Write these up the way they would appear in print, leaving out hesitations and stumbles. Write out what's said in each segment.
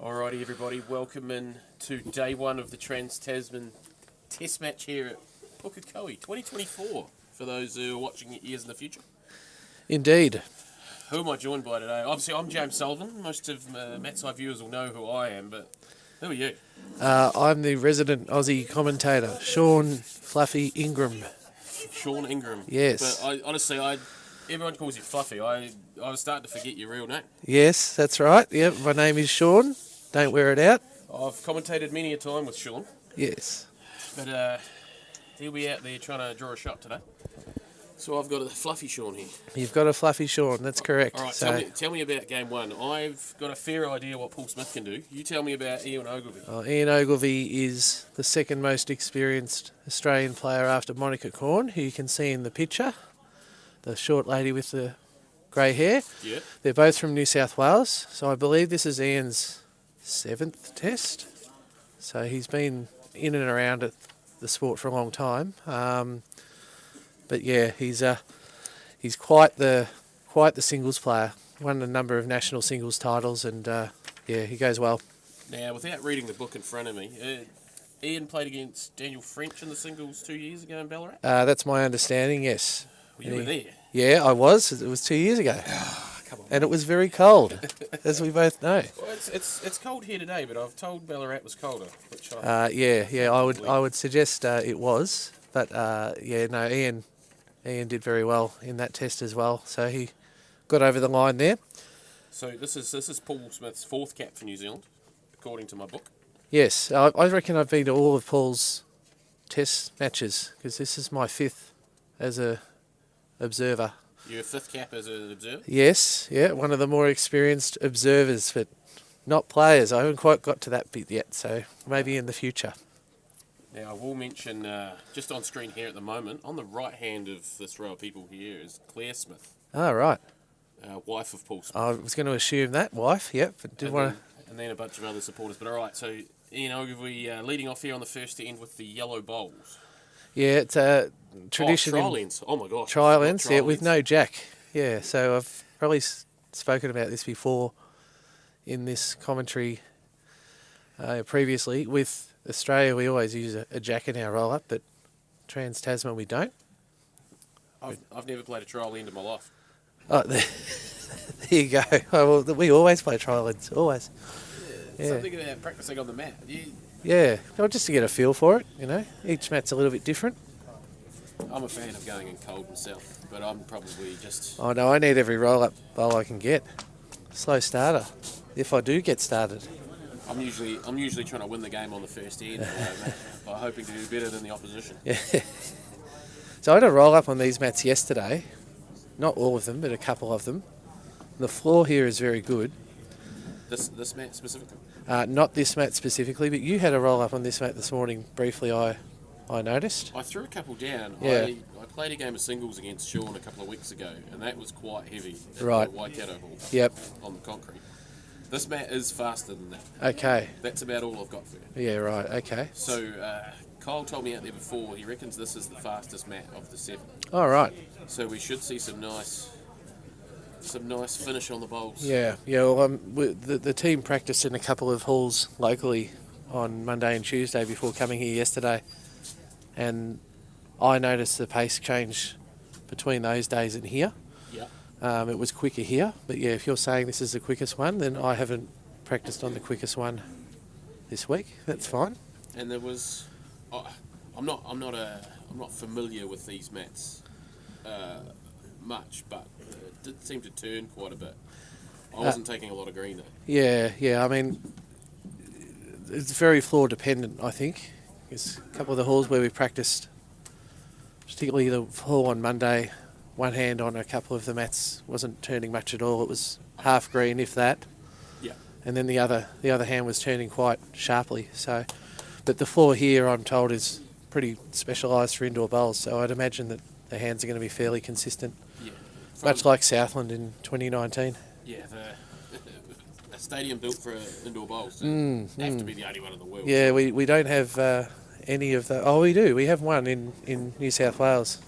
Alrighty, everybody, welcome in to day one of the Trans-Tasman Test match here at Pukekohe 2024, for those who are watching it years in the future. Indeed. Who am I joined by today? Obviously, I'm James Sullivan. Most of Matt's Eye viewers will know who I am, but who are you? I'm the resident Aussie commentator, Sean Fluffy Ingram. Sean Ingram. Yes. But honestly, everyone calls you Fluffy. I was starting to forget your real name. Yes, that's right. Yep, my name is Sean. Don't wear it out. I've commentated many a time with Sean. Yes. But he'll be out there trying to draw a shot today. So I've got a Fluffy Sean here. You've got a Fluffy Sean, that's correct. All right, tell me about game one. I've got a fair idea what Paul Smith can do. You tell me about Ian Ogilvie. Ian Ogilvie is the second most experienced Australian player after Monica Corn, who you can see in the picture. The short lady with the grey hair. Yeah. They're both from New South Wales. So I believe this is Ian's 7th test. So he's been in and around the sport for a long time. But yeah, he's quite the singles player. Won a number of national singles titles, and yeah, he goes well. Now, without reading the book in front of me, Ian played against Daniel French in the singles 2 years ago in Ballarat. That's my understanding. Yes. Well, you were there. Yeah, I was. It was 2 years ago. Come on. And it was very cold, as we both know. Well, it's cold here today, but I've told Ballarat was colder. Which Yeah. I would suggest it was, but yeah, no. Ian did very well in that test as well, so he got over the line there. So this is Paul Smith's 4th cap for New Zealand, according to my book. Yes, I reckon I've been to all of Paul's test matches, because this is my 5th as a observer. Your 5th cap as an observer? Yes, yeah, one of the more experienced observers, but not players. I haven't quite got to that bit yet, so maybe in the future. Now, I will mention, just on screen here at the moment, on the right hand of this row of people here is Claire Smith. Oh, right. Wife of Paul Smith. I was going to assume that, wife, yep. But and then a bunch of other supporters. But all right, so Ian Ogilvie leading off here on the first end with the yellow bowls. Yeah, it's a tradition. Trial ends. Oh, my gosh. Trial ends, yeah, with no jack. Yeah, so I've probably spoken about this before in this commentary previously. With Australia, we always use a jack in our roll-up, but Trans-Tasman we don't. I've never played a trial end in my life. Oh, there you go. Oh, well, we always play trial ends, always. Yeah. Something about practicing on the mat. Yeah, well, just to get a feel for it, you know. Each mat's a little bit different. I'm a fan of going in cold myself, but I'm probably just... Oh, no, I need every roll-up bowl I can get. Slow starter, if I do get started. I'm usually trying to win the game on the first end by hoping to do better than the opposition. Yeah. So I had a roll-up on these mats yesterday. Not all of them, but a couple of them. The floor here is very good. This mat specifically? Not this mat specifically, but you had a roll-up on this mat this morning. Briefly, I noticed. I threw a couple down. Yeah. I played a game of singles against Sean a couple of weeks ago, and that was quite heavy. Right. The Waikato hall. Yep. On the concrete. This mat is faster than that. Okay. That's about all I've got for you. Yeah, right, okay. So, Kyle told me out there before, he reckons this is the fastest mat of the 7. All right. So we should see some nice finish on the bowls. Yeah. Well, the team practiced in a couple of halls locally on Monday and Tuesday before coming here yesterday, and I noticed the pace change between those days and here. Yeah. It was quicker here, but yeah, if you're saying this is the quickest one, then I haven't practiced on the quickest one this week. That's fine. And there was, I'm not familiar with these mats much, but it did seem to turn quite a bit. I wasn't taking a lot of green though. Yeah. I mean, it's very floor dependent, I think. There's a couple of the halls where we practiced, particularly the hall on Monday. One hand on a couple of the mats wasn't turning much at all. It was half green, if that. Yeah. And then the other hand was turning quite sharply. So, but the floor here, I'm told, is pretty specialised for indoor bowls. So I'd imagine that the hands are going to be fairly consistent. Yeah. Much like Southland in 2019. Yeah, a stadium built for indoor bowls. So have to be the only one in the world. Yeah, we don't have any of the. Oh, we do. We have one in New South Wales.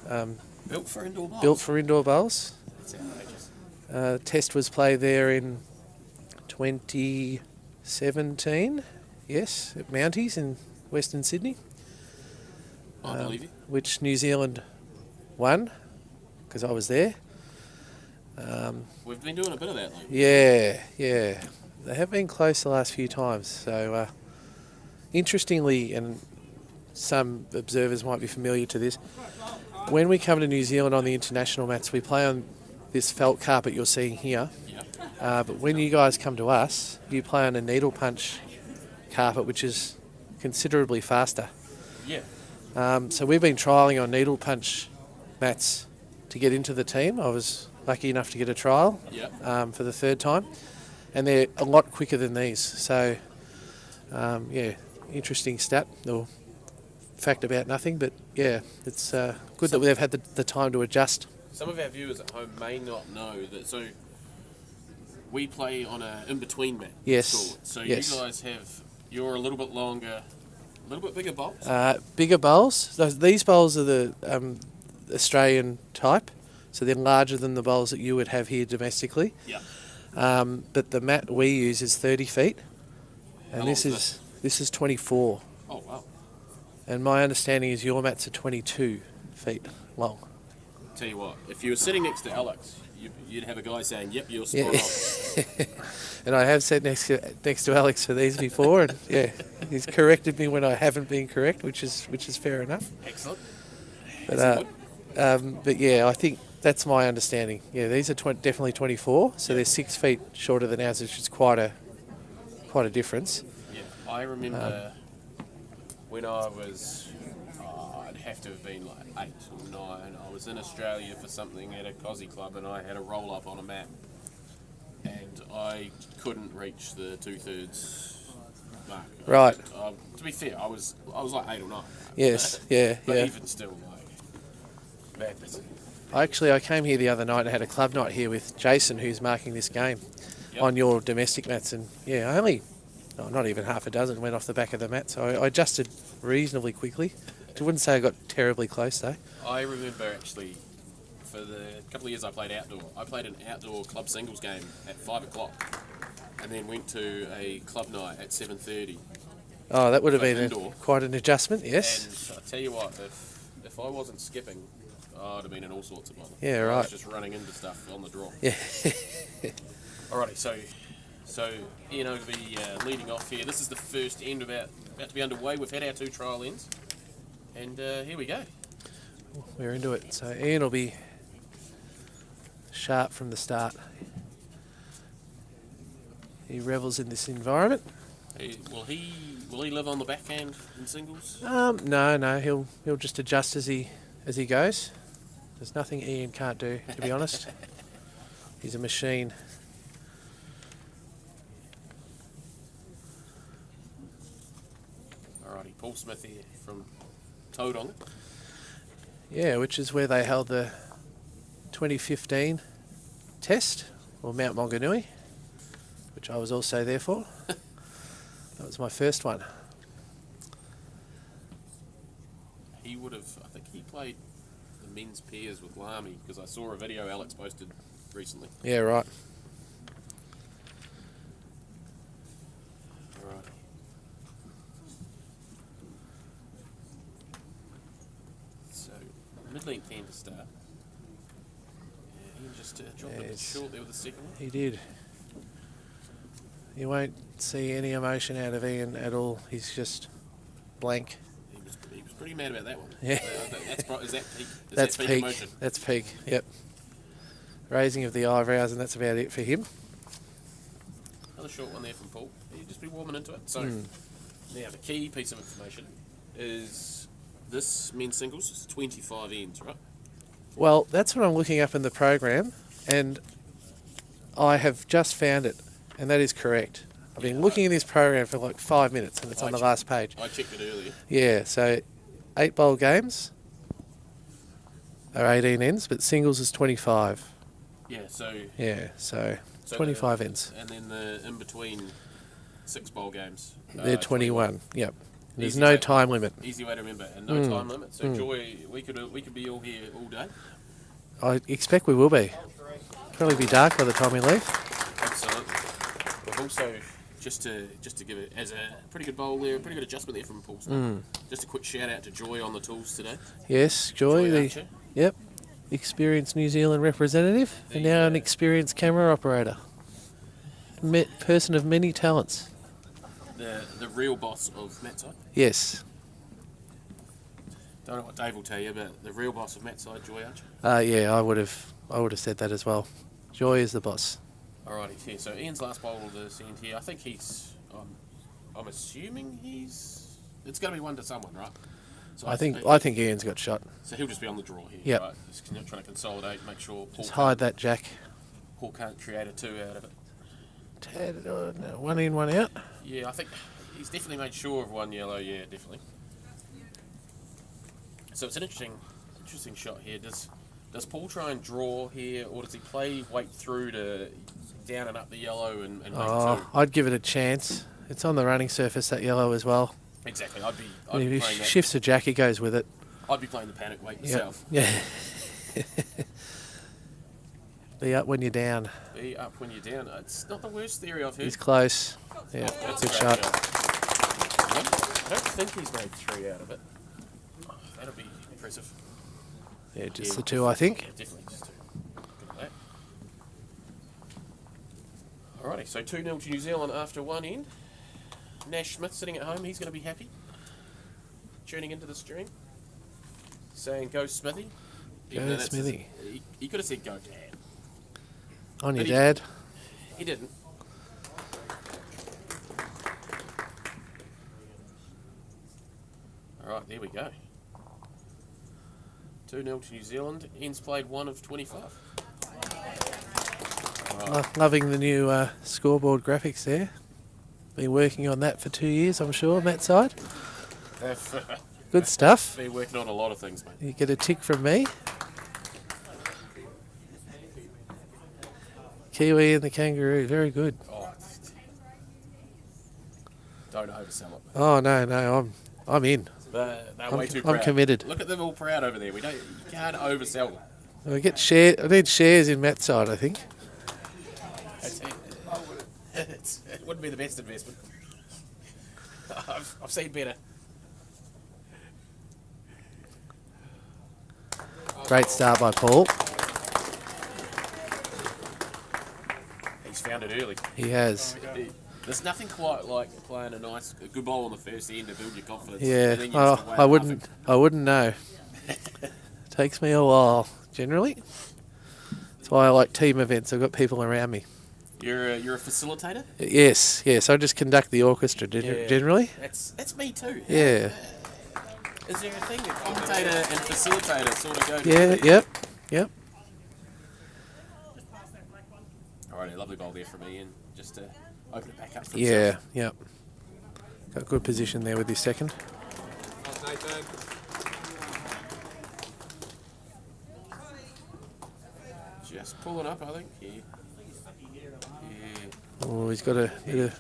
Built for indoor bowls? Built for indoor bowls. That's outrageous. Test was played there in 20 2017, yes, at Mounties in Western Sydney. I believe you. Which New Zealand won, because I was there. We've been doing a bit of that lately. Yeah. They have been close the last few times. So, interestingly, and some observers might be familiar to this, when we come to New Zealand on the international mats, we play on this felt carpet you're seeing here. Yeah. But when you guys come to us, you play on a needle punch carpet, which is considerably faster. Yeah. So we've been trialling on needle punch mats to get into the team. I was lucky enough to get a trial for the third time, and they're a lot quicker than these. So, interesting stat or fact about nothing, but yeah, it's good that they've had the time to adjust. Some of our viewers at home may not know that. So we play on a in-between mat. Yes. So yes. you guys you're a little bit longer, a little bit bigger bowls. Bigger bowls. These bowls are the Australian type, so they're larger than the bowls that you would have here domestically. Yeah. But the mat we use is 30 feet, and this is 24. Oh wow. And my understanding is your mats are 22 feet long. Tell you what, if you were sitting next to Alex, you'd have a guy saying, "Yep, you're spot on." And I have sat next to Alex for these before, and yeah, he's corrected me when I haven't been correct, which is fair enough. Excellent. But yeah, I think that's my understanding. Yeah, these are definitely 24, so they're 6 feet shorter than ours, which is quite a difference. Yeah, I remember when I was, I'd have to have been like 8 or 9. I was in Australia for something at a Cosy club, and I had a roll up on a mat, and I couldn't reach the 2/3 mark. Right. To be fair, I was like 8 or 9. Yes. But Yeah. even still, madness. I came here the other night and had a club night here with Jason, who's marking this game on your domestic mats, and yeah, not even half a dozen went off the back of the mat, so I adjusted reasonably quickly. I wouldn't say I got terribly close though. I remember actually, for the couple of years I played outdoor, I played an outdoor club singles game at 5 o'clock, and then went to a club night at 7:30. Oh, that would have been indoor. Quite an adjustment, yes. And I tell you what, if I wasn't skipping, I'd have been in all sorts of bother. Yeah, right. I was just running into stuff on the draw. Yeah. Alrighty, so Ian will be leading off here. This is the first end about to be underway. We've had our 2 trial ends, and here we go. We're into it. So Ian will be sharp from the start. He revels in this environment. Will he live on the backhand in singles? No, he'll just adjust as he goes. There's nothing Ian can't do, to be honest. He's a machine. Alrighty, Paul Smith here from Tauranga. Yeah, which is where they held the 2015 test, or Mount Maunganui, which I was also there for. That was my first one. He would have, I think he played the men's pairs with Lamy, because I saw a video Alex posted recently. Yeah, right. Alright. So, mid-length hand to start. Yeah, he just dropped a bit short there with the second one. He did. You won't see any emotion out of Ian at all. He's just blank. He was pretty mad about that one. Yeah. Is that peak? That's peak peak. emotion? That's peak. Yep. Raising of the eyebrows, and that's about it for him. Another short one there from Paul. He'd just be warming into it. So, now the key piece of information is this men's singles is 25 ends, right? Well, that's what I'm looking up in the program, and I have just found it, and that is correct. I've been looking in this program for like 5 minutes, and it's on the last page. I checked it earlier. Yeah, so 8 bowl games are 18 ends, but singles is 25. Yeah, so 25 ends. And then the in-between 6 bowl games. They're 21, yep. There's Easy no way- time limit. Easy way to remember, and no time limit. So Joy, we could be all here all day. I expect we will be. Probably be dark by the time we leave. Absolutely. We've also just to give it as a pretty good bowl there, a pretty good adjustment there from Paul. Just a quick shout out to Joy on the tools today. Yes, Joy, Archer. yep, experienced New Zealand representative, and now an experienced camera operator. Person of many talents. The real boss of Matside. Yes. Don't know what Dave will tell you, but the real boss of Matside, Joy Archer. Yeah, I would have said that as well. Joy is the boss. Alrighty, yeah. So Ian's last bowl of the end here. I think I'm assuming it's going to be one to someone, right? So I think Ian's got shot. So he'll just be on the draw here, Yep. right? Just trying to consolidate, make sure Just hide that jack. Paul can't create a 2 out of it. No, one in, one out. Yeah, I think he's definitely made sure of one yellow. Yeah, definitely. So it's an interesting shot here. Does Paul try and draw here, or does he play wait through to down and up the yellow and make 2? I'd give it a chance. It's on the running surface, that yellow as well. Exactly. I'd be If playing he that. shifts a jack, he goes with it. I'd be playing the panic weight myself. Yeah. Be up when you're down. Be up when you're down. It's not the worst theory I've heard. He's close. Yeah, That's good a shot. great I don't think he's made 3 out of it. That'll be impressive. Yeah, just the 2, I think. Yeah, definitely just 2. Good at that. Alrighty, so 2-0 to New Zealand after one end. Nash Smith sitting at home, he's going to be happy. Tuning into the stream. Saying, go Smithy. Even though that's Smithy. He could have said, go Dad. On your But dad. He didn't. Alright, there we go. 2-0 to New Zealand. Ian's played 1 of 25. Loving the new scoreboard graphics there. Been working on that for 2 years, I'm sure, Matt side. Good stuff. Been working on a lot of things, mate. You get a tick from me. Kiwi and the kangaroo, very good. Oh, don't oversell it. Oh no, I'm in. They're way too I'm proud. committed. Look at them all proud over there. You can't oversell them. I need shares in Matt's side, I think. It wouldn't be the best investment. I've seen better. Great start by Paul. He's found it early. He has. There's nothing quite like playing a good bowl on the first end to build your confidence. Yeah. And then you just I wouldn't know. Takes me a while, generally. That's why I like team events. I've got people around me. You're a facilitator? Yes. I just conduct the orchestra generally. That's me too. Yeah. Is there a thing, a commentator and facilitator sort of go Yeah. together? Yep. Alright, lovely bowl there from Ian, just to open it back up for Yeah. himself. Yep. Got good position there with his second. Just pulling up, I think. Yeah. Oh, he's got a bit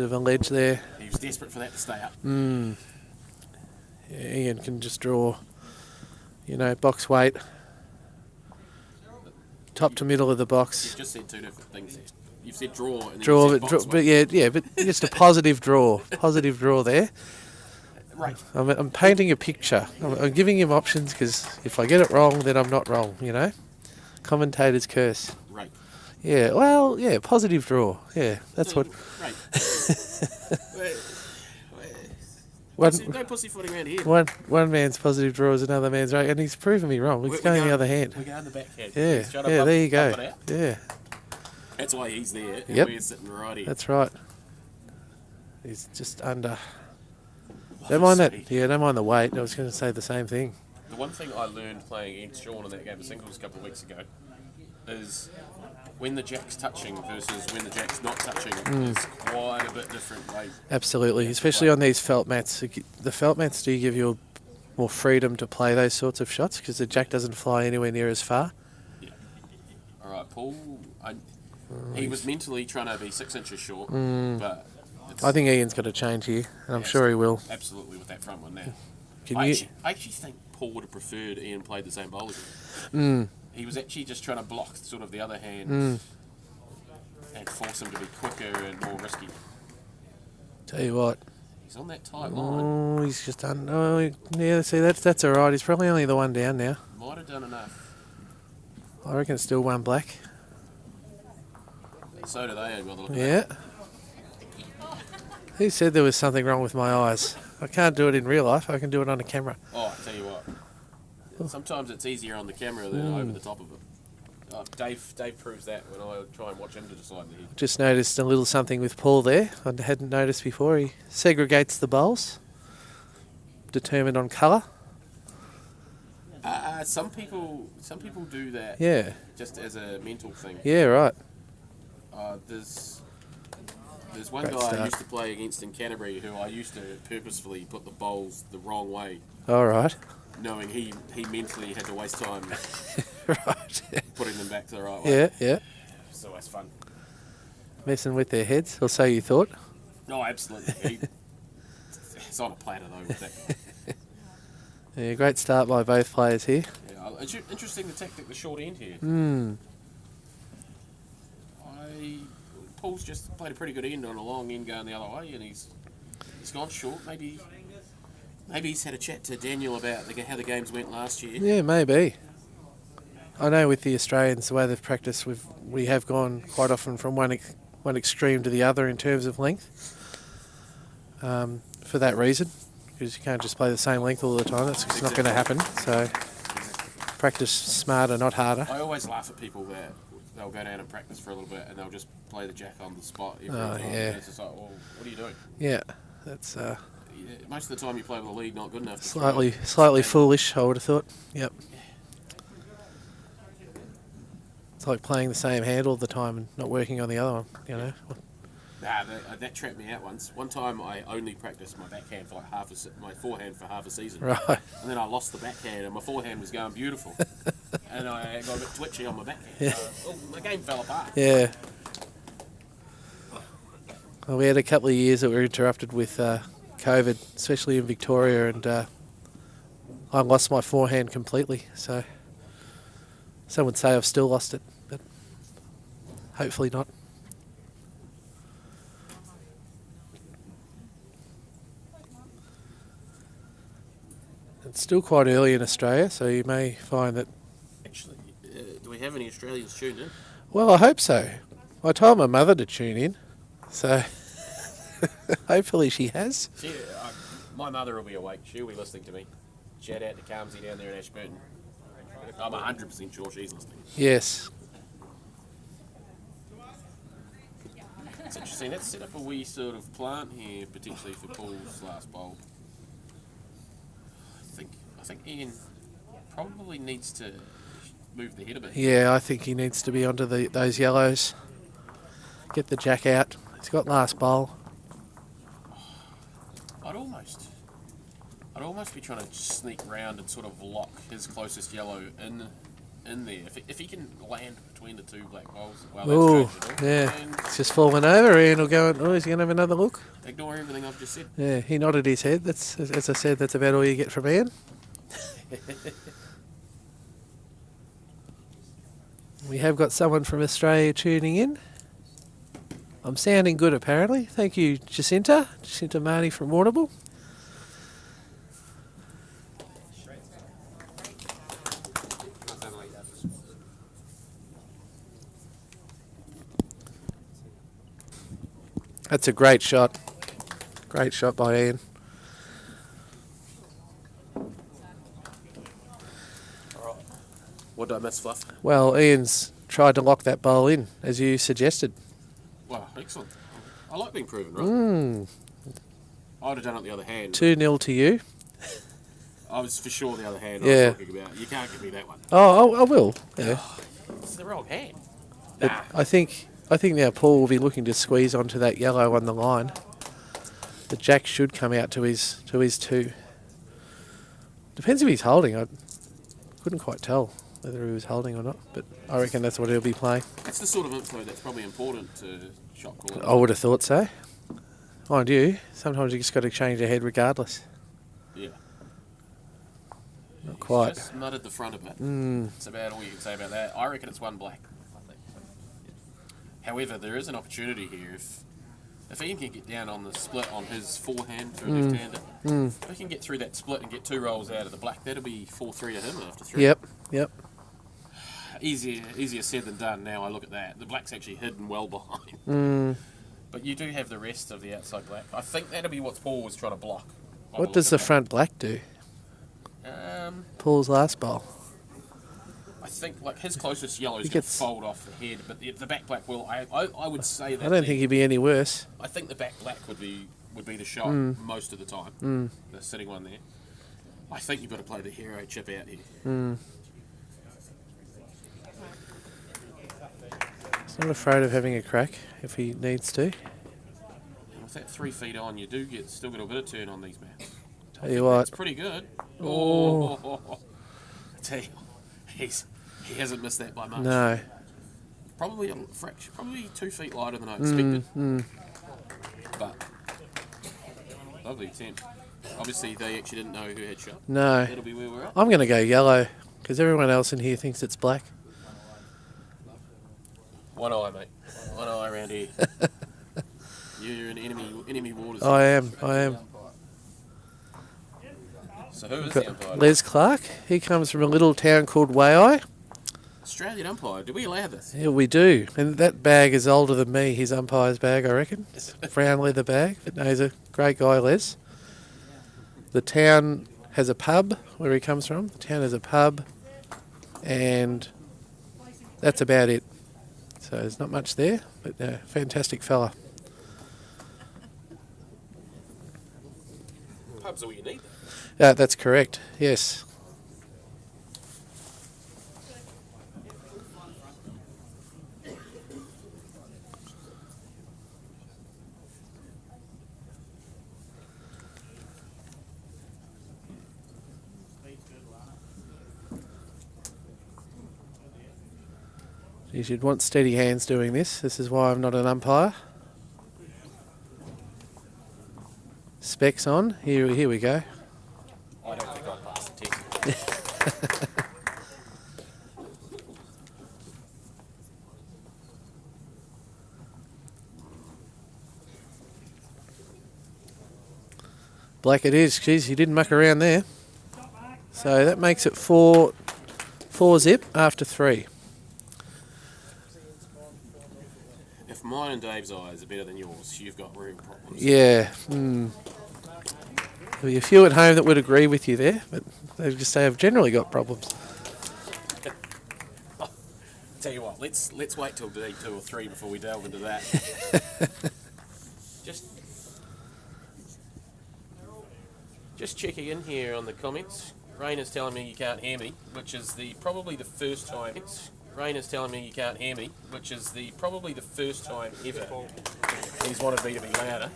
of a ledge there. He was desperate for that to stay up. Yeah, Ian can just draw, box weight. Top to middle of the box. You've just said 2 different things there. You've said draw and then Draw, you said box weight. but just a positive draw. Positive draw there. Right. I'm painting a picture. I'm giving him options because if I get it wrong, then I'm not wrong, Commentator's curse. Right. Yeah, well, yeah, positive draw. Yeah, that's what... Right. No pussyfooting around here. One man's positive draw is another man's right, and he's proven me wrong. He's going the other hand. We're going the backhand. Yeah, He's trying to there you bump go. it out. Yeah, That's why he's there, and Yep. we're sitting right here. that's right. He's just under... Don't mind that. Yeah, don't mind the weight. I was going to say the same thing. The one thing I learned playing against Sean in that game of singles a couple of weeks ago is when the jack's touching versus when the jack's not touching is quite a bit different. Absolutely, especially on these felt mats. The felt mats do give you more freedom to play those sorts of shots because the jack doesn't fly anywhere near as far. Yeah. All right, Paul. He was mentally trying to be 6 inches short, but I think Ian's got to change here, and I'm sure he will. Absolutely, with that front one now. I actually think Paul would have preferred Ian played the same bowl as him. He was actually just trying to block sort of the other hand and force him to be quicker and more risky. Tell you what. He's on that tight line. Oh, he's just done. Oh, yeah. See, that's all right. He's probably only the one down now. Might have done enough. I reckon it's still one black. So do they, by the look of Yeah. Who said there was something wrong with my eyes? I can't do it in real life. I can do it on a camera. Oh, I tell you what. Sometimes it's easier on the camera than over the top of it. Oh, Dave proves that when I try and watch him to decide that he... Just noticed a little something with Paul there. I hadn't noticed before. He segregates the bowls. Determined on colour. Some people do that. Yeah. Just as a mental thing. Yeah, right. There's one Great guy start. I used to play against in Canterbury who I used to purposefully put the bowls the wrong way, All right. knowing he mentally had to waste time Right. putting them back to the right way. Yeah, yeah. It's always fun. Messing with their heads, or so you thought. No, absolutely. It's on a platter though with that. Yeah, great start by both players here. Yeah, it's interesting the tactic, the short end here. Paul's just played a pretty good end on a long end going the other way, and he's gone short. Maybe he's had a chat to Daniel about how the games went last year. Yeah, maybe. I know with the Australians, the way they've practiced, we have gone quite often from one extreme to the other in terms of length. For that reason, because you can't just play the same length all the time. It's not going to happen. So practice smarter, not harder. I always laugh at people that they'll go down and practice for a little bit and they'll just play the jack on the spot every time. Yeah. And it's just like, well, what are you doing? Yeah, that's Most of the time you play with a lead not good enough. To slightly foolish, I would have thought. Yep. It's like playing the same hand all the time and not working on the other one, you know. Nah, that trapped me out once. One time I only practiced my backhand for like my forehand for half a season. Right. And then I lost the backhand and my forehand was going beautiful. And I got a bit twitchy on my backhand. Yeah. So, the game fell apart. Yeah. Well, we had a couple of years that were interrupted with COVID, especially in Victoria, and I lost my forehand completely. So some would say I've still lost it, but hopefully not. It's still quite early in Australia, so you may find that... Actually, do we have any Australians tuned in? Well, I hope so. I told my mother to tune in, so hopefully she has. My mother will be awake. She'll be listening to me. Shout out to Carmsy down there in Ashburton. I'm 100% sure she's listening. Yes. It's interesting. Let's set up a wee sort of plant here, potentially for Paul's last bowl. I think Ian probably needs to move the head a bit. Yeah, I think he needs to be onto those yellows. Get the jack out. He's got last bowl. I'd almost be trying to sneak round and sort of lock his closest yellow in there. If he can land between the two black bowls, well, Oh, that's good. yeah. It's just falling over. Ian will go, he's going to have another look. Ignore everything I've just said. Yeah, he nodded his head. That's, as I said, that's about all you get from Ian. We have got someone from Australia tuning in. I'm sounding good, apparently. Thank you, Jacinta Marnie from Warrnambool. That's a great shot. Great shot by Ian. What did I miss, Fluff? Well, Ian's tried to lock that bowl in, as you suggested. Wow, excellent. I like being proven right. I would have done it the other hand. 2-0 to you. I was for sure the other hand Yeah. I was talking about. You can't give me that one. Oh, I will. Yeah. It's the wrong hand. But Nah. I think now Paul will be looking to squeeze onto that yellow on the line. The jack should come out to his 2. Depends if he's holding. I couldn't quite tell whether he was holding or not, but I reckon that's what he'll be playing. That's the sort of info that's probably important to shot calling. I would have thought so. Mind you, sometimes you just got to change your head regardless. Yeah. Not quite. Just mudded the front a bit. Mm. That's about all you can say about that. I reckon it's one black. However, there is an opportunity here. if Ian can get down on the split on his forehand to a left-hander, if he can get through that split and get 2 rolls out of the black, that'll be 4-3 to him after 3. Yep. Easier said than done. Now I look at that. The black's actually hidden well behind. But you do have the rest of the outside black. I think that'll be what Paul was trying to block. What does the front black do? Paul's last bowl. I think like his closest yellow is going to fold off the head, but the back black will. I would say that. I don't think he'd be any worse. I think the back black would be the shot most of the time. The sitting one there. I think you've got to play the hero chip out here. He's not afraid of having a crack if he needs to. And with that 3 feet on, you do still get a bit of turn on these maps. Tell you what, it's pretty good. Oh. Tell you, he hasn't missed that by much. No. Probably a fraction, probably 2 feet lighter than I expected. But lovely attempt. Obviously, they actually didn't know who had shot. No. That'll be where we're at. I'm going to go yellow because everyone else in here thinks it's black. One eye, mate. One eye around here. You're in enemy waters. I am. So who is the umpire? Les Clark. He comes from a little town called Waiai. Australian umpire. Do we allow this? Yeah, we do. And that bag is older than me, his umpire's bag, I reckon. It's a brown leather bag. But no, he's a great guy, Les. The town has a pub where he comes from. The town has a pub. And that's about it. So there's not much there, but fantastic fella. Pub's all you need. That's correct, yes. You should want steady hands doing this. This is why I'm not an umpire. Specs on. Here we go. I don't think I'll pass the test. Black it is. Geez, he didn't muck around there. So that makes it 4 zip after 3. If mine and Dave's eyes are better than yours, you've got real problems. Yeah. There'll be a few at home that would agree with you there, but they just say I've generally got problems. Tell you what, let's wait till day 2 or 3 before we delve into that. Just checking in here on the comments. Rain is telling me you can't hear me, which is probably the first time. Rain is telling me you can't hear me, which is probably the first time ever he's wanted me to be louder.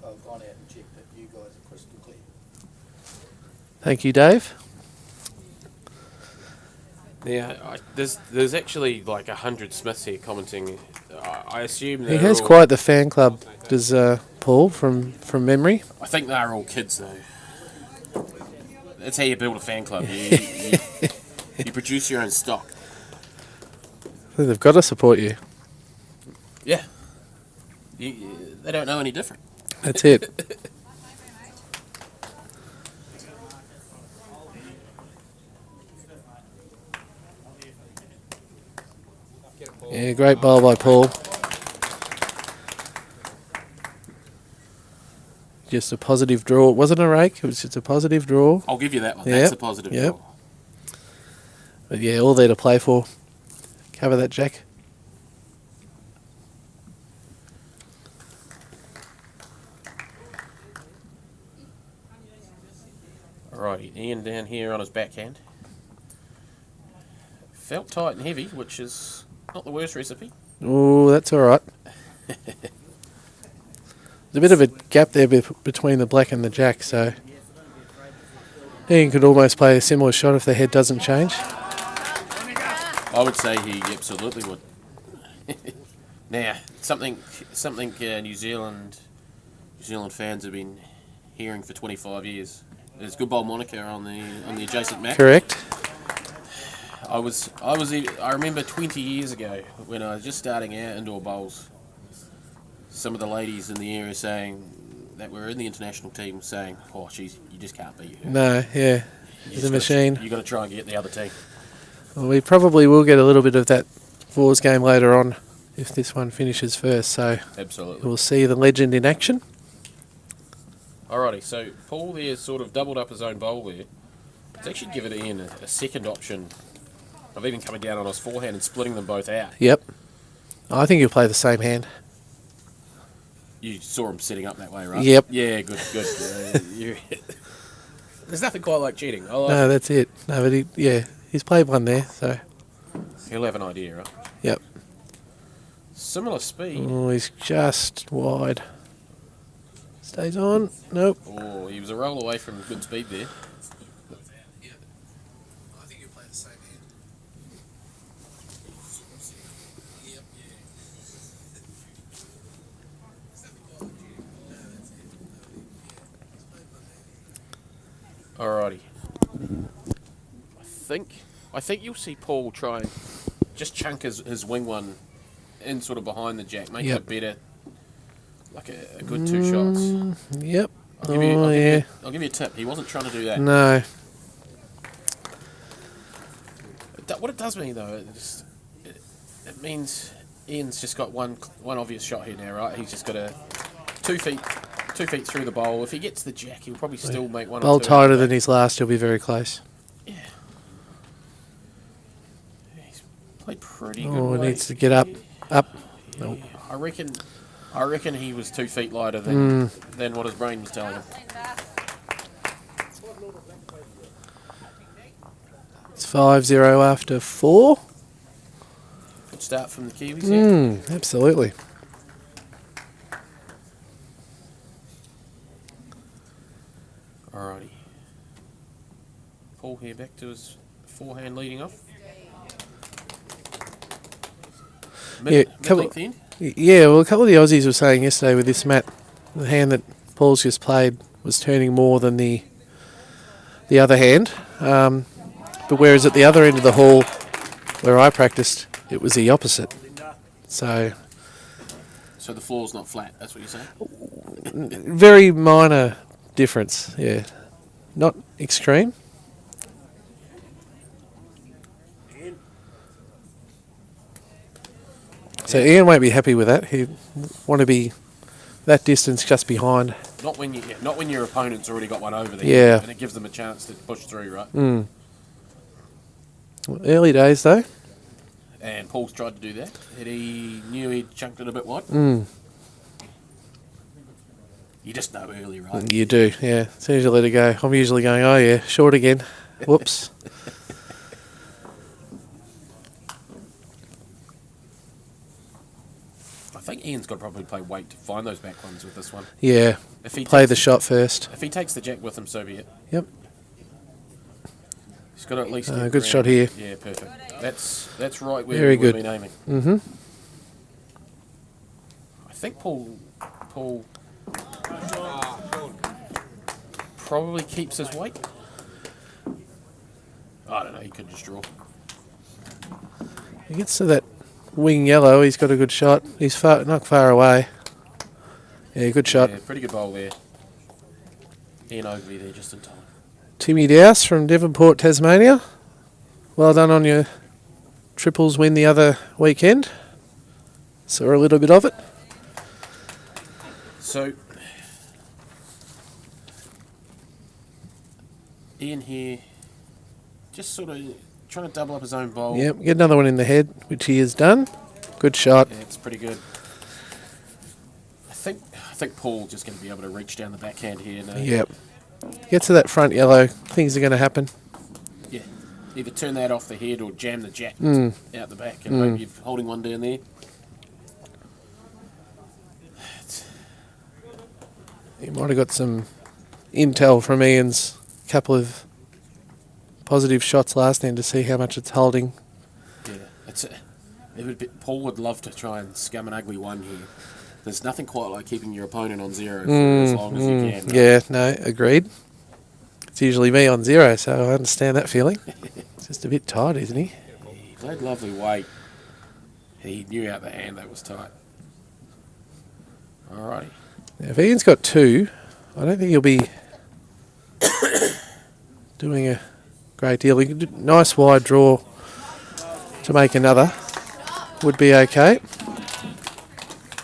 I've gone out and checked that you guys are crystal clear. Thank you, Dave. Yeah, there's actually like 100 Smiths here commenting. I assume he has quite the fan club, does Paul, from memory. I think they're all kids though. That's how you build a fan club. You produce your own stock. They've got to support you. Yeah. They don't know any different. That's it. Yeah, great bowl by Paul. Just a positive draw. It wasn't a rake, it was just a positive draw. I'll give you that one. Yep. That's a positive draw. But yeah, all there to play for. Cover that, Jack. Alrighty, Ian down here on his backhand. Felt tight and heavy, which is not the worst recipe. Oh, that's all right. There's a bit of a gap there between the black and the jack, so Ian could almost play a similar shot if the head doesn't change. I would say he absolutely would. Now, something New Zealand fans have been hearing for 25 years. There's good bowl moniker on the adjacent map. Correct. I remember 20 years ago when I was just starting out indoor bowls. Some of the ladies in the area saying that were in the international team saying, "Oh, she's you just can't beat her. No, yeah. He's a machine. You got to try and get the other team." Well, we probably will get a little bit of that Fours game later on if this one finishes first. So Absolutely. we'll see the legend in action. Alrighty, so Paul there sort of doubled up his own bowl there. It's actually given Ian a second option of even coming down on his forehand and splitting them both out. Yep. I think he'll play the same hand. You saw him setting up that way, right? Yep. Yeah, good. There's nothing quite like cheating. I like No, it. that's it. No, but he's played one there, so He'll have an idea, right? yep. Similar speed. Oh, he's just wide. Stays on. Nope. Oh, he was a roll away from good speed there. I think he'll play the same hand. Alrighty. I think you'll see Paul try and just chunk his wing one in sort of behind the jack, make Yep. it better, like a good 2 shots. Yep. I'll give you a tip. He wasn't trying to do that. No. What it does mean though, it means Ian's just got one obvious shot here now, right? He's just got a 2 feet through the bowl. If he gets the jack, he'll probably still make one. Bowl or two tighter out than of his last. He'll be very close. that. Yeah. He's played pretty good. Oh, he weight. needs to get up. Up. Nope. I reckon he was 2 feet lighter than what his brain was telling him. It's 5-0 after 4. Good start from the Kiwis here. Absolutely. Alrighty. Paul here back to his forehand leading off. Mid-length end. Yeah, well, a couple of the Aussies were saying yesterday with this mat, the hand that Paul's just played was turning more than the other hand. But whereas at the other end of the hall, where I practiced, it was the opposite. So the floor's not flat, that's what you're saying? very minor difference, yeah. Not extreme. So Ian won't be happy with that. He'd want to be that distance just behind. Not when your opponent's already got one over there. Yeah. And it gives them a chance to push through, right? Well, early days though. And Paul's tried to do that. And he knew he'd chunked it a bit wide. You just know early, right? You do, yeah. As soon as you let it go, I'm usually going, oh yeah, short again. Whoops. I think Ian's got to probably play weight to find those back ones with this one. Yeah. If he Play takes the shot first. If he takes the jack with him, so be it. Yep. He's got to at least get Good around. shot here. Yeah, perfect. That's right where Very we've good. been aiming. Mm-hmm. I think Paul probably keeps his weight. I don't know, he could just draw. He gets to that wing yellow. He's got a good shot. He's not far away. Yeah, good shot. Yeah, pretty good bowl there. Ian Oakley there just in time. Timmy Dowse from Devonport, Tasmania. Well done on your triples win the other weekend. Saw a little bit of it. So, Ian here, just sort of trying to double up his own bowl. Yep, get another one in the head, which he has done. Good shot. Yeah, it's pretty good. I think Paul just going to be able to reach down the backhand here. No? Yep. Get to that front yellow, things are going to happen. Yeah. Either turn that off the head or jam the jack out the back and hope you're holding one down there. You might have got some intel from Ian's couple of positive shots last end to see how much it's holding. Yeah, Paul would love to try and scum an ugly one here. There's nothing quite like keeping your opponent on 0 for as long as you can. Right? Yeah, no, agreed. It's usually me on 0, so I understand that feeling. Just a bit tight, isn't he? He played lovely weight. He knew out the hand that was tight. Alrighty. Now, if Ian's got 2, I don't think he'll be doing a great deal. He can do nice wide draw to make another. Would be okay.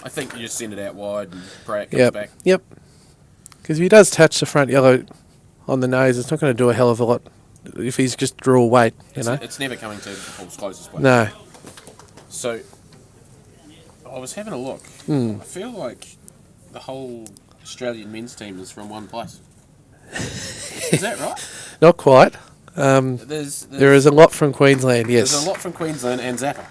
I think you just send it out wide and pray it comes back. Yep. Because if he does touch the front yellow on the nose, it's not going to do a hell of a lot if he's just draw weight, you know. It's never coming to Paul's closest weight. No. So, I was having a look. Mm. I feel like the whole Australian men's team is from one place. Is that right? Not quite. There is a lot from Queensland, yes. There's a lot from Queensland and Zappa.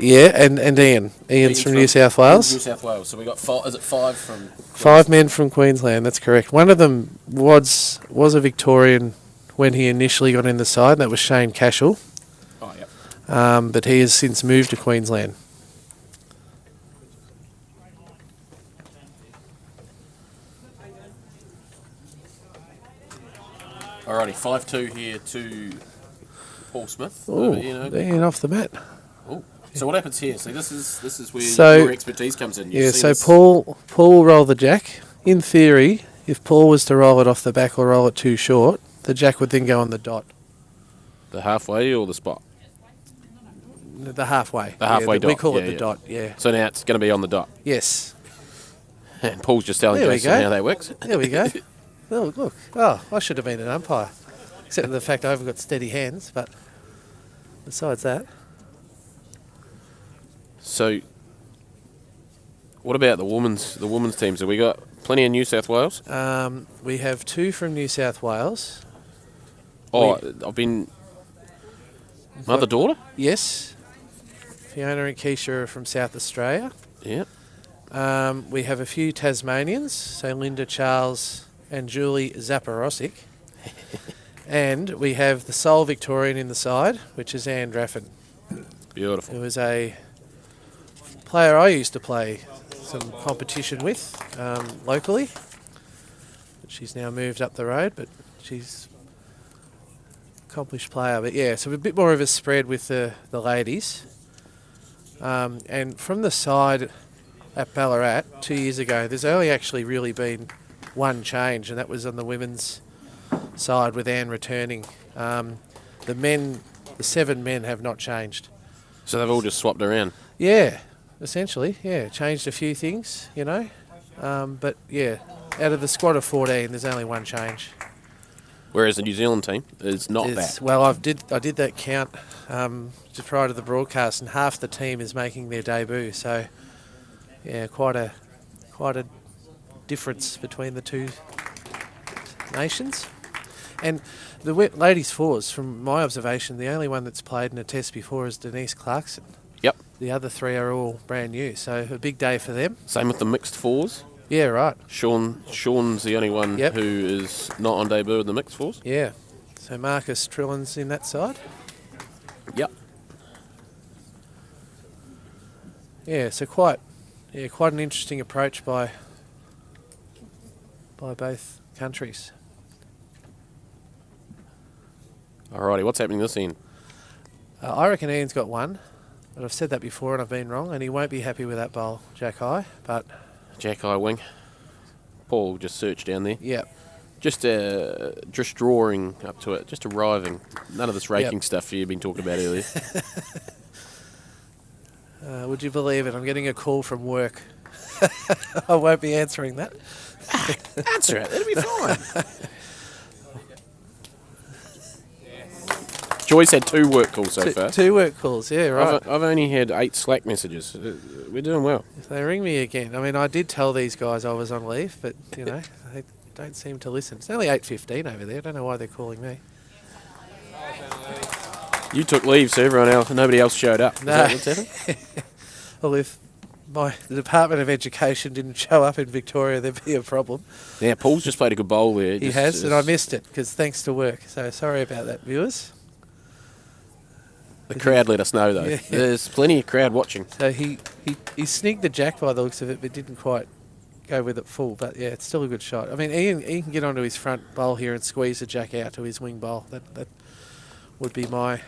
Yeah, and Ian. Ian's from New South Wales. New South Wales. So we got 5. Is it 5 from? 5 men from Queensland. That's correct. One of them was a Victorian when he initially got in the side. And that was Shane Cashel. Oh, yep. But he has since moved to Queensland. Alrighty, 5-2 here to Paul Smith. Oh, Ian off the mat. Ooh. So what happens here? So this is where your expertise comes in. Paul will roll the jack. In theory, if Paul was to roll it off the back or roll it too short, the jack would then go on the dot. The halfway or the spot? The halfway. The halfway dot. We call it the dot, yeah. So now it's going to be on the dot. Yes. And Paul's just telling Jason how that works. There we go. Oh, look. Oh, I should have been an umpire. Except for the fact I haven't got steady hands, but besides that. So, what about the women's teams? Have we got plenty in New South Wales? We have 2 from New South Wales. I've been mother-daughter? Yes. Fiona and Keisha are from South Australia. Yeah. We have a few Tasmanians, so Linda Charles and Julie Zaporosik. And we have the sole Victorian in the side, which is Anne Draffin. Beautiful. Who was a player I used to play some competition with locally. She's now moved up the road, but she's an accomplished player. But yeah, so a bit more of a spread with the ladies. And from the side at Ballarat 2 years ago, there's only actually really been one change, and that was on the women's side with Anne returning. The 7 men have not changed. So they've all just swapped around? Yeah, essentially, yeah. Changed a few things, you know. But yeah, out of the squad of 14, there's only one change. Whereas the New Zealand team is not that. Well, I did that count just prior to the broadcast, and half the team is making their debut. So yeah, quite a difference between the two nations. And the ladies' fours, from my observation, the only one that's played in a test before is Denise Clarkson. Yep. The other 3 are all brand new, so a big day for them. Same with the mixed fours. Yeah, right. Sean's the only one who is not on debut in the mixed fours. Yeah. So Marcus Trillin's in that side. Yep. Yeah, so quite an interesting approach by both countries. Alrighty, what's happening this end? I reckon Ian's got 1, but I've said that before and I've been wrong, and he won't be happy with that bowl, Jack High, but... Jack High wing. Paul just searched down there. Yep. Just drawing up to it, just arriving. None of this raking stuff you've been talking about earlier. Would you believe it? I'm getting a call from work. I won't be answering that. That's right, that'll be fine. Joy's had 2 work calls so far. 2 work calls, yeah, right. I've only had 8 Slack messages. We're doing well. If they ring me again, I mean, I did tell these guys I was on leave, but, you know, they don't seem to listen. It's only 8:15 over there. I don't know why they're calling me. You took leave, so nobody else showed up. Is that what's happened? Well, if the Department of Education didn't show up in Victoria, there'd be a problem. Yeah, Paul's just played a good bowl there. He has, and I missed it, because thanks to work. So sorry about that, viewers. The crowd let us know, though. Yeah. There's plenty of crowd watching. So he sneaked the jack by the looks of it, but didn't quite go with it full. But, yeah, it's still a good shot. I mean, Ian can get onto his front bowl here and squeeze the jack out to his wing bowl. That would be my...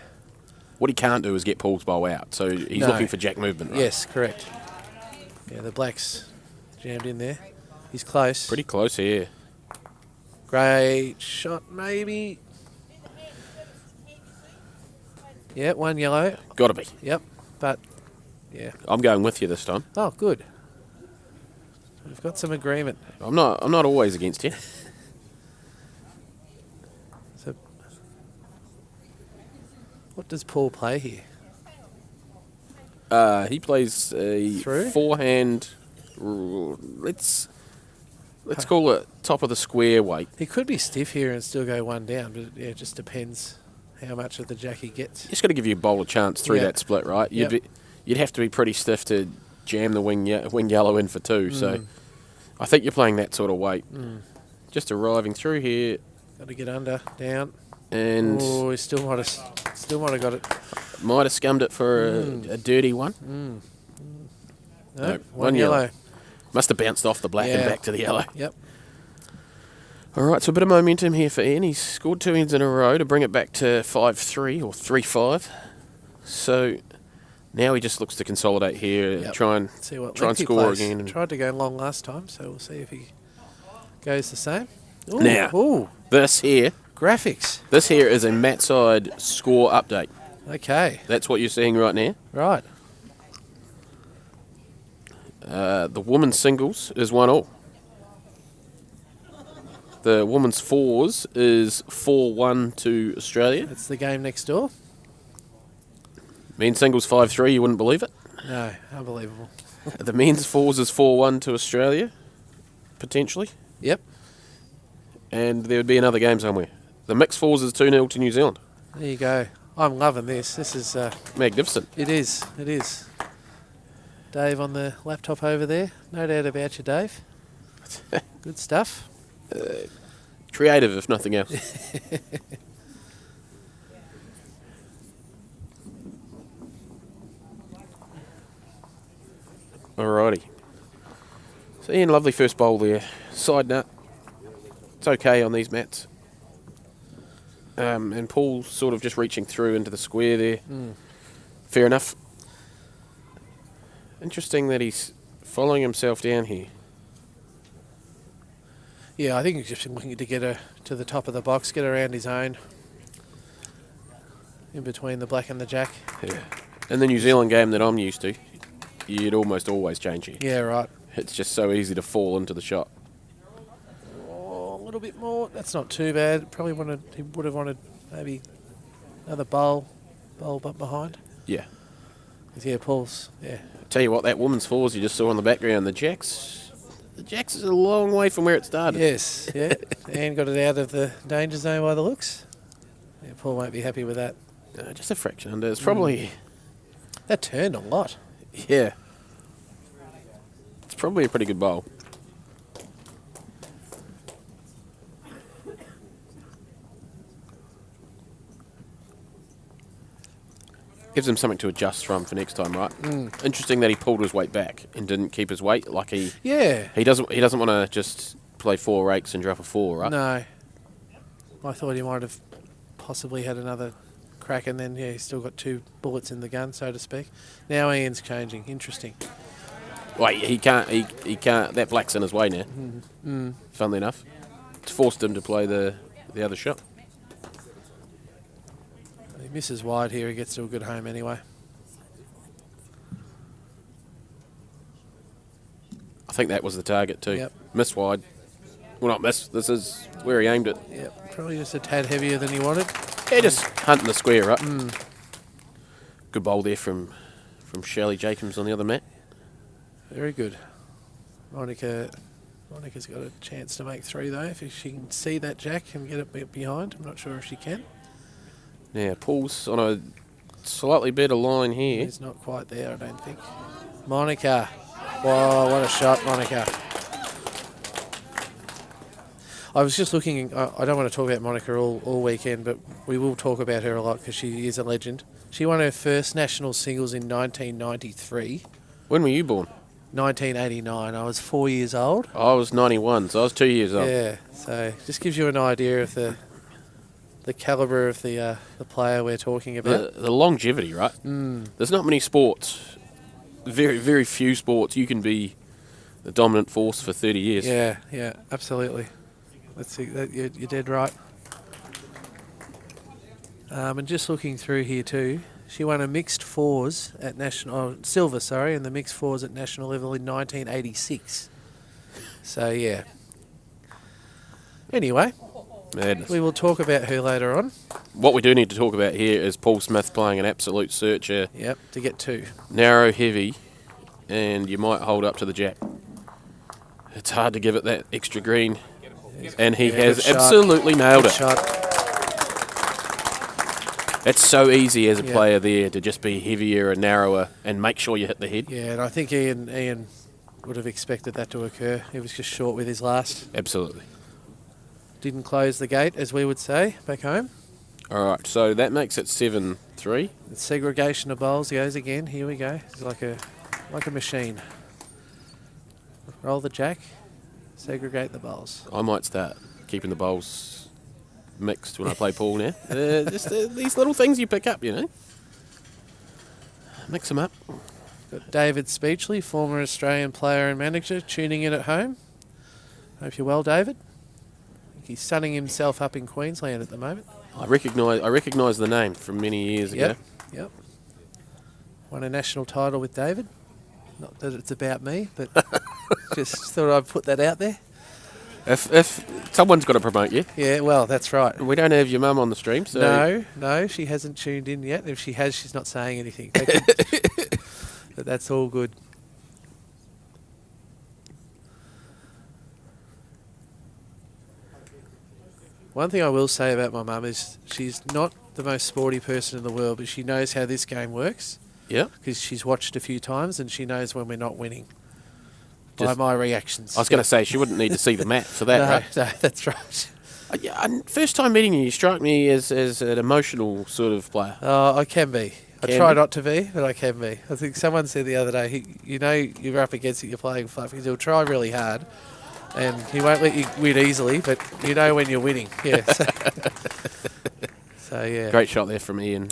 What he can't do is get Paul's bowl out, so he's No. looking for jack movement, right? Yes, correct. Yeah, the black's jammed in there. He's close. Pretty close here. Great shot, maybe. Yeah, one yellow. Got to be. Yep, but yeah. I'm going with you this time. Oh, good. We've got some agreement. I'm not always against you. So, what does Paul play here? He plays a Through? forehand. Let's call it top of the square weight. He could be stiff here and still go one down, but yeah, it just depends how much of the jack he gets. Just got to give you a bowl a chance through Yeah. that split, right? You'd have to be pretty stiff to jam the wing yellow in for two. So I think you're playing that sort of weight. Just arriving through here, Got to get under, down. and Oh, he still might have got it. might have scummed it for a dirty one. No, No, one yellow. Must have bounced off the black and Yeah. back to the yellow. Yep. All right, so a bit of momentum here for Ian. He's scored 2 ends in a row to bring it back to 5-3 or 3-5. So now he just looks to consolidate here, Yep. try and See what try and length he score plays. again. And Tried to go long last time, so we'll see if he goes the same. Ooh, Now. ooh, this here graphics. is a Matt side score update. Okay, That's what you're seeing right now. right. The women's singles is 1-1. The women's fours is 4-1 to Australia. That's the game next door. Men's singles 5-3. You wouldn't believe it. No, unbelievable. The men's fours is 4-1 to Australia, potentially. Yep, And there would be another game somewhere. The mixed fours is 2-0 to New Zealand. there you go. I'm loving this. This is, Magnificent. it is. Dave on the laptop over there. No doubt about you, Dave. Good stuff. Creative, if nothing else. Alrighty. So Ian, lovely first bowl there. Side nut. It's okay on these mats. And Paul sort of just reaching through into the square there. Fair enough. Interesting that he's following himself down here. Yeah, I think he's just looking to get her to the top of the box, get around his own. In between the black and the jack. Yeah. In the New Zealand game that I'm used to, you'd almost always change here. Yeah, right. It's just so easy to fall into the shot. Oh, a little bit more. That's not too bad. He would have wanted maybe another bowl but behind. Yeah. 'Cause, yeah, Paul's, yeah. Tell you what, that woman's fours you just saw in the background, the jacks is a long way from where it started. Yes, yeah. And got it out of the danger zone by the looks. Yeah, Paul won't be happy with that. Just a fraction under. It's probably, That turned a lot. yeah. It's probably a pretty good bowl. Gives him something to adjust from for next time, right? Interesting that he pulled his weight back and didn't keep his weight. Like Yeah. he doesn't want to just play 4 rakes and drop a 4, right? No. I thought he might have possibly had another crack, and then, yeah, he's still got 2 bullets in the gun, so to speak. Now Ian's changing. Interesting. Wait, he can't. That black's in his way now. Funnily enough, it's forced him to play the other shot. He misses wide here. He gets to a good home anyway. I think that was the target too. Yep. Missed wide. Well, not missed. This is where he aimed it. Yep. Probably just a tad heavier than he wanted. Yeah, just hunting the square, right? Good bowl there from Shirley Jacobs on the other mat. Very good. Monica's got a chance to make 3 though. If she can see that jack and get it behind. I'm not sure if she can. Now Paul's on a slightly better line here. He's not quite there, I don't think. Monica. Whoa, what a shot, Monica. I was just looking, I don't want to talk about Monica all weekend, but we will talk about her a lot because she is a legend. She won her first national singles in 1993. When were you born? 1989. I was 4 years old. I was 91, so I was 2 years old. Yeah, so just gives you an idea of the the calibre of the player we're talking about. The longevity, right? There's not many sports, very, very few sports you can be the dominant force for 30 years. Yeah, absolutely. You're dead right. And just looking through here too, she won a mixed fours at silver, in the mixed fours at national level in 1986. So yeah. Anyway, Madness. we will talk about her later on. What we do need to talk about here is Paul Smith playing an absolute searcher. Yep, to get 2. Narrow, heavy, and you might hold up to the jack. It's hard to give it that extra green, and he has absolutely nailed it. Shot. It's so easy as a player there to just be heavier and narrower and make sure you hit the head. Yeah, and I think Ian would have expected that to occur. He was just short with his last. Absolutely. Didn't close the gate, as we would say back home. All right, so that makes it 7-3. The segregation of bowls goes again. Here we go. It's like a machine. Roll the jack, segregate the bowls. I might start keeping the bowls mixed when I play pool now. Just these little things you pick up, Mix them up. Got David Speechley, former Australian player and manager, tuning in at home. Hope you're well, David. He's sunning himself up in Queensland at the moment. I recognise the name from many years ago. Yep. Won a national title with David. Not that it's about me, but just thought I'd put that out there. If someone's got to promote you. Yeah, well, that's right. We don't have your mum on the stream, so... No, she hasn't tuned in yet. If she has, she's not saying anything. But that's all good. One thing I will say about my mum is she's not the most sporty person in the world, but she knows how this game works. Yeah. Because she's watched a few times and she knows when we're not winning. By my reactions. I was going to say, she wouldn't need to see the map for that, right? No, that's right. First time meeting you struck me as an emotional sort of player. Oh, I can be. I try not to be, but I can be. I think someone said the other day, you're up against it, you're playing fluff, because he'll try really hard, and he won't let you win easily, but you know when you're winning. Yeah. So yeah. Great shot there from Ian.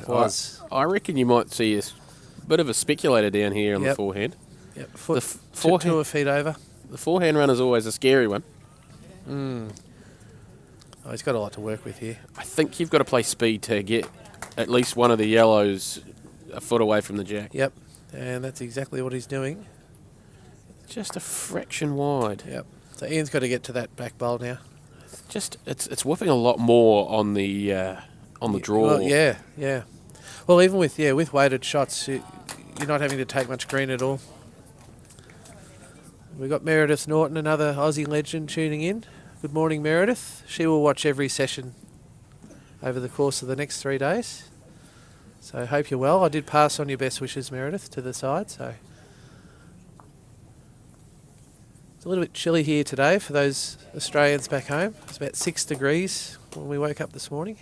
I reckon you might see a bit of a speculator down here on the forehand. Yep. Foot 2 feet over. The forehand run is always a scary one. Oh, he's got a lot to work with here. I think you've got to play speed to get at least one of the yellows a foot away from the jack. Yep, and that's exactly what he's doing. Just a fraction wide. Yep. So Ian's got to get to that back bowl now. It's whipping a lot more on the draw. Well, yeah. Well, even with weighted shots, you're not having to take much green at all. We've got Meredith Norton, another Aussie legend, tuning in. Good morning, Meredith. She will watch every session over the course of the next 3 days. So I hope you're well. I did pass on your best wishes, Meredith, to the side. So it's a little bit chilly here today for those Australians back home. It's about 6 degrees when we woke up this morning.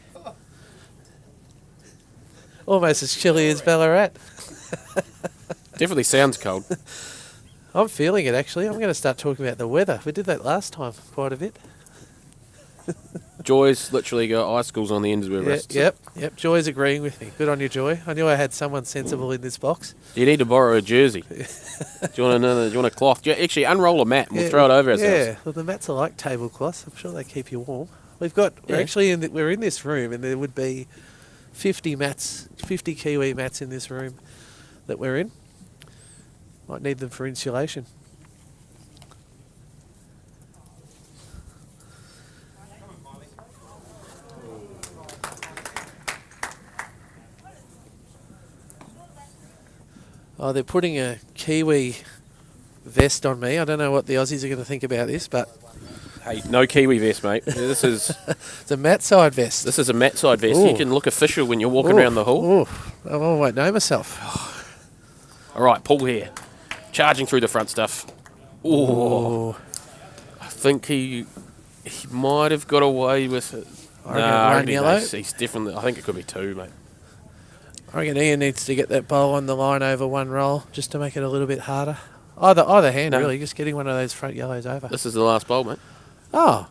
Almost as chilly as Ballarat. Definitely sounds cold. I'm feeling it, actually. I'm going to start talking about the weather. We did that last time quite a bit. Joy's literally got icicles on the ends of her wrists. Yep. Joy's agreeing with me. Good on you, Joy. I knew I had someone sensible in this box. You need to borrow a jersey. Do you want a cloth? Actually, unroll a mat and we'll throw it over ourselves. Yeah, well, the mats are like tablecloths. I'm sure they keep you warm. We're in this room, and there would be 50 Kiwi mats in this room that we're in. Might need them for insulation. Oh, they're putting a Kiwi vest on me. I don't know what the Aussies are going to think about this, but... Hey, no Kiwi vest, mate. This is... It's a mat side vest. This is a mat side vest. Ooh. You can look official when you're walking around the hall. I won't know myself. All right, Paul here. Charging through the front stuff. Ooh. I think he might have got away with it. I reckon yellow. He's definitely... I think it could be 2, mate. I reckon Ian needs to get that bowl on the line over one roll just to make it a little bit harder. Either hand, really. Just getting one of those front yellows over. This is the last bowl, mate. Oh.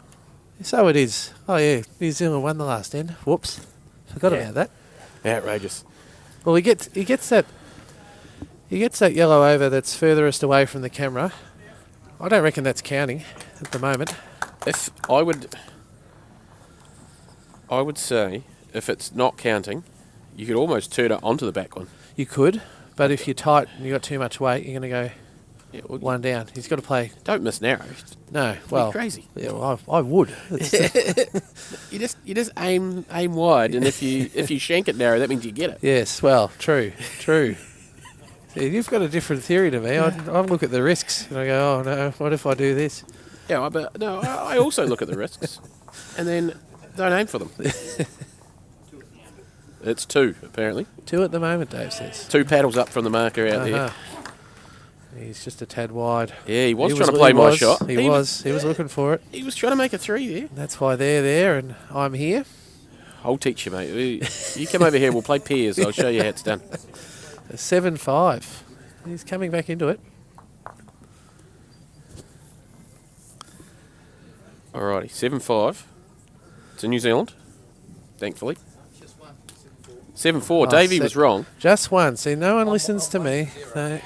So it is. Oh yeah, New Zealand won the last end. Whoops, forgot Yeah. about that. Outrageous. Well, he gets that yellow over that's furthest away from the camera. I don't reckon that's counting at the moment. If I would say if it's not counting, you could almost turn it onto the back one. You could, but if you're tight and you've got too much weight, you're going to go Yeah, well, one down. He's got to play. don't miss narrow. No, Well, well, crazy. yeah, well, I would. You just aim wide, and if you shank it narrow, that means you get it. Yes, well, true. See, you've got a different theory to me. I look at the risks and I go, oh no, what if I do this? Yeah, but no, I also look at the risks, and then don't aim for them. It's 2 apparently. 2 at the moment, Dave says. 2 paddles up from the marker out there. He's just a tad wide. Yeah, he was trying to play my shot. He was looking for it. He was trying to make a 3 there. That's why they're there and I'm here. I'll teach you, mate. You come over here, we'll play pairs. I'll show you how it's done. A 7-5. He's coming back into it. Alrighty, 7-5. To New Zealand, thankfully. 7-4. Davey was wrong. Just one. See, no one listens to me. No.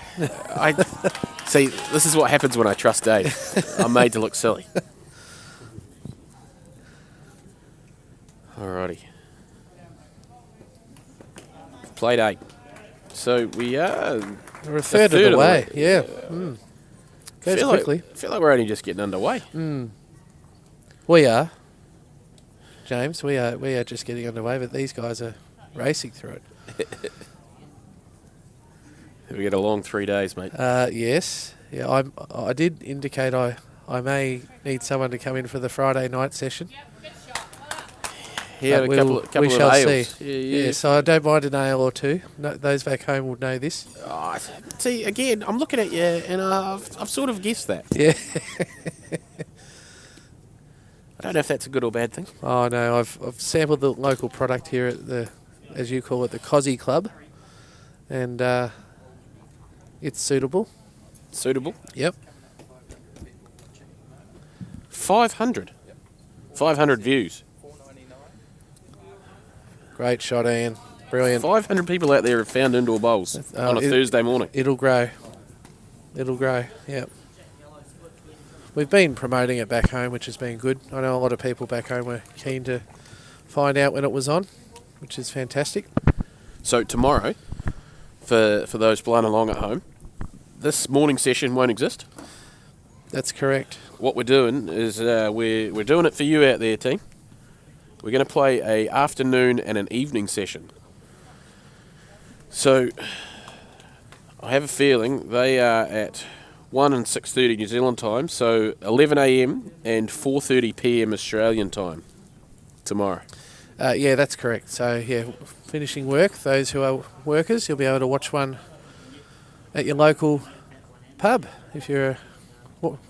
See, this is what happens when I trust Dave. I'm made to look silly. Alrighty. Played 8. So we are... We're a third of the way. Yeah. Goes feel quickly. Feel like we're only just getting underway. We are. James, we are just getting underway, but these guys are racing through it. We get a long 3 days, mate. Yes. Yeah, I did indicate I may need someone to come in for the Friday night session. He had a couple we of shall ales. see. Yeah. Yeah, so I don't mind an ale or two. No, those back home would know this. Oh, see, again, I'm looking at you, and I've sort of guessed that. Yeah. I don't know if that's a good or bad thing. Oh no, I've sampled the local product here at the, as you call it, the Cozzy Club, and it's suitable. Suitable. Yep. 500. 500 views. Great shot, Ian. Brilliant. 500 people out there have found indoor bowls on a Thursday morning. It'll grow. It'll grow. Yep. We've been promoting it back home, which has been good. I know a lot of people back home were keen to find out when it was on, which is fantastic. So tomorrow, for those playing along at home, this morning session won't exist. That's correct. What we're doing is we're doing it for you out there, team. We're going to play a afternoon and an evening session. So I have a feeling they are at 1 and 6:30 New Zealand time, so 11 a.m. and 4:30 p.m. Australian time tomorrow. Yeah, that's correct. So, yeah, finishing work, those who are workers, you'll be able to watch one at your local pub if you're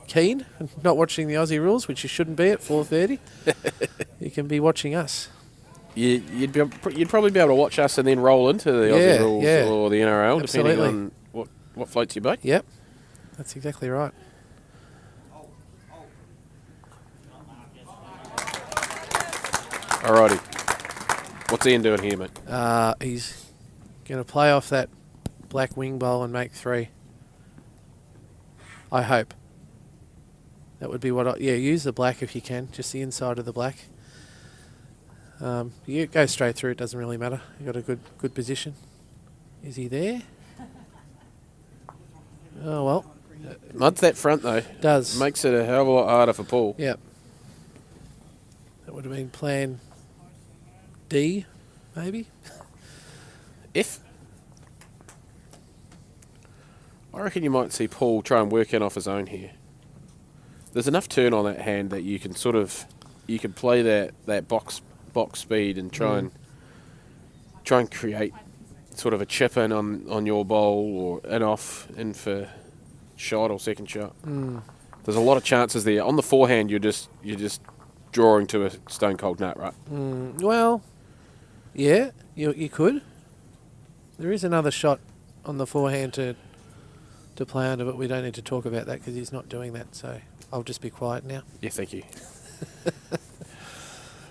keen and not watching the Aussie rules, which you shouldn't be at 4:30. You can be watching us. You'd probably be able to watch us and then roll into the Aussie rules or the NRL, Absolutely. depending on what floats your boat. Yep, that's exactly right. Alrighty. What's Ian doing here, mate? He's going to play off that black wing bowl and make 3. I hope. That would be what use the black if you can, just the inside of the black. You go straight through, it doesn't really matter. You've got a good position. Is he there? Oh, well. Mud's that front, though. Does. Makes it a hell of a lot harder for Paul. Yep. That would have been plan D, maybe? If I reckon you might see Paul try and work in off his own here. There's enough turn on that hand that you can play that box speed and try and create sort of a chip in on your bowl or in off in for shot or second shot. There's a lot of chances there. On the forehand, you're just drawing to a stone cold nut, right? Well, yeah, you could. There is another shot on the forehand to play under, but we don't need to talk about that because he's not doing that. So I'll just be quiet now. Yeah, thank you.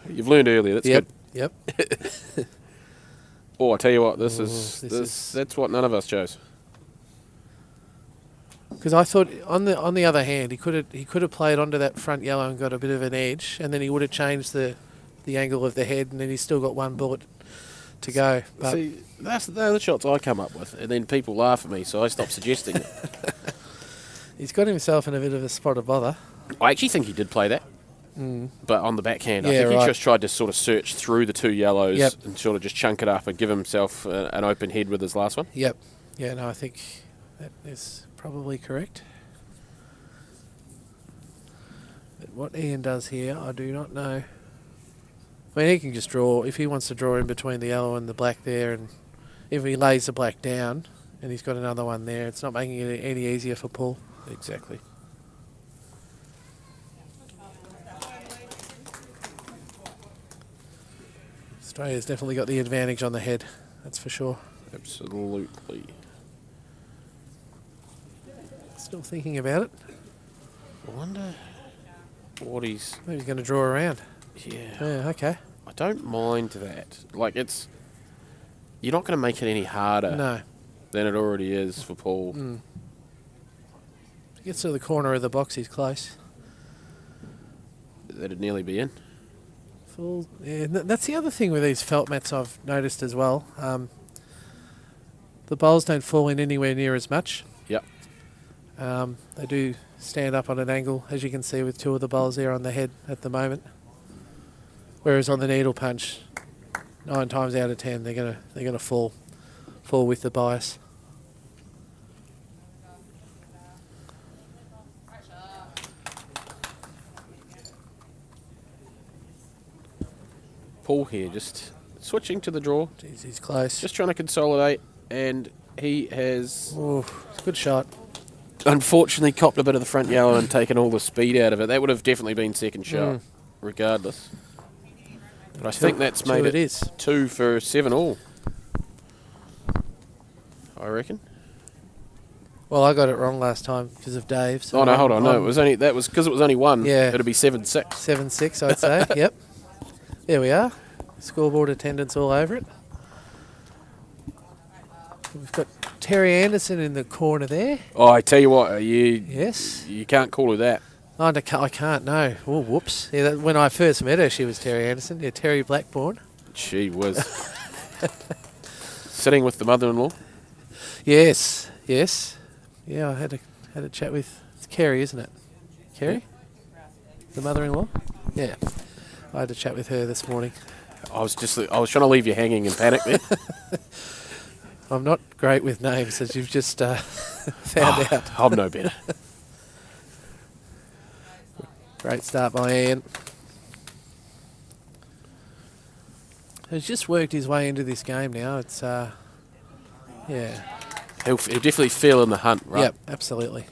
You've learned earlier. That's Yep. good. Yep. Oh, I tell you what, this Oh, is this this. is- That's what none of us chose. Because I thought, on the other hand, he could have played onto that front yellow and got a bit of an edge, and then he would have changed the angle of the head, and then he's still got one bullet to go. But See, they're the shots I come up with, and then people laugh at me, so I stop suggesting it. he's got himself in a bit of a spot of bother. I actually think he did play that, but on the backhand. I Yeah, think he right. just tried to sort of search through the two yellows Yep. and sort of just chunk it up and give himself an open head with his last one. Yep. Yeah, no, I think that is probably correct. But what Ian does here, I do not know. I mean, he can just draw, if he wants to draw in between the yellow and the black there, and if he lays the black down and he's got another one there, it's not making it any easier for Paul. Exactly. Australia's definitely got the advantage on the head, that's for sure. Absolutely. Still thinking about it. I wonder what he's... Maybe he's going to draw around. Yeah. Yeah, okay. I don't mind that. Like, it's... You're not going to make it any harder No. than it already is for Paul. If he gets to the corner of the box, he's close. That'd nearly be in. Full. Yeah, that's the other thing with these felt mats I've noticed as well. The bowls don't fall in anywhere near as much. Yep. They do stand up on an angle, as you can see with two of the bowls there on the head at the moment. Whereas on the needle punch, 9 times out of 10 they're gonna fall with the bias. Paul here just switching to the draw, Jeez, he's close. just trying to consolidate, and he has Ooh, good shot. unfortunately copped a bit of the front yellow and taken all the speed out of it. That would have definitely been second shot, regardless. But I think that's made it is. 2 for 7 all. I reckon. Well, I got it wrong last time because of Dave. So Oh no, hold on, no, I'm it was only because it was only 1. Yeah. It'd be 7-6. 7-6, I'd say. Yep. There we are. Scoreboard attendance all over it. We've got Terry Anderson in the corner there. Oh, I tell you what, Yes. you can't call her that. Oh, I can't, no. Oh, whoops. Yeah, when I first met her, she was Terry Anderson. Yeah, Terry Blackburn. She was sitting with the mother-in-law. Yes, yes. Yeah, I had a chat with... It's Kerry, isn't it? Kerry? The mother-in-law? Yeah. I had a chat with her this morning. I was trying to leave you hanging in panic there. I'm not great with names, as you've just found out. I'm no better. Great start by Ian. He's just worked his way into this game now. It's, yeah. He'll definitely feel in the hunt, right? Yep, absolutely.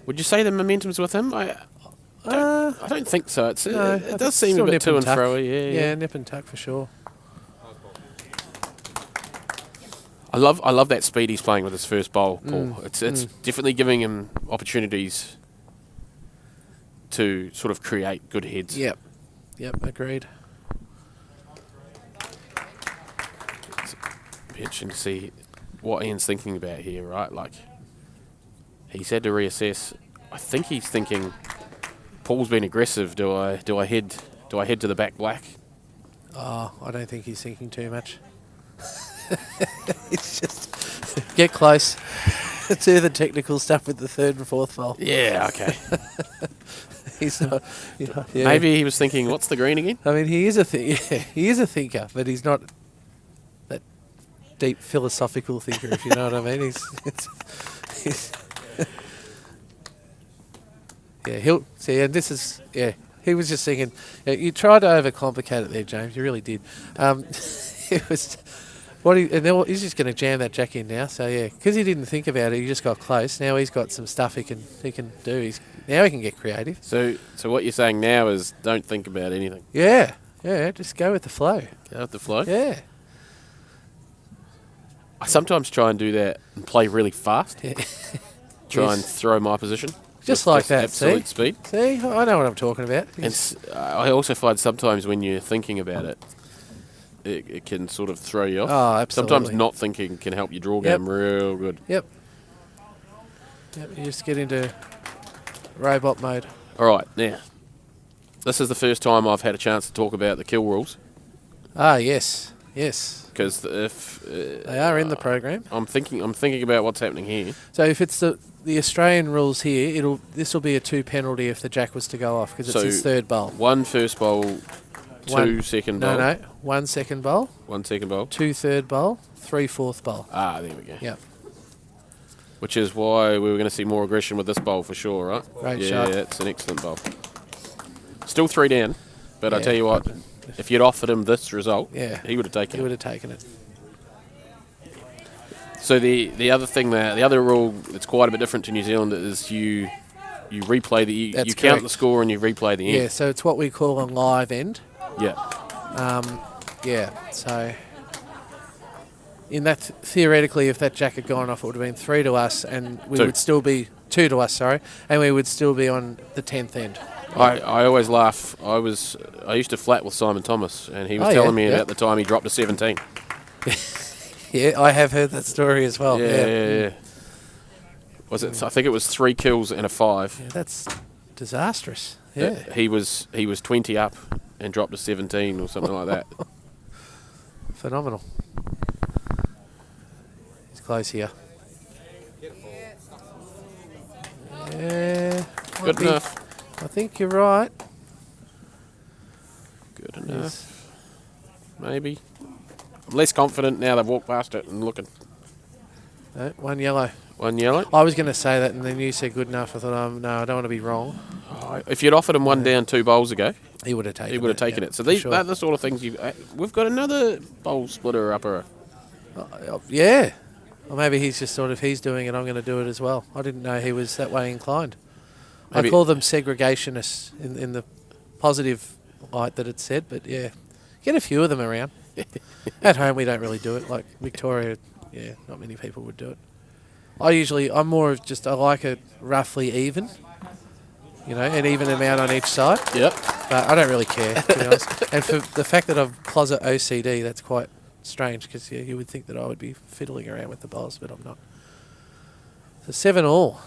Would you say the momentum's with him? I don't think so. No, I it think does seem a still bit nip to and tuck. fro. Yeah. Nip and tuck for sure. I love that speed he's playing with his first bowl, Paul. It's definitely giving him opportunities to sort of create good heads. Yep, agreed. It's be interesting to see what Ian's thinking about here, right? Like, he's had to reassess. I think he's thinking, Paul's been aggressive. Do I head to the back black? Oh, I don't think he's thinking too much. He's just get close to the technical stuff with the third and fourth bowl. Yeah, okay. He's not. Yeah. Maybe he was thinking, what's the green again? I mean, he is a thinker, but he's not that deep philosophical thinker, if you know what I mean. He's yeah, he'll see, and this is he was just thinking. You tried to overcomplicate it there, James. You really did. It was he's just going to jam that jack in now. So yeah, because he didn't think about it, he just got close. Now he's got some stuff he can do. Now he can get creative. So what you're saying now is don't think about anything. Yeah, just go with the flow. Go with the flow. Yeah. I sometimes try and do that and play really fast. Yeah. Try Yes. and throw my position. Just with like that, absolute see? speed. See, I know what I'm talking about. And I also find sometimes when you're thinking about it, it can sort of throw you off. Oh, absolutely. Sometimes not thinking can help your draw Yep. game real good. Yep. You just get into robot mode. All right, now, this is the first time I've had a chance to talk about the kill rules. Ah, yes. Yes. Because if They are in the program. I'm thinking about what's happening here. So if it's the Australian rules here, this will be a 2 penalty if the jack was to go off because it's his third bowl. 1 first bowl, 2 second bowl. No. 1 second bowl, 1 second bowl. 2 third bowl, 3 fourth bowl. Ah, there we go. Yep. Which is why we were going to see more aggression with this bowl for sure, right? Great shot. Yeah, it's an excellent bowl. Still 3 down, but I Yeah. tell you what, if you'd offered him this result, Yeah. he would have taken He it. would have taken it. So the other thing the other rule that's quite a bit different to New Zealand is you replay you That's count correct. the score and you replay the end. Yeah, so it's what we call a live end. Yeah. Yeah, so in that theoretically, if that jack had gone off, it would have been 3 to us, and we 2. would still be 2 to us. Sorry, and we would still be on the 10th end. I always laugh. I used to flat with Simon Thomas, and he was Oh, telling yeah, me yeah. about the time he dropped to 17. Yeah, I have heard that story as well. Yeah. Was it? I think it was 3 kills and a 5. Yeah, that's disastrous. Yeah. He was 20 up and dropped to 17 or something like that. Phenomenal. He's close here. Yeah. Good enough. I think you're right. Good enough. Maybe. I'm less confident now they've walked past it and looking. No, 1 yellow. 1 yellow. I was going to say that, and then you said good enough. I thought, no, I don't want to be wrong. If you'd offered him 1 down 2 bowls ago, He would have taken it. he would have taken yeah, it. So for these sure. they're the sort of things we've got another bowl splitter upper. Yeah. Or maybe he's just sort of, he's doing it, I'm going to do it as well. I didn't know he was that way inclined. Maybe- I call them segregationists in the positive light that it said, but yeah, get a few of them around. At home, we don't really do it. Like Victoria, yeah, not many people would do it. I'm more of just, I like it roughly even, an even amount on each side. Yep. But I don't really care, to be honest. And for the fact that I've closet OCD, that's quite strange because you would think that I would be fiddling around with the bowls, but I'm not. So 7-all.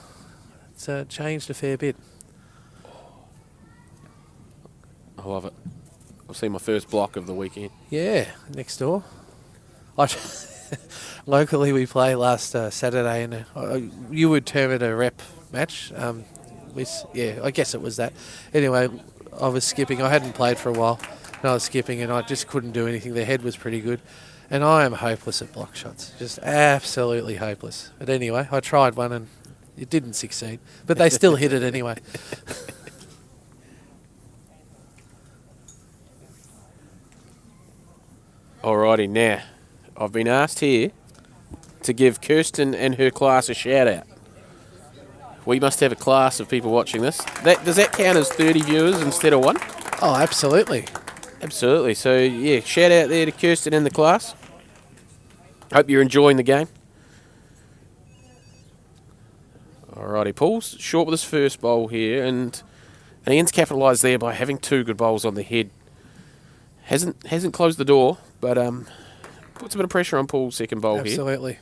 It's changed a fair bit. I love it. I've seen my first block of the weekend. Yeah, next door. Locally, we play last Saturday, and you would term it a rep match. I guess it was that. Anyway, I was skipping. I hadn't played for a while, and I was skipping, and I just couldn't do anything. Their head was pretty good, and I am hopeless at block shots. Just absolutely hopeless. But anyway, I tried one, and it didn't succeed. But they still hit it anyway. Alrighty, now, I've been asked here to give Kirsten and her class a shout out. We must have a class of people watching this. Does that count as 30 viewers instead of 1? Oh, absolutely. Absolutely. So, yeah, shout out there to Kirsten and the class. Hope you're enjoying the game. Alrighty, Paul's short with his first bowl here, and Ian's capitalised there by having 2 good bowls on the head. Hasn't closed the door, but puts a bit of pressure on Paul's second bowl here. Absolutely.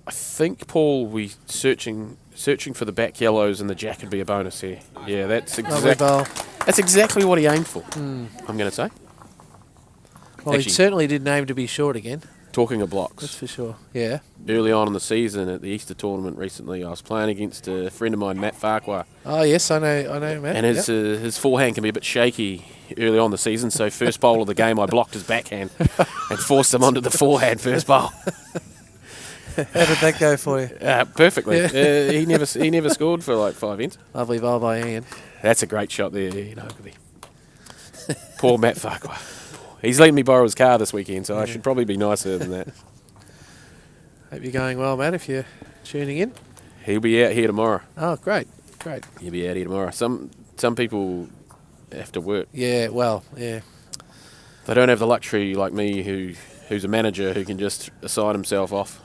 I think Paul will be searching for the back yellows, and the jack would be a bonus here. Yeah, that's Lovely bowl. exactly what he aimed for. I'm going to say. Well, he Actually- certainly didn't aim to be short again. Talking of That's blocks, for sure. Yeah. early on in the season at the Easter tournament recently, I was playing against a friend of mine, Matt Farquhar, Oh yes, I know, Matt. and his forehand can be a bit shaky early on in the season. So first bowl of the game, I blocked his backhand and forced him onto the forehand first bowl. How did that go for you? Perfectly. Yeah. He never scored for like 5 ends. Lovely bowl by Ian. That's a great shot there, Poor Matt Farquhar. He's letting me borrow his car this weekend, so I should probably be nicer than that. Hope you're going well, Matt, if you're tuning in. He'll be out here tomorrow. Oh, great. He'll be out here tomorrow. Some people have to work. Yeah, well, yeah. They don't have the luxury like me who who's a manager who can just assign himself off.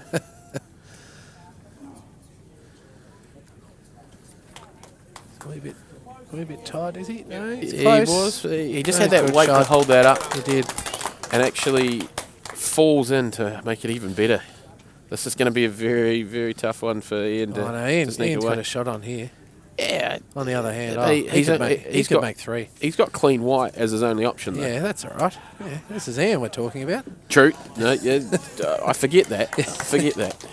A bit tight, is he? No, he's He close. was. He just No, had that good weight to shot. hold that up He did. and actually falls in to make it even better. This is going to be a very, very tough one for Ian to, Oh, no, Ian's sneak got away. a shot on here. Yeah. On the other hand, He's he could got- make 3. He's got clean white as his only option, though. Yeah, that's all right. Yeah, this is Ian we're talking about. True. No, yeah, I forget that. I forget that.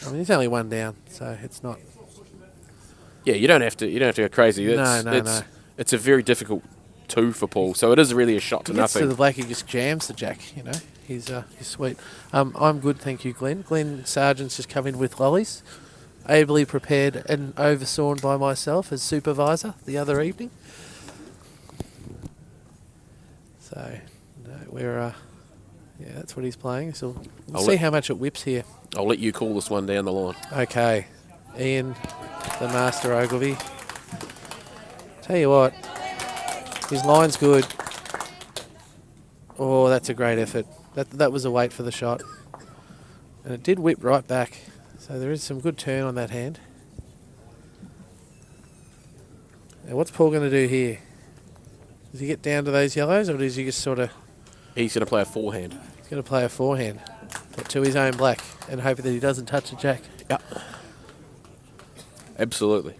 I mean, he's only 1 down, so it's not. Yeah, you don't have to go crazy. No. It's a very difficult 2 for Paul, so it is really a shot to He gets to nothing. the black, he just jams the jack. You know, he's sweet. I'm good, thank you, Glenn. Glenn Sargent's just come in with lollies, ably prepared and oversawn by myself as supervisor the other evening. So, no, yeah, that's what he's playing. So we'll see how much it whips here. I'll let you call this one down the line. Okay, Ian, the master Ogilvy. Tell you what, his line's good. Oh, that's a great effort. That was a wait for the shot. And it did whip right back. So there is some good turn on that hand. Now what's Paul going to do here? Does he get down to those yellows, or does he just sort of... He's going to play a forehand. He's going to play a forehand to his own black and hope that he doesn't touch the jack. Yeah. Absolutely.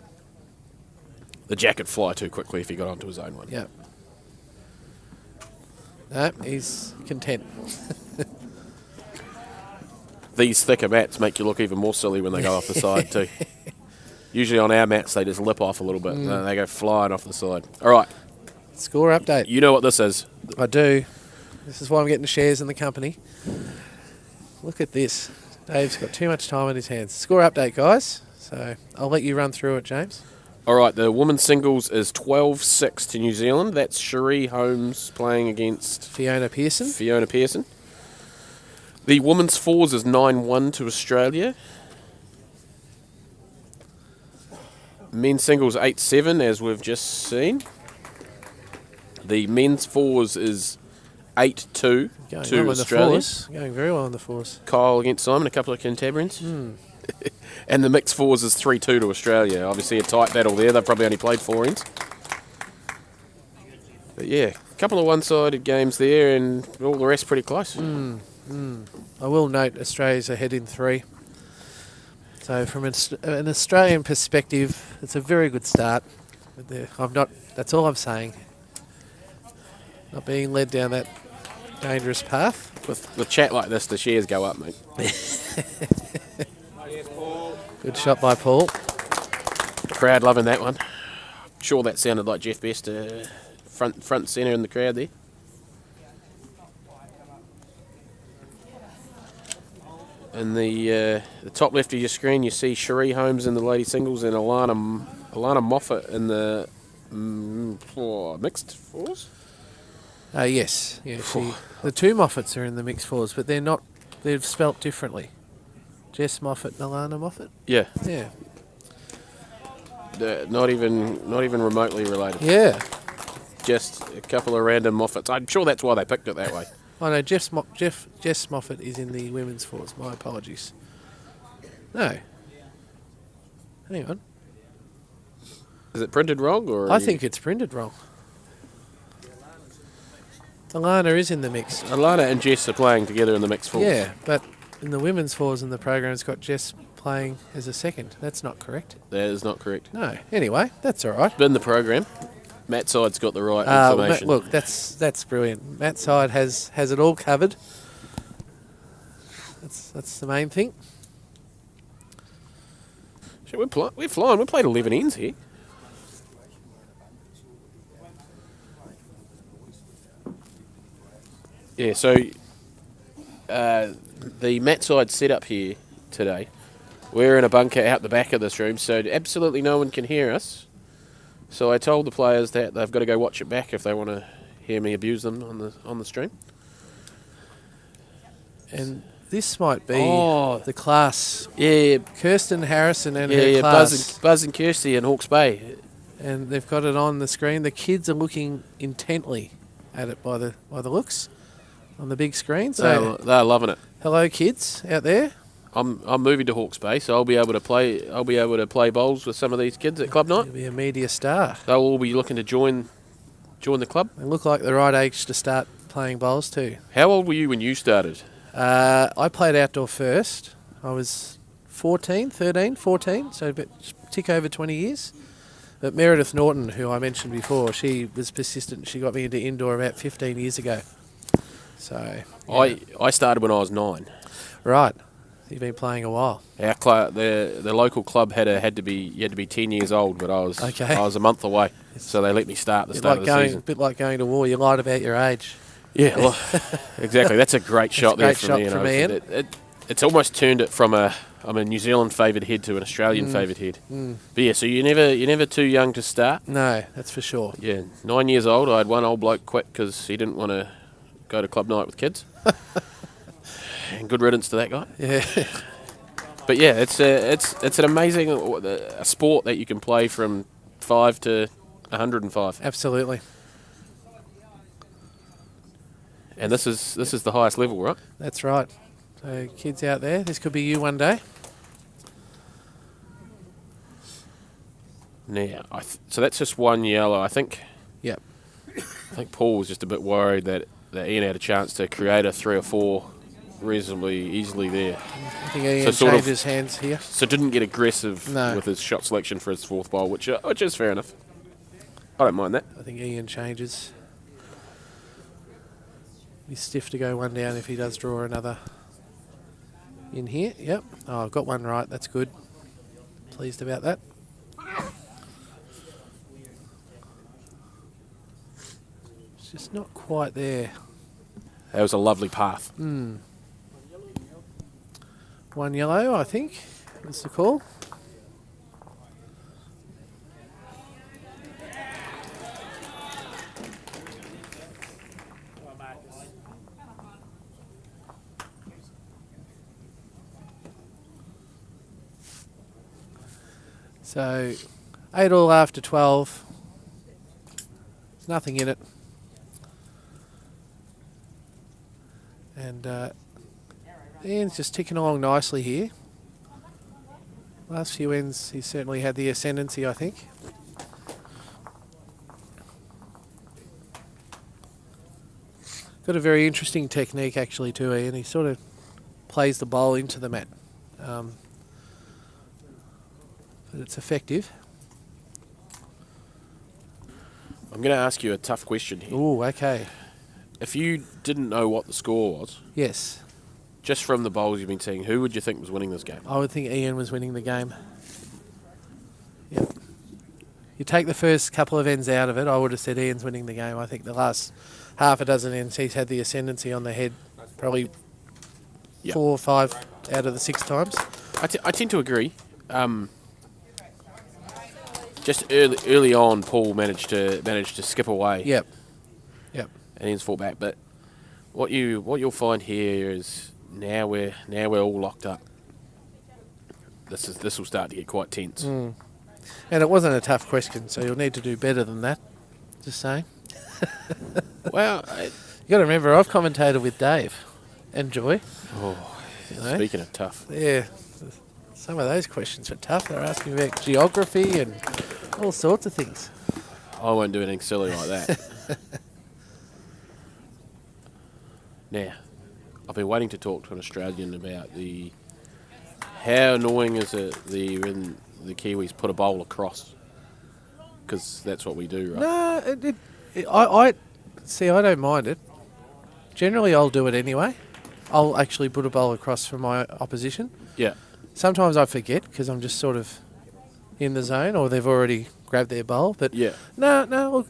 The jack would fly too quickly if he got onto his own one. Yeah. No, he's content. These thicker mats make you look even more silly when they go off the side too. Usually on our mats they just lip off a little bit and they go flying off the side. All right, Score update. you know what this is. I do. This is why I'm getting shares in the company. Look at this. Dave's got too much time on his hands. Score update, guys. So I'll let you run through it, James. All right, the women's singles is 12-6 to New Zealand. That's Cherie Holmes playing against Fiona Pearson. Fiona Pearson. The women's fours is 9-1 to Australia. Men's singles 8-7, as we've just seen. The men's fours is 8-2 Going to well in the Australia. fours. Going very well in the fours. Kyle against Simon, a couple of Cantabrians. And the mixed fours is 3-2 to Australia. Obviously a tight battle there. They've probably only played 4 ends. But yeah, a couple of one-sided games there and all the rest pretty close. I will note Australia's ahead in 3. So from an Australian perspective, it's a very good start. But that's all I'm saying. Not being led down that dangerous path. With chat like this, the shares go up, mate. Good shot by Paul. The crowd loving that one. Sure that sounded like Jeff Best, front centre in the crowd there. In the top left of your screen, you see Cherie Holmes in the lady singles and Alana Moffat in the mixed fours. Yes. Yeah, the 2 Moffats are in the mixed fours, but they're not. They're spelt differently. Jess Moffat and Alana Moffat. Yeah, Yeah. not even remotely related. Yeah. Just a couple of random Moffats. I'm sure that's why they picked it that way. Oh no, Jess Moffat is in the women's fours. My apologies. No. Hang on. Is it printed wrong or? I think it's printed wrong. Alana is in the mix. Alana and Jess are playing together in the mixed fours. Yeah, but in the women's fours in the program, it's got Jess playing as a second. That's not correct. That is not correct. No. Anyway, that's all right. In the program, Matt Side's got the right information. Look, that's brilliant. Matt Side has it all covered. That's the main thing. Shit, we're flying. We played 11 ends here. Yeah, so the Matt Side setup here today, we're in a bunker out the back of this room, so absolutely no one can hear us. So I told the players that they've got to go watch it back if they want to hear me abuse them on the stream. And this might be Oh. the class. Yeah, Kirsten Harrison and her class. Buzz and Kirsty in Hawke's Bay. and they've got it on the screen. The kids are looking intently at it by the looks on the big screen. So They're loving it. hello, kids out there. I'm moving to Hawke's Bay, so I'll be able to play bowls with some of these kids at club night. You'll be a media star. They'll all be looking to join the club. They look like the right age to start playing bowls too. How old were you when you started? I played outdoor first. I was 14, so a bit tick over 20 years. But Meredith Norton, who I mentioned before, she was persistent. She got me into indoor about 15 years ago. So yeah. I started when I was 9. Right. You've been playing a while. Our the local club had to be 10 years old, but I was a month away, so they let me start the start of the season. A bit like going to war. You lied about your age. Yeah, well, exactly. That's a great shot there from Ian. It's almost turned it from I'm a New Zealand favoured head to an Australian favoured head. But yeah, so you're never too young to start. No, that's for sure. Yeah, 9 years old. I had one old bloke quit because he didn't want to go to club night with kids. And good riddance to that guy. Yeah. But yeah, it's an amazing a sport that you can play from 5 to 105. Absolutely. And this is the highest level, right? That's right. So kids out there, this could be you one day. Now, so that's just one yellow. I think Yep. Paul was just a bit worried that Ian had a chance to create a 3 or 4 reasonably easily there. I think Ian changed his hands here. So didn't get aggressive No. with his shot selection for his 4th bowl, which is fair enough. I don't mind that. I think Ian changes. He's stiff to go one down if he does draw another in here. Yep. Oh, I've got one right. That's good. Pleased about that. It's just not quite there. That was a lovely path. One yellow, I think, is the call. So, 8 all after 12. There's nothing in it. And Ian's just ticking along nicely here. Last few ends, he's certainly had the ascendancy, I think. Got a very interesting technique, actually, too, Ian. He sort of plays the bowl into the mat. But it's effective. I'm going to ask you a tough question here. Ooh, okay. If you didn't know what the score was, Yes. just from the bowls you've been seeing, who would you think was winning this game? I would think Ian was winning the game. Yep. You take the first couple of ends out of it, I would have said Ian's winning the game. I think the last half a dozen ends, he's had the ascendancy on the head probably 4 or 5 out of the 6 times. I tend to agree. Just early on, Paul managed to skip away. Yep. And Ian's fought back. But what you'll find here is now we're all locked up. This will start to get quite tense. And it wasn't a tough question, so you'll need to do better than that. Just saying. Well, You got to remember, I've commentated with Dave and Joy. You know? Speaking of tough, Yeah, some of those questions were tough. They're asking about geography and all sorts of things. I won't do anything silly like that. Now, I've been waiting to talk to an Australian about how annoying is it when the Kiwis put a bowl across, because that's what we do, right? No, I don't mind it. Generally, I'll do it anyway. I'll actually put a bowl across for my opposition. Yeah. Sometimes I forget because I'm just sort of in the zone, or they've already grabbed their bowl. But Yeah. no. Look,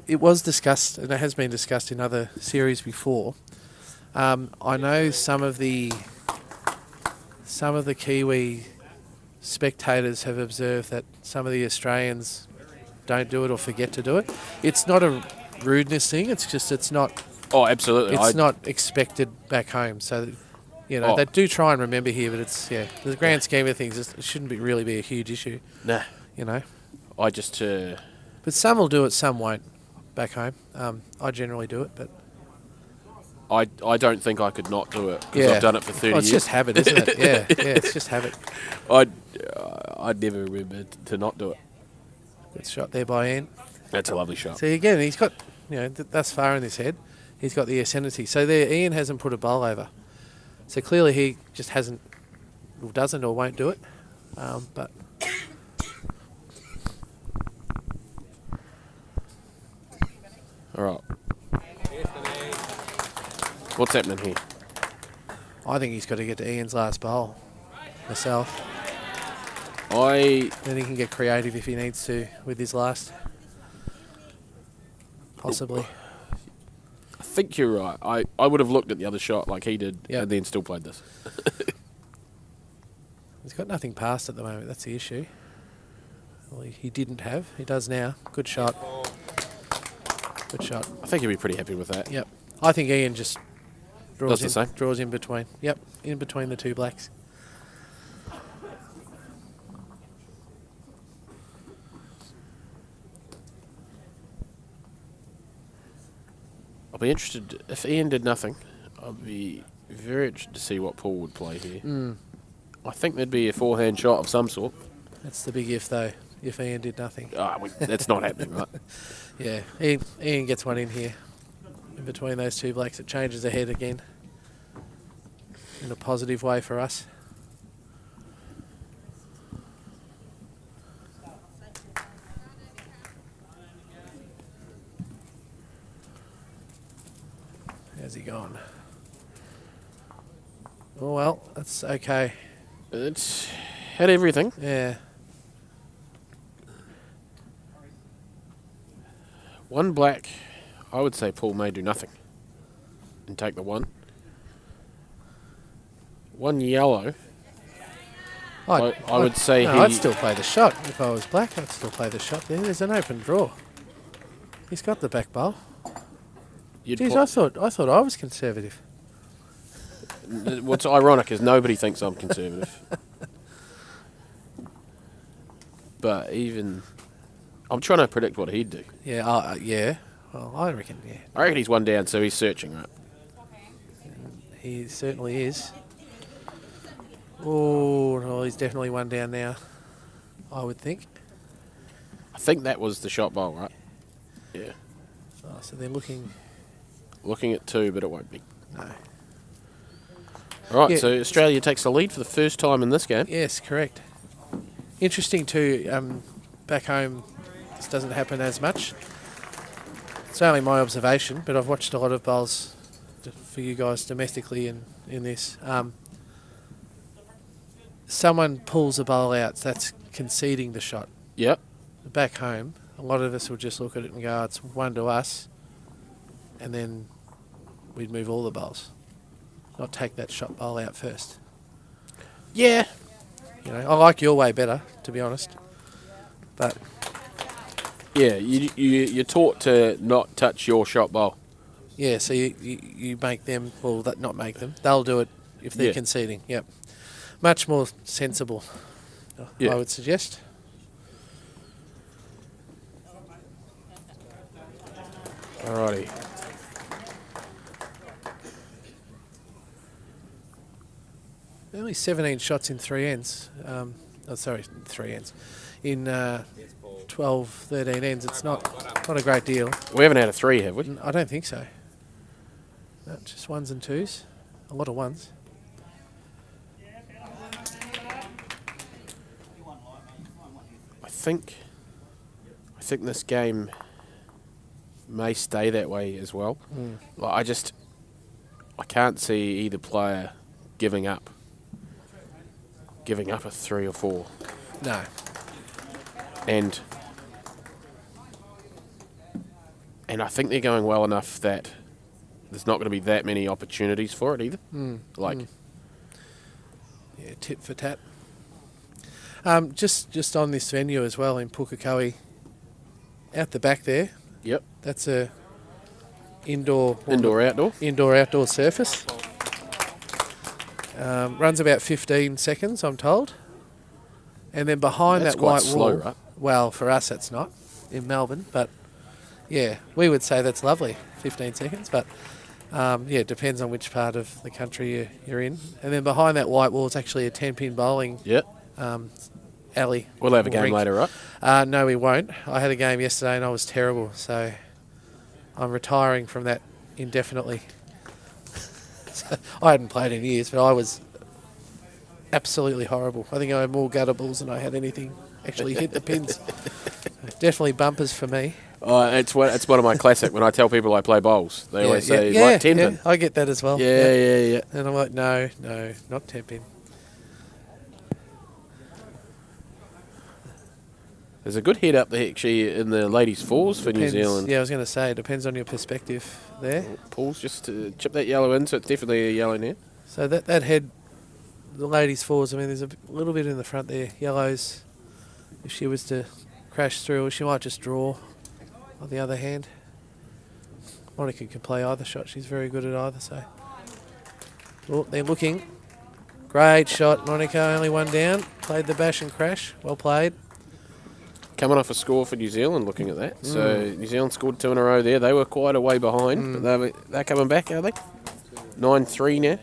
it was discussed, and it has been discussed in other series before. I know some of the Kiwi spectators have observed that some of the Australians don't do it or forget to do it. It's not a rudeness thing. It's just it's not. Oh, absolutely. It's not expected back home. So, they do try and remember here, but it's the grand scheme of things, it shouldn't really be a huge issue. Nah. I just But some will do it, some won't. Back home, I generally do it, but I don't think I could not do it because yeah, I've done it for 30 well, it's years. just habit, isn't it? Yeah, it's just habit. I'd never remember to not do it. Good shot there by Ian. That's a lovely shot. So again, he's got, thus far in this head, he's got the ascendancy. So there, Ian hasn't put a bowl over. So clearly he just hasn't, or doesn't, or won't do it. But All right. What's happening here? I think he's got to get to Ian's last bowl myself. I Then he can get creative if he needs to with his last. Possibly. think you're right. I would have looked at the other shot like he did Yep. and then still played this. He's got nothing past at the moment. That's the issue. Well, he didn't have. He does now. Good shot. Good shot. I think he'd be pretty happy with that. Yep. I think Ian just Does the same? draws in between. Yep, in between the two blacks. I'll be interested if Ian did nothing. I'd be very interested to see what Paul would play here. I think there'd be a forehand shot of some sort. That's the big if, though. If Ian did nothing. That's not happening, right? Yeah, Ian gets one in here. In between those two blacks, it changes the head again. In a positive way for us. How's he gone? Oh, well, that's okay. It's had everything. Yeah. One black, I would say Paul may do nothing and take the one. One yellow, I would say I'd still play the shot. If I was black, I'd still play the shot there. There's an open draw. He's got the back bowl. you'd Geez, put- I thought I was conservative. What's ironic is nobody thinks I'm conservative. But even... I'm trying to predict what he'd do. Yeah, yeah. Well, I reckon, yeah. I reckon he's one down, so he's searching, right? He certainly is. Oh, no, he's definitely one down now, I would think. I think that was the shot bowl, right? Yeah. Oh, so they're looking... Looking at two, but it won't be. No. Right, Yeah. so Australia takes the lead for the first time in this game. Yes, correct. Interesting too, back home this doesn't happen as much. It's only my observation, but I've watched a lot of bowls for you guys domestically in this. Someone pulls a bowl out, so that's conceding the shot. Yep. Back home, a lot of us will just look at it and go, it's one to us, and then we'd move all the bowls. Not take that shot bowl out first. Yeah. You know, I like your way better, to be honest. But Yeah, you're taught to not touch your shot bowl. yeah, so you make them, well, not make them. They'll do it if they're Yeah. conceding. Yep, much more sensible. Yeah. I would suggest. Alrighty. Only 17 shots in 3 ends. Sorry, 3 ends. In 12, 13 ends. It's not a great deal. We haven't had a three, have we? I don't think so. No, just ones and twos. A lot of ones. I think this game may stay that way as well. Like, I can't see either player giving up a 3 or 4. No. And I think they're going well enough that there's not going to be that many opportunities for it either. Yeah, tit for tat. Just on this venue as well in Pukekohe, out the back there, Yep. that's a indoor Outdoor. surface. Runs about 15 seconds, I'm told. And then behind That's that quite white slow, wall, right? Well, for us, it's not in Melbourne, but yeah, we would say that's lovely, 15 seconds. But yeah, it depends on which part of the country you're in. And then behind that white wall is actually a 10-pin bowling Yep. alley. We'll have a or game rink. later, right? No, we won't. I had a game yesterday and I was terrible, so I'm retiring from that indefinitely. So, I hadn't played in years, but I was absolutely horrible. I think I had more gutter balls than I had anything actually hit the pins. Definitely bumpers for me. It's one of my classic. When I tell people I play bowls, they always say, like 10 pin. I get that as well. Yeah. And I'm like, no, not 10 pin. There's a good head up there, actually, in the ladies' fours for New Zealand. Yeah, I was going to say, it depends on your perspective there. Paul's just to chip that yellow in, so it's definitely a yellow net. So that head, the ladies' fours, I mean, there's a little bit in the front there. Yellows, if she was to crash through, she might just draw on the other hand. Monica can play either shot. She's very good at either, so. Oh, they're looking. Great shot, Monica, only one down. Played the bash and crash. Well played. Coming off a score for New Zealand, looking at that. So New Zealand scored 2 in a row there. They were quite a way behind, but they're coming back, are they? 9-3 now,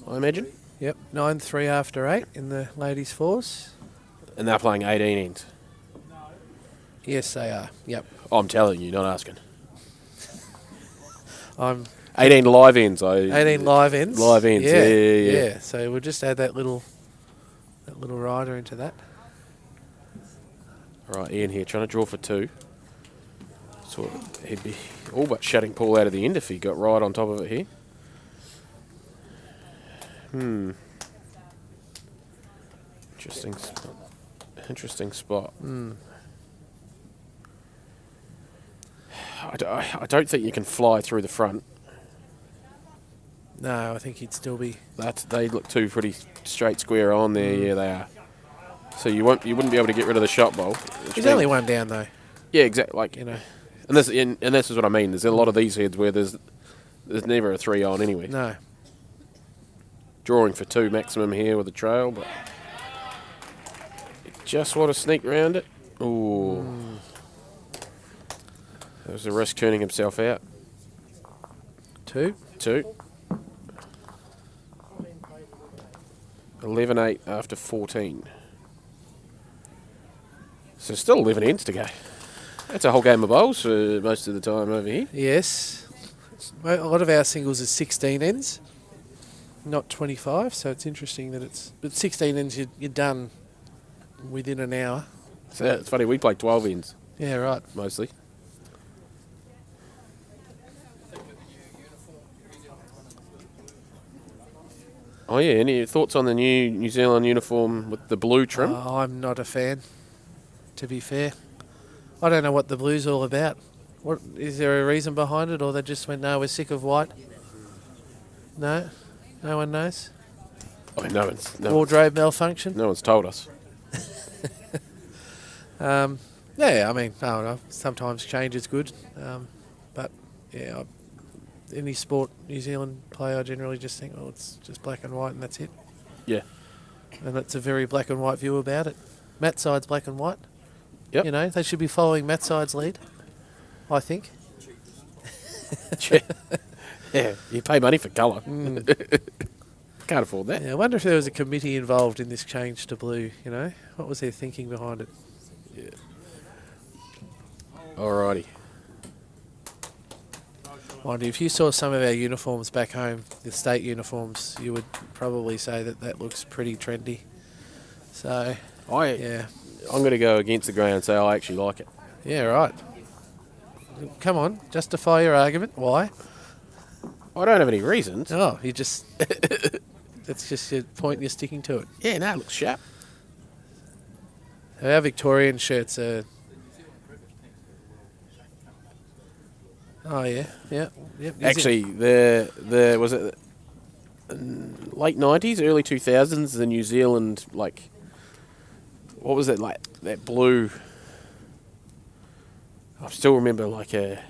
I imagine. Yep, 9-3 after 8 in the ladies' fours. And they're playing 18 ends. Yes, they are. Yep. I'm telling you, not asking. I'm 18 live ends. 18 live ends. Live ends, yeah. So we'll just add that little rider into that. Right, Ian here, trying to draw for 2. So he'd be all but shutting Paul out of the end if he got right on top of it here. Interesting spot. I don't think you can fly through the front. No, I think he'd still be. They look two pretty straight square on there. Yeah, they are. So you wouldn't be able to get rid of the shot bowl. He's only one down though. Yeah, exactly. Like, you know, and this is what I mean. There's a lot of these heads where there's never a 3 on anyway. No. Drawing for 2 maximum here with a trail, but you just want to sneak around it. Ooh. There's a risk turning himself out. 2. 11-8 after 14. So still 11 ends to go. That's a whole game of bowls for most of the time over here. Yes. A lot of our singles is 16 ends, not 25, so it's interesting that but 16 ends you're done within an hour. So it's funny, we play 12 ends. Yeah, right. Mostly. Oh yeah, any thoughts on the new New Zealand uniform with the blue trim? I'm not a fan, to be fair. I don't know what the blue's all about. What is there a reason behind it, or they just went, no, we're sick of white? No? No one knows? I mean, no Wardrobe malfunction? No one's told us. Yeah, I mean, I don't know. Sometimes change is good. But, yeah, any sport New Zealand play, I generally just think, well, it's just black and white and that's it. Yeah. And it's a very black and white view about it. Matt side's black and white. Yep. You know, they should be following Matt side's lead, I think. Yeah, you pay money for colour. Can't afford that. Yeah, I wonder if there was a committee involved in this change to blue, you know? What was their thinking behind it? Yeah. Alrighty. Mind you, if you saw some of our uniforms back home, the state uniforms, you would probably say that looks pretty trendy. So, yeah. I'm going to go against the grain and say I actually like it. Yeah, right. Come on, justify your argument. Why? I don't have any reasons. Oh, you just... That's just your point and you're sticking to it. Yeah, no, it looks sharp. Our Victorian shirts are... Oh, yeah. Yep. Actually, the was it late 90s, early 2000s, the New Zealand, like... What was it, like, that blue... I still remember, like, it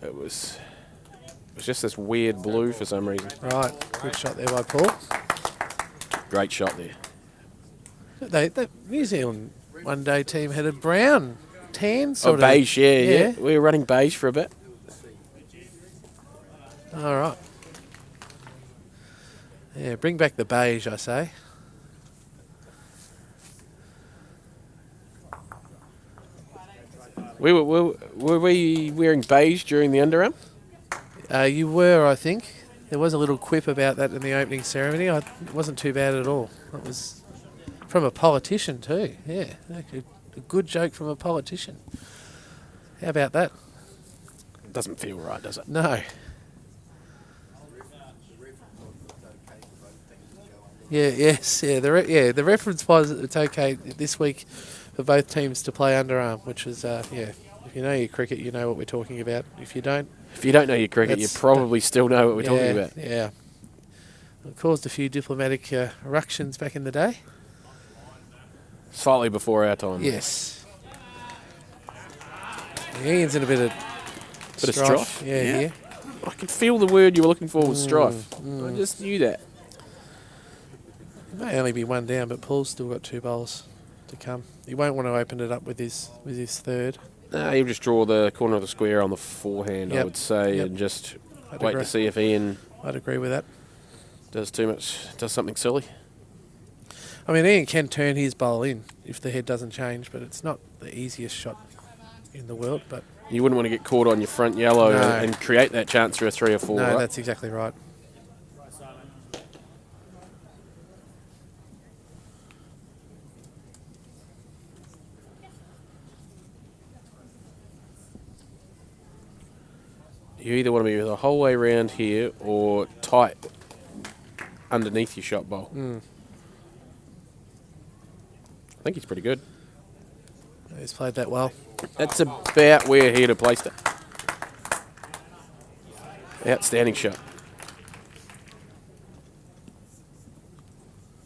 was just this weird blue for some reason. Right. Good shot there by Paul. Great shot there. The New Zealand one-day team had a brown, tan sort of. Beige, yeah. We were running beige for a bit. All right. Yeah, bring back the beige, I say. Were we wearing beige during the underarm? You were, I think. There was a little quip about that in the opening ceremony. It wasn't too bad at all. It was from a politician too. Yeah, a good joke from a politician. How about that? Doesn't feel right, does it? No. Yeah, yes, yeah. The reference was it's okay this week for both teams to play underarm, which was If you know your cricket, you know what we're talking about. If you don't know your cricket, you probably still know what we're talking about. Yeah. It caused a few diplomatic ructions back in the day. Slightly before our time. Yes. Ian's in a bit of strife. Yeah. I could feel the word you were looking for was strife. I just knew that. It may only be one down, but Paul's still got 2 bowls to come. He won't want to open it up with his third. He'll just draw the corner of the square on the forehand, I would say, and just wait to see if Ian... I'd agree with that. Does something silly. I mean, Ian can turn his bowl in if the head doesn't change, but it's not the easiest shot in the world. But you wouldn't want to get caught on your front yellow and create that chance for a 3 or 4. No, right? That's exactly right. You either want to be the whole way around here or tight underneath your shot bowl. I think he's pretty good. He's played that well. That's about where he'd have placed it. Outstanding shot.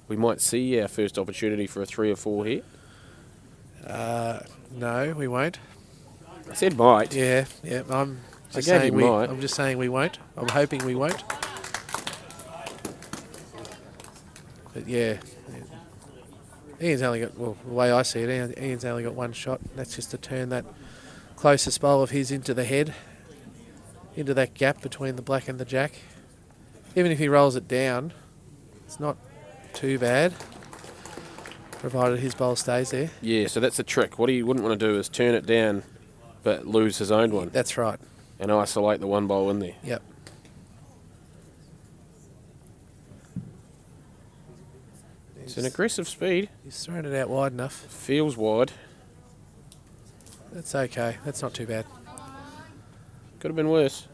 We might see our first opportunity for a 3 or 4 here. No, we won't. I said might. Yeah. I'm just saying we won't. I'm hoping we won't. But yeah, Ian's only got, the way I see it, Ian's only got 1 shot. That's just to turn that closest bowl of his into the head, into that gap between the black and the jack. Even if he rolls it down, it's not too bad, provided his bowl stays there. Yeah, so that's the trick. What he wouldn't want to do is turn it down but lose his own one. That's right. And isolate the 1 bowl in there. Yep. It's an aggressive speed. He's thrown it out wide enough. Feels wide. That's okay. That's not too bad. Could have been worse.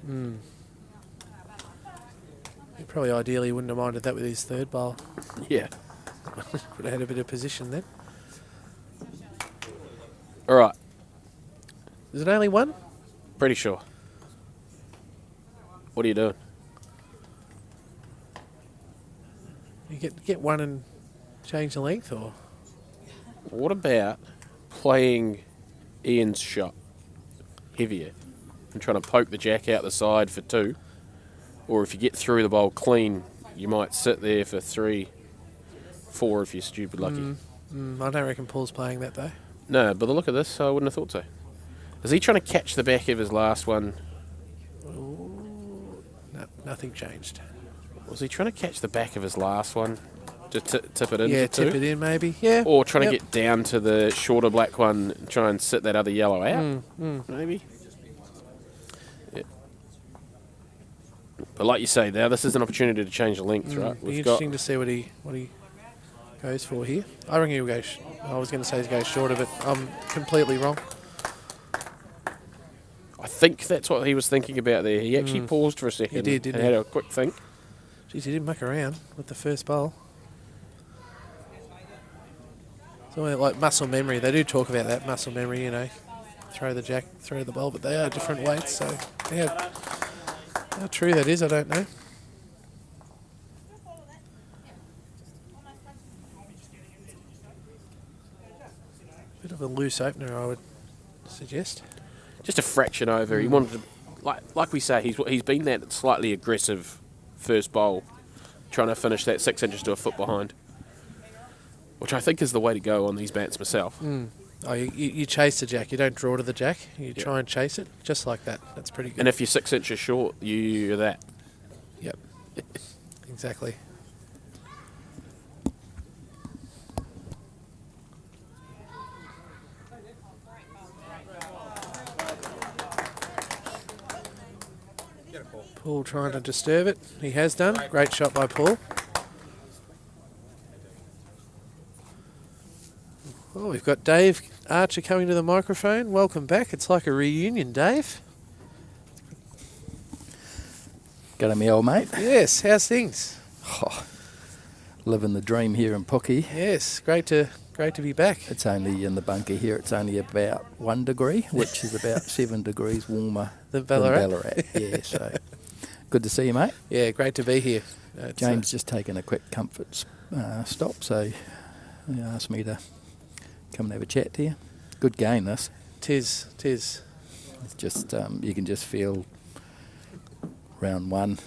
He probably ideally wouldn't have minded that with his 3rd bowl. Yeah. Could have had a bit of position then. All right. Is it only 1? Pretty sure. What are you doing? You get 1 and change the length, or? What about playing Ian's shot heavier and trying to poke the jack out the side for 2? Or if you get through the bowl clean, you might sit there for 3, 4 if you're stupid lucky. I don't reckon Paul's playing that though. No, but the look of this, I wouldn't have thought so. Is he trying to catch the back of his last one? No, nothing changed. Was he trying to catch the back of his last one? Just tip it in Yeah, for 2? tip it in maybe. Yeah. Or trying to get down to the shorter black one and try and sit that other yellow out, maybe? Yeah. But like you say, now this is an opportunity to change the length, right? Be interesting to see what he goes for here. I reckon he'll go. I was going to say he'll go shorter, but I'm completely wrong. I think that's what he was thinking about there. He actually paused for a second. He did, didn't and he? had a quick think. Jeez, he didn't muck around with the first bowl. Something like muscle memory. They do talk about that muscle memory, you know. Throw the jack, throw the bowl, but they are different weights. So, yeah, how true that is, I don't know. Bit of a loose opener, I would suggest. Just a fraction over. He wanted to, like we say, he's been that slightly aggressive first bowl, trying to finish that 6 inches to a foot behind. which I think is the way to go on these bats myself. Oh, you chase the jack. You don't draw to the jack. You Yep. try and chase it, just like that. That's pretty good. And if you're 6 inches short, you're that. Yep. Exactly. Paul trying to disturb it. He has done. Great shot by Paul. Oh, we've got Dave Archer coming to the microphone. Welcome back. It's like a reunion, Dave. G'day, me old mate. Yes, how's things? Oh, living the dream here in Pookie. Yes, great to be back. It's only in the bunker here. It's only about 1 degree, which is about 7 degrees warmer Than Ballarat. Yeah, so good to see you, mate. Yeah, great to be here. It's, James just taken a quick comfort stop, so he asked me to come and have a chat to you. Good game, this. Tis. It's just you can just feel round one,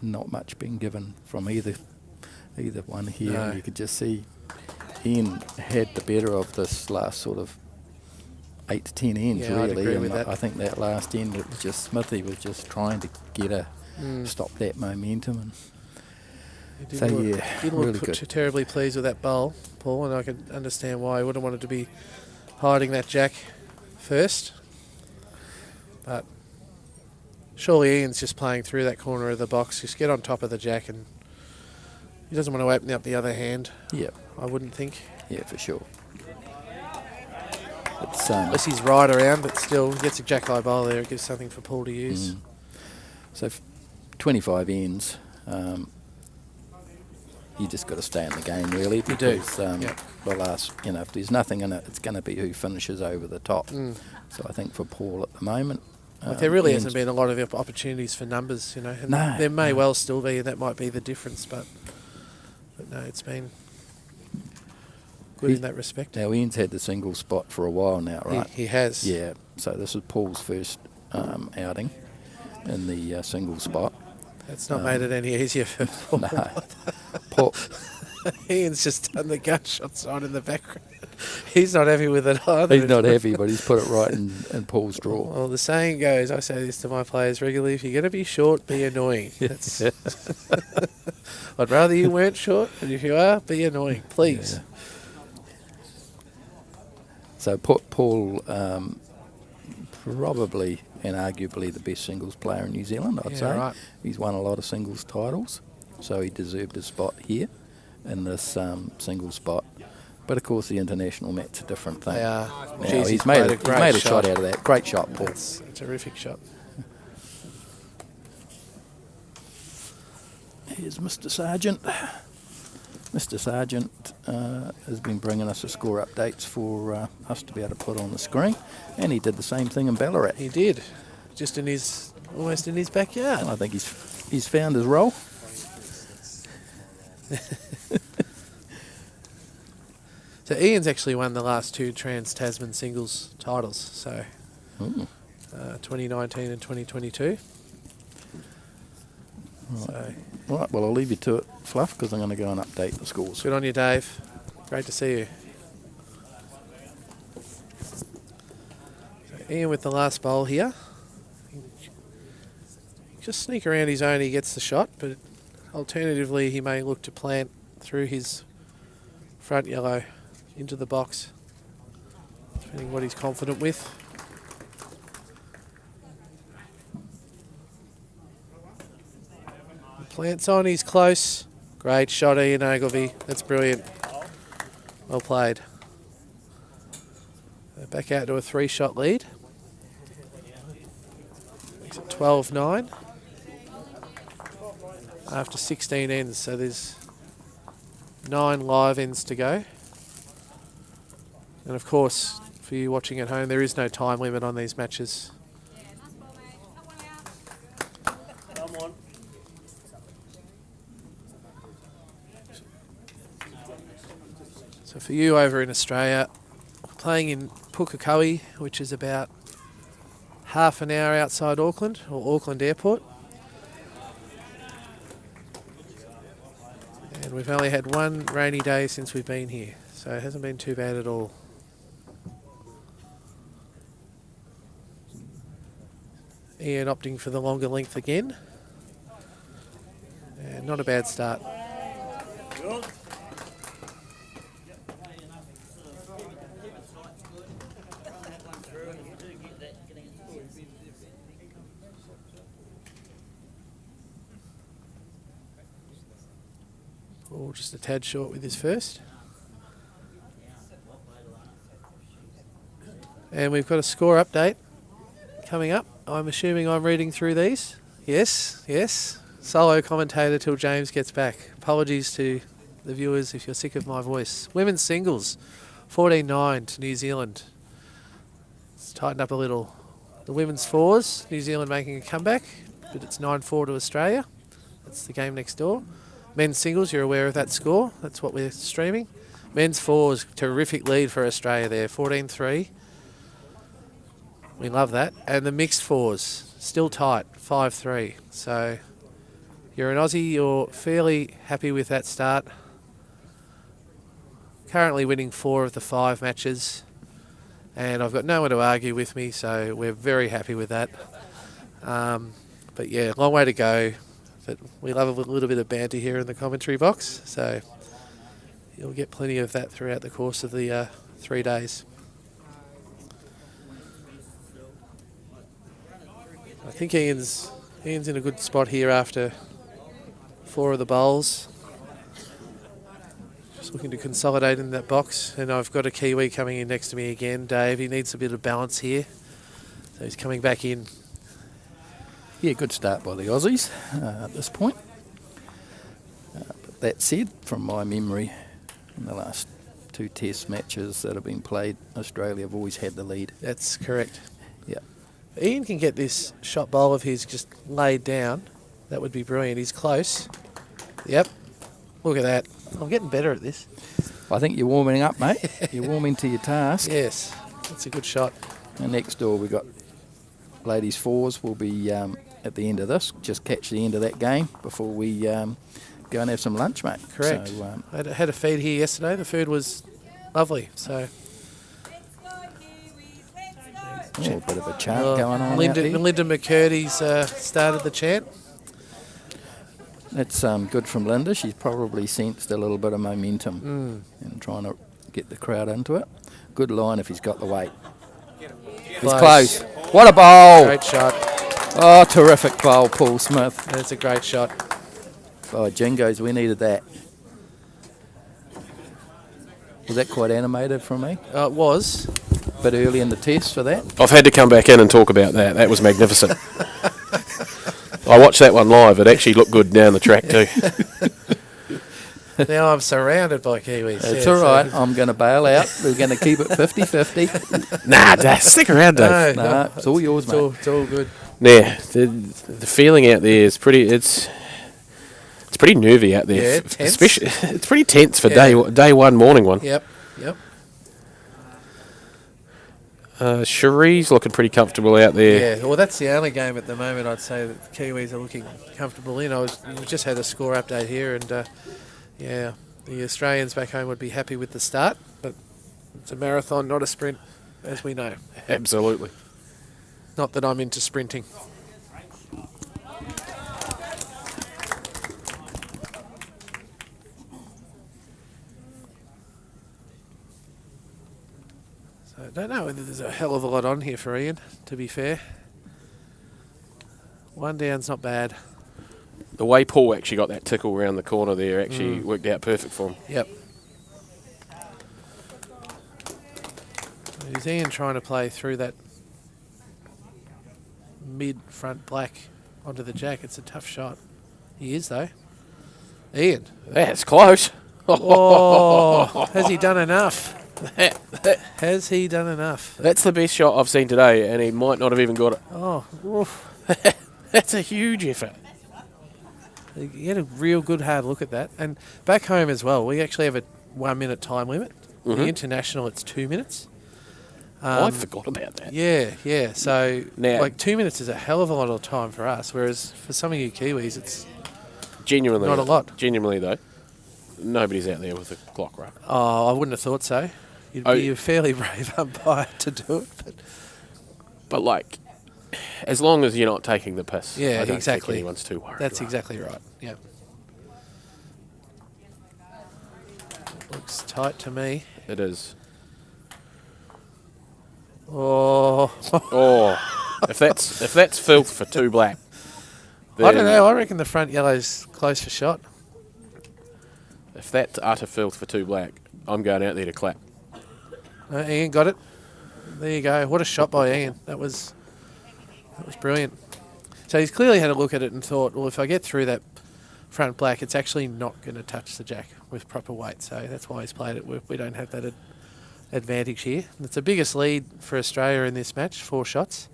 not much being given from either one here. No. You could just see Ian had the better of this last sort of 8 to 10 ends, Yeah, I'd really. agree And with that. I think that last end, it was just Smithy was just trying to get stop that momentum. And You so, didn't look, yeah, didn't look really too good. terribly pleased with that bowl, Paul, and I can understand why he would have wanted to be hiding that jack first. But surely Ian's just playing through that corner of the box. Just get on top of the jack, and he doesn't want to open up the other hand, Yeah, I wouldn't think. yeah, for sure. It's Unless he's right around, but still, he gets a jack high bowl there. It gives something for Paul to use. So 25 ends. You just got to stay in the game, really, You do, because yep. the last, if there's nothing in it, it's going to be who finishes over the top. Mm. So I think for Paul at the moment, But there really Ian's- hasn't been a lot of opportunities for numbers, and No, there may no. well still be, and that might be the difference. But no, it's been good He- in that respect. Now Ian's had the single spot for a while now, right? He has. Yeah. So this is Paul's first outing in the single spot. It's not made it any easier for Paul. No, Paul. Ian's just done the gunshot sign in the background. He's not happy with it either. He's not happy, but he's put it right in Paul's draw. Well, the saying goes, I say this to my players regularly, if you're going to be short, be annoying. That's, I'd rather you weren't short, but if you are, be annoying, please. Yeah. So Paul, probably and arguably the best singles player in New Zealand, I'd Yeah, say. right. He's won a lot of singles titles, so he deserved his spot here in this singles spot. But of course, the international mat's a different thing. They are. Now, Jeez, he's made played a great made a shot out of that. Great shot, Paul. That's a terrific shot. Here's Mr. Sargent. Mr. Sargent has been bringing us the score updates for us to be able to put on the screen, and he did the same thing in Ballarat. He did, just almost in his backyard. I think he's found his role. So Ian's actually won the last 2 Trans-Tasman singles titles, so 2019 and 2022. So Right, well, I'll leave you to it, Fluff, because I'm going to go and update the scores. good on you, Dave. Great to see you. So Ian with the last bowl here. Just sneak around his own, he gets the shot, but alternatively he may look to plant through his front yellow into the box, depending what he's confident with. Plants on, he's close. Great shot, Ian Ogilvy. That's brilliant. Well played. Back out to a 3-shot lead. Makes it 12-9. After 16 ends, so there's 9 live ends to go. And of course, for you watching at home, there is no time limit on these matches. So for you over in Australia, playing in Pukekohe, which is about half an hour outside Auckland, or Auckland Airport. And we've only had one rainy day since we've been here. So it hasn't been too bad at all. Ian opting for the longer length again. And not a bad start. Paul just a tad short with his first. And we've got a score update coming up. I'm assuming I'm reading through these. Yes, yes. Solo commentator till James gets back. Apologies to the viewers if you're sick of my voice. Women's singles, 14-9 to New Zealand. It's tightened up a little. The women's fours, New Zealand making a comeback, but it's 9-4 to Australia. That's the game next door. Men's singles, you're aware of that score. That's what we're streaming. Men's fours, terrific lead for Australia there, 14-3. We love that. And the mixed fours, still tight, 5-3. So you're an Aussie, you're fairly happy with that start. Currently winning 4 of the 5 matches. And I've got no one to argue with me, so we're very happy with that. But yeah, long way to go. But we love a little bit of banter here in the commentary box. So you'll get plenty of that throughout the course of the 3 days. I think Ian's in a good spot here after 4 of the bowls. Just looking to consolidate in that box. And I've got a Kiwi coming in next to me again, Dave. He needs a bit of balance here. So he's coming back in. Yeah, good start by the Aussies at this point. But that said, from my memory, in the last 2 test matches that have been played, Australia have always had the lead. That's correct. Yeah. Ian can get this shot bowl of his just laid down. That would be brilliant. He's close. Yep. Look at that. I'm getting better at this. I think you're warming up, mate. You're warming to your task. Yes. That's a good shot. And next door we've got ladies fours. Will be at the end of this. Just catch the end of that game before we go and have some lunch, mate. Correct. So, I had a feed here yesterday. The food was lovely. So a bit of a chant going on out Linda there. McCurdy's started the chant. That's good from Linda. She's probably sensed a little bit of momentum and trying to get the crowd into it. Good line if he's got the weight. He's close. What a bowl! Great shot. Oh, terrific bowl, Paul Smith. That's a great shot. Oh, Jingos, we needed that. Was that quite animated from me? It was. A bit early in the test for that. I've had to come back in and talk about that. That was magnificent. I watched that one live. It actually looked good down the track too. Now I'm surrounded by Kiwis. It's all right. I'm going to bail out. We're going to keep it 50-50. Nah, Dave, stick around, Dave. No, it's all yours, mate. It's all good. Yeah, the feeling out there is pretty. It's pretty nervy out there. Yeah, tense. Especially, it's pretty tense for day one, morning one. Yep. Cherie's looking pretty comfortable out there. Yeah, well, that's the only game at the moment I'd say that the Kiwis are looking comfortable in. We just had a score update here, and the Australians back home would be happy with the start, but it's a marathon, not a sprint, as we know. Absolutely. Not that I'm into sprinting. So I don't know whether there's a hell of a lot on here for Ian, to be fair. 1 down's not bad. The way Paul actually got that tickle around the corner there actually worked out perfect for him. Yep. Is Ian trying to play through that mid-front black onto the jack? It's a tough shot. He is, though. Ian. That's close. Oh, has he done enough? Has he done enough? That's the best shot I've seen today, and he might not have even got it. Oh, oof. That's a huge effort. He had a real good hard look at that. And back home as well, we actually have a 1 minute time limit. The international, it's 2 minutes. I forgot about that. Yeah. So, Now, 2 minutes is a hell of a lot of time for us, whereas for some of you Kiwis, it's genuinely, not a lot. Genuinely, though, Nobody's out there with a clock, right? Oh, I wouldn't have thought so. You'd be a fairly brave umpire to do it. But like, as long as you're not taking the piss, Yeah, I don't exactly. think anyone's too worried. That's exactly right. Yeah. Looks tight to me. It is. Oh. Oh, if that's filth for 2 black. I don't know. I reckon the front yellow's close for shot. If that's utter filth for 2 black, I'm going out there to clap. Ian got it. There you go. What a shot by Ian. That was brilliant. So he's clearly had a look at it and thought, well, if I get through that front black, it's actually not going to touch the jack with proper weight. So that's why he's played it. We don't have that advantage here. It's the biggest lead for Australia in this match, 4 shots.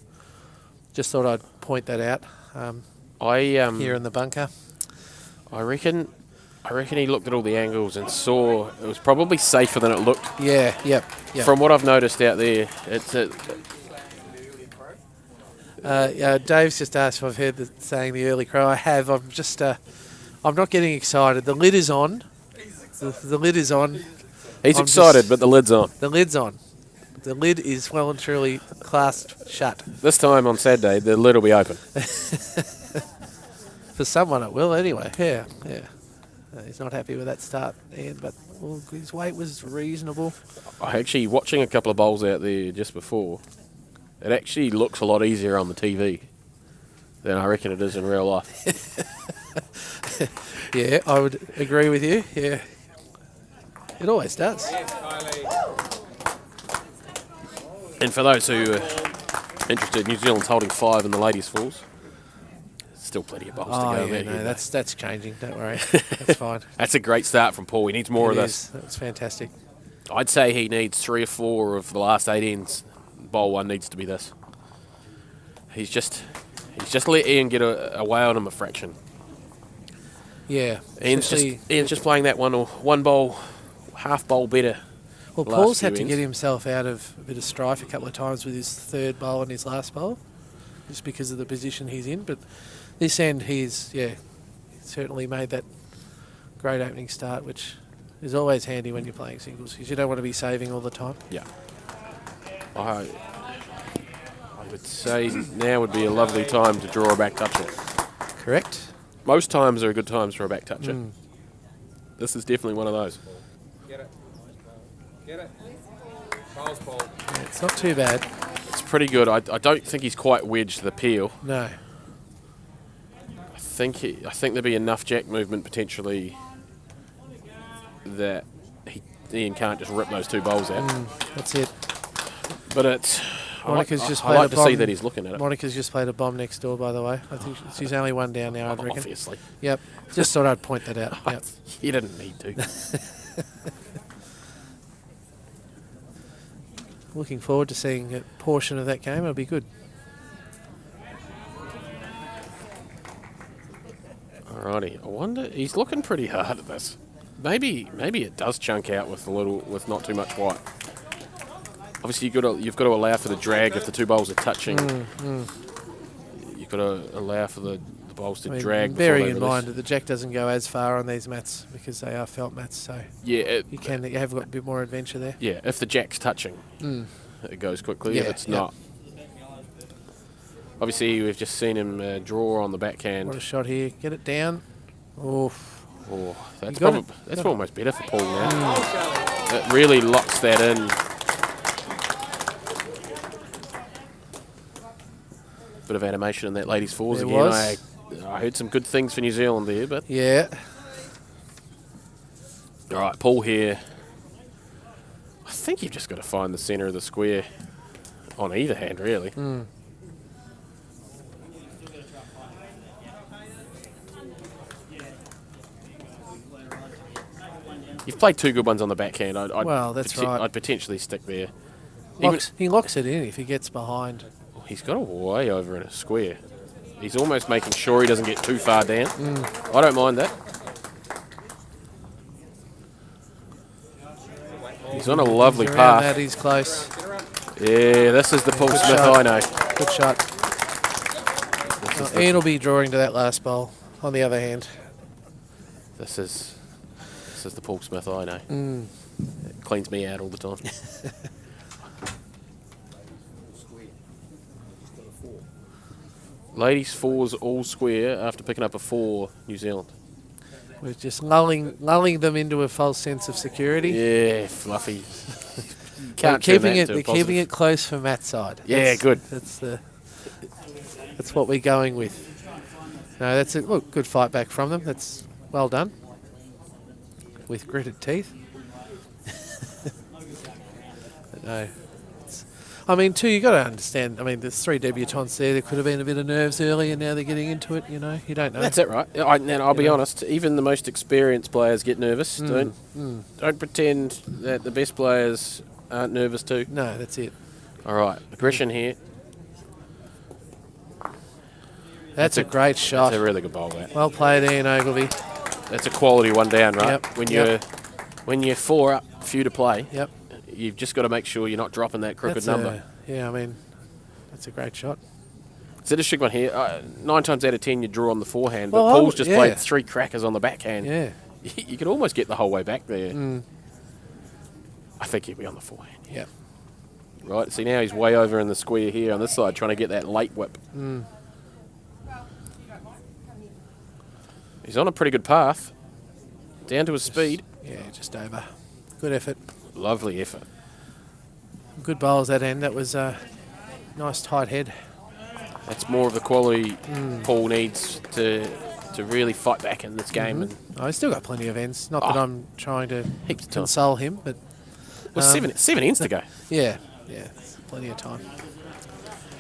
Just thought I'd point that out here in the bunker. I reckon he looked at all the angles and saw it was probably safer than it looked. Yeah, yep. From what I've noticed out there, it's Dave's just asked if I've heard saying the early crow. I have. I'm just, I'm not getting excited. The lid is on. The lid is on. He's excited, but the lid's on. The lid's on. The lid is well and truly clasped shut. This time on Saturday, the lid will be open. For someone it will anyway. Yeah. He's not happy with that start, Ian, but his weight was reasonable. Actually, watching a couple of bowls out there just before, it actually looks a lot easier on the TV than I reckon it is in real life. Yeah, I would agree with you. Yeah. It always does. And for those who are interested, New Zealand's holding 5 in the ladies' falls. Still plenty of bowls to go. Yeah, no, that's changing. Don't worry. That's fine. That's a great start from Paul. He needs more of this. That's fantastic. I'd say he needs 3 or 4 of the last 8 ends. Bowl 1 needs to be this. He's just let Ian get away on him a fraction. Yeah. Ian's just playing that one bowl, half bowl better. Well, Paul's had to get himself out of a bit of strife a couple of times with his 3rd bowl and his last bowl, just because of the position he's in. But this end, he's certainly made that great opening start, which is always handy when you're playing singles because you don't want to be saving all the time. Yeah. I would say now would be a lovely time to draw a back toucher. Correct. Most times are good times for a back toucher. This is definitely one of those. Get it. Get it. Bowls, Paul. Yeah, it's not too bad. It's pretty good. I don't think he's quite wedged the peel. No. I think there'd be enough jack movement potentially that Ian can't just rip those 2 bowls out. That's it. But it's... Monica's just I played like a to see bomb. that he's looking at it. Monica's just played a bomb next door, by the way. I think she's only 1 down now, I reckon. Obviously. Yep. Just thought I'd point that out. Yep. You didn't need to. Looking forward to seeing a portion of that game. It'll be good. Alrighty. I wonder... He's looking pretty hard at this. Maybe it does chunk out with not too much white. Obviously, you've got to allow for the drag if the 2 bowls are touching. You've got to allow for the bowls to drag. Bearing in mind that the jack doesn't go as far on these mats because they are felt mats, so yeah, you have got a bit more adventure there. Yeah, if the jack's touching, it goes quickly. If it's not, obviously we've just seen him draw on the backhand. What a shot here! Get it down. Oof. Oh, that's almost better for Paul now. It really locks that in. Bit of animation in that ladies' falls There again. was. I heard some good things for New Zealand there, but Yeah. all right, Paul here. I think you've just got to find the centre of the square on either hand, really. You've played 2 good ones on the backhand. That's right. I'd potentially stick there. He locks it in if he gets behind. He's got a way over in a square. He's almost making sure he doesn't get too far down. I don't mind that. He's on a lovely He's around path. that, he's close. Yeah, this is the Paul Good Smith shot. I know. Good shot. Ian will be drawing to that last bowl, on the other hand. This is This is the Paul Smith I know. It cleans me out all the time. Ladies fours all square after picking up a 4 New Zealand. We're just lulling them into a false sense of security. Yeah, fluffy. They're Can't turn keeping that it. into a They're keeping positive. it close for Matt's side. Yeah, good. That's what we're going with. No, that's it. Look, good fight back from them. That's well done. With gritted teeth. But no. I mean, too, you got to understand. I mean, there's 3 debutants there. There could have been a bit of nerves early, and now they're getting into it. You know, you don't know. That's it, right? And I'll be honest. Even the most experienced players get nervous. Don't pretend that the best players aren't nervous too. No, that's it. All right, aggression here. That's a great shot. That's a really good bowl, that. Well played, Ian Ogilvy. That's a quality one down, right? Yep, When you're 4 up, few to play. Yep. You've just got to make sure you're not dropping that crooked number. Yeah, I mean, that's a great shot. It's an interesting one here. 9 times out of 10, you draw on the forehand, but Well, Paul's just played 3 crackers on the backhand. Yeah. You could almost get the whole way back there. I think he'll be on the forehand. Yeah. Right, see now he's way over in the square here on this side, trying to get that late whip. He's on a pretty good path. Down to his speed. Yeah, just over. Good effort. Lovely effort. Good bowls that end. That was a nice tight head. That's more of the quality Paul needs to really fight back in this game. And Oh, he's still got plenty of ends. Not that I'm trying to heaps of time. console him, but Well, seven ends to go. yeah, plenty of time.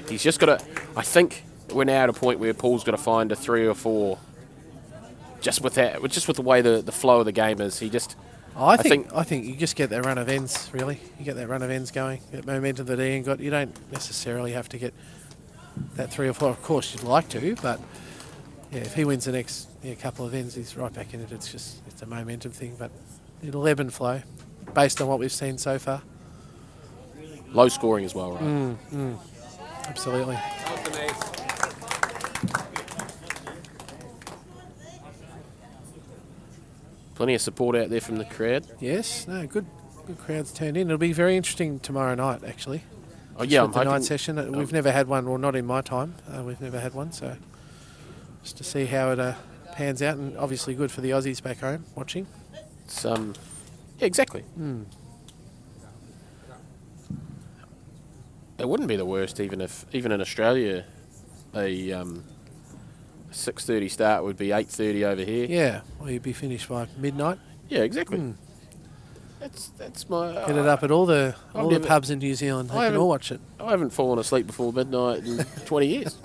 He's just got to. I think we're now at a point where Paul's got to find a 3 or 4. Just with the way the flow of the game is, he just. I think you just get that run of ends. Really, you get that run of ends going. That momentum that Ian got. You don't necessarily have to get that 3 or 4. Of course, you'd like to, but yeah, if he wins the next couple of ends, he's right back in it. It's a momentum thing, but it'll ebb and flow based on what we've seen so far. Low scoring as well, right? Absolutely. Plenty of support out there from the crowd. Yes, no, good crowds turned in. It'll be very interesting tomorrow night, actually. Oh yeah, I'm With the night hoping. session. We've never had one, well, not in my time. We've never had one, so just to see how it pans out, and obviously good for the Aussies back home watching. It's, yeah, exactly. It wouldn't be the worst, even in Australia, a 6:30 start would be 8:30 over here. Yeah, well, you'd be finished by midnight. Yeah, exactly. That's my. Get it up at all the never- pubs in New Zealand. They I can haven't- all watch it. I haven't fallen asleep before midnight in 20 years.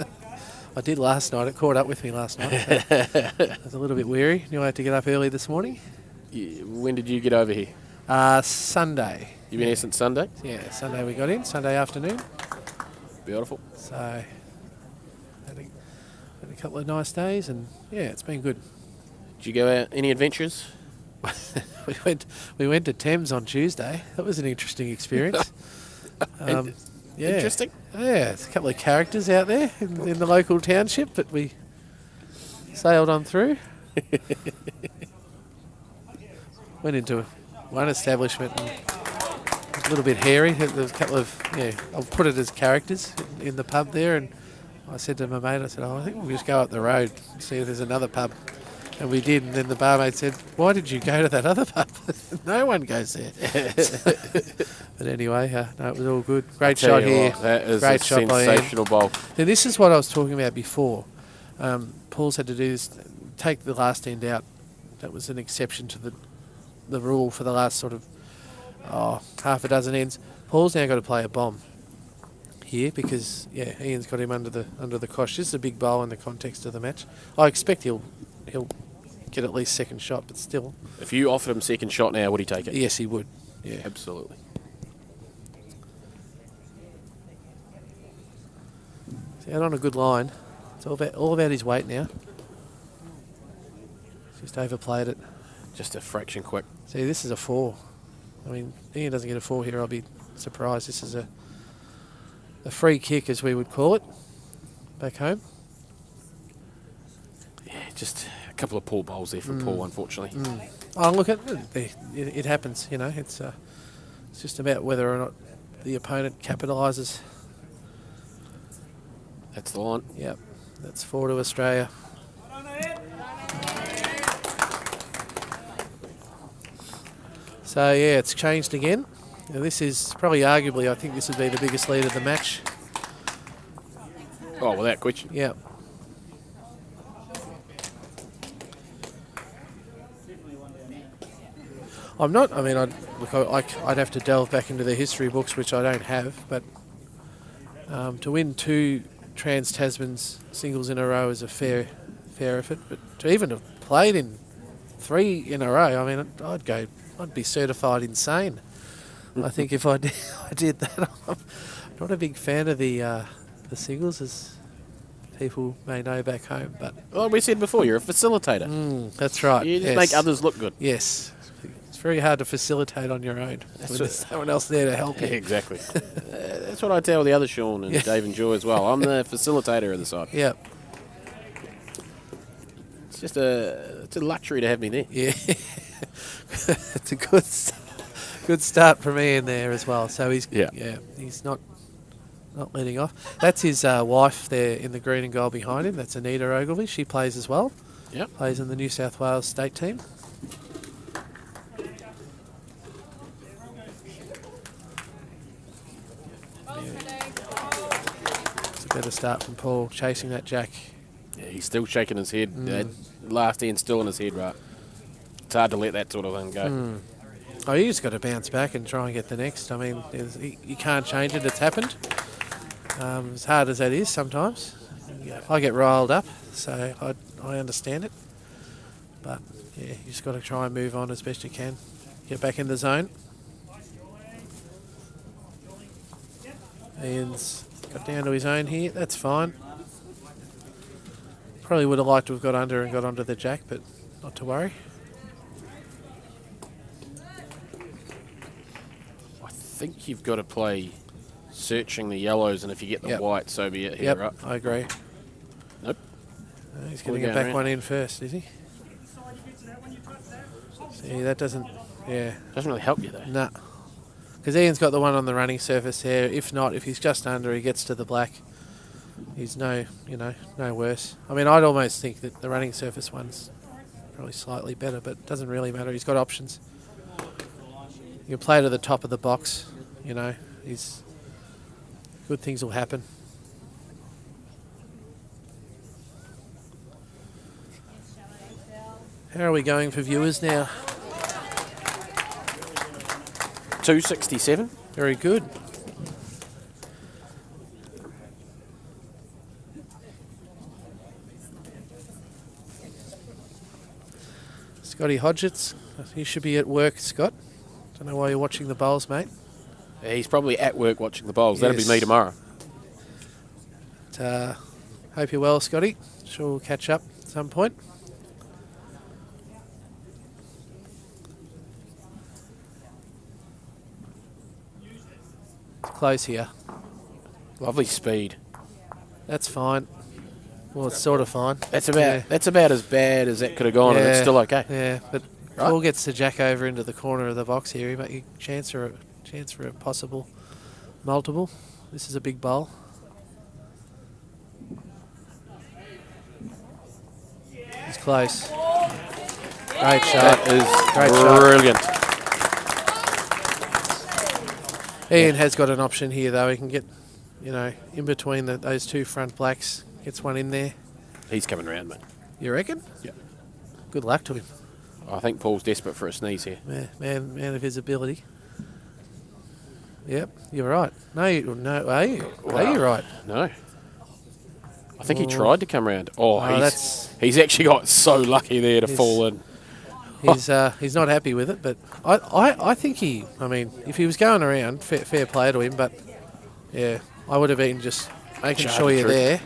I did last night. It caught up with me last night. So I was a little bit weary. Knew I had to get up early this morning. When did you get over here? Sunday. You been here since Sunday? Yeah, Sunday we got in. Sunday afternoon. Beautiful. So had a couple of nice days, and yeah, it's been good. Did you go out any adventures? we went to Thames on Tuesday. That was an interesting experience. Yeah, Interesting. yeah, there's a couple of characters out there in the local township, but we sailed on through. Went into one establishment and it was a little bit hairy. There was a couple of, I'll put it as characters in the pub there, and I said to my mate, I said, I think we'll just go up the road and see if there's another pub. And we did, and then the barmaid said, why did you go to that other pub? No one goes there. But anyway, no, it was all good. Great shot here. That is Great a shot by Ian. sensational bowl. Now, this is what I was talking about before. Paul's had to do this, take the last end out. That was an exception to the rule for the last sort of half a dozen ends. Paul's now got to play a bomb here because Ian's got him under the cosh. This is a big bowl in the context of the match. I expect he'll get at least second shot, but still. If you offered him second shot now, would he take it? Yes, he would. Yeah. Absolutely. He's out on a good line. It's all about his weight now. Just overplayed it. Just a fraction quick. See, this is a 4. I mean, Ian doesn't get a 4 here. I'll be surprised. This is a free kick, as we would call it, back home. Yeah, just couple of poor bowls there from Paul, unfortunately. Oh, look, it happens, you know. It's just about whether or not the opponent capitalises. That's the line. Yep, that's 4 to Australia. So, yeah, it's changed again. Now, this is probably arguably, I think this would be the biggest lead of the match. Oh, without question. Yep. I'm not, I mean, I'd have to delve back into the history books, which I don't have, but to win 2 Trans-Tasmans singles in a row is a fair effort, but to even have played in 3 in a row, I mean, I'd be certified insane. I think if I did that. I'm not a big fan of the singles, as people may know back home, but... Well, we said before, you're a facilitator. That's right. You just yes. make others look good. Yes. It's very hard to facilitate on your own when there's no one else there to help you. Yeah, exactly. That's what I tell the other Sean and Dave and Joy as well. I'm the facilitator of the side. Yep. It's just it's a luxury to have me there. Yeah. It's a good start from Ian there as well. So he's he's not letting off. That's his wife there in the green and gold behind him. That's Anita Ogilvy. She plays as well. Yep. Plays in the New South Wales state team. It's a better start from Paul, chasing that jack. Yeah, he's still shaking his head. That last end still in his head, right? It's hard to let that sort of thing go. Oh, you just got to bounce back and try and get the next. I mean, you can't change it. It's happened. As hard as that is sometimes. I get riled up, so I understand it. But, yeah, you just got to try and move on as best you can. Get back in the zone. Ian's got down to his own here. That's fine. Probably would have liked to have got under and got onto the jack, but not to worry. I think you've got to play searching the yellows, and if you get the white, so be it here, right? I agree. Nope. He's going to get back one in first, is he? See, that doesn't... Yeah. Doesn't really help you, though. Nah. Because Ian's got the one on the running surface here. If not, if he's just under, he gets to the black. He's no worse. I mean, I'd almost think that the running surface one's probably slightly better, but it doesn't really matter. He's got options. You can play to the top of the box, you know. Good things will happen. How are we going for viewers now? 267. Very good. Scotty Hodgetts, you should be at work, Scott. Don't know why you're watching the bowls, mate. Yeah, he's probably at work watching the bowls. Yes. That'll be me tomorrow. But, hope you're well, Scotty. Sure we'll catch up at some point. It's close here. Lovely speed. That's fine. Well, it's sort of fine. That's about as bad as that could have gone, and it's still okay. Yeah, but Paul gets the jack over into the corner of the box here. He might chance for a possible multiple. This is a big bowl. He's close. Great shot. That is Great brilliant. Shot. Ian has got an option here, though. He can get, in between those 2 front blacks. Gets one in there. He's coming round, mate. You reckon? Yeah. Good luck to him. I think Paul's desperate for a sneeze here. Man of his ability. Yep, you're right. No, are you? Are you right? No. I think he tried to come round. He's actually got so lucky there to fall in. He's not happy with it, but I think if he was going around, fair play to him, but yeah, I would have been just making sure you're there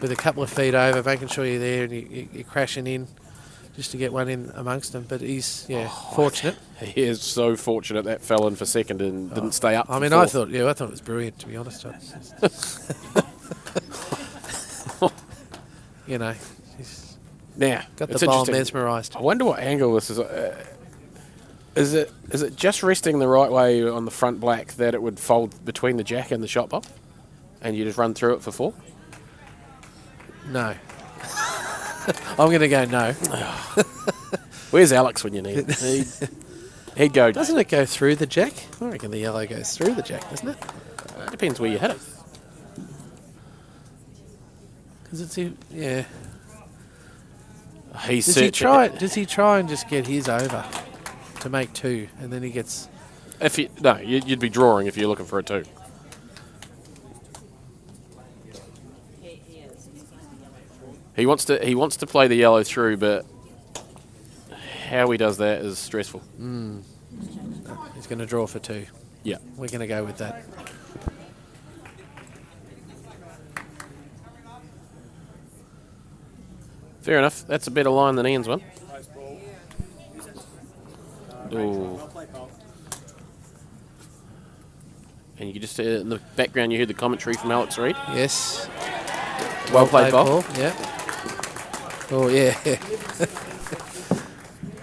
with a couple of feet over, making sure you're there and you're crashing in just to get one in amongst them. But he's fortunate. He is so fortunate that fell in for second and didn't stay up. I mean, fourth. I thought it was brilliant, to be honest. Now, Got it's the ball interesting. mesmerised. I wonder what angle this is. Is it just resting the right way on the front black that it would fold between the jack and the shot box, and you just run through it for 4? No. I'm going to go no. Where's Alex when you need him? He'd go. Doesn't it go through the jack? I reckon the yellow goes through the jack, doesn't it? Depends where you hit it. Because it's yeah. He's Does he try and just get his over to make 2, and then he gets? You'd be drawing if you're looking for a 2. He wants to play the yellow through, but how he does that is stressful. He's going to draw for 2. Yeah. We're going to go with that. Fair enough. That's a better line than Ian's one. Ooh. And you can just in the background you heard the commentary from Alex Reid. Yes. Well played, Paul. Yeah. Oh yeah.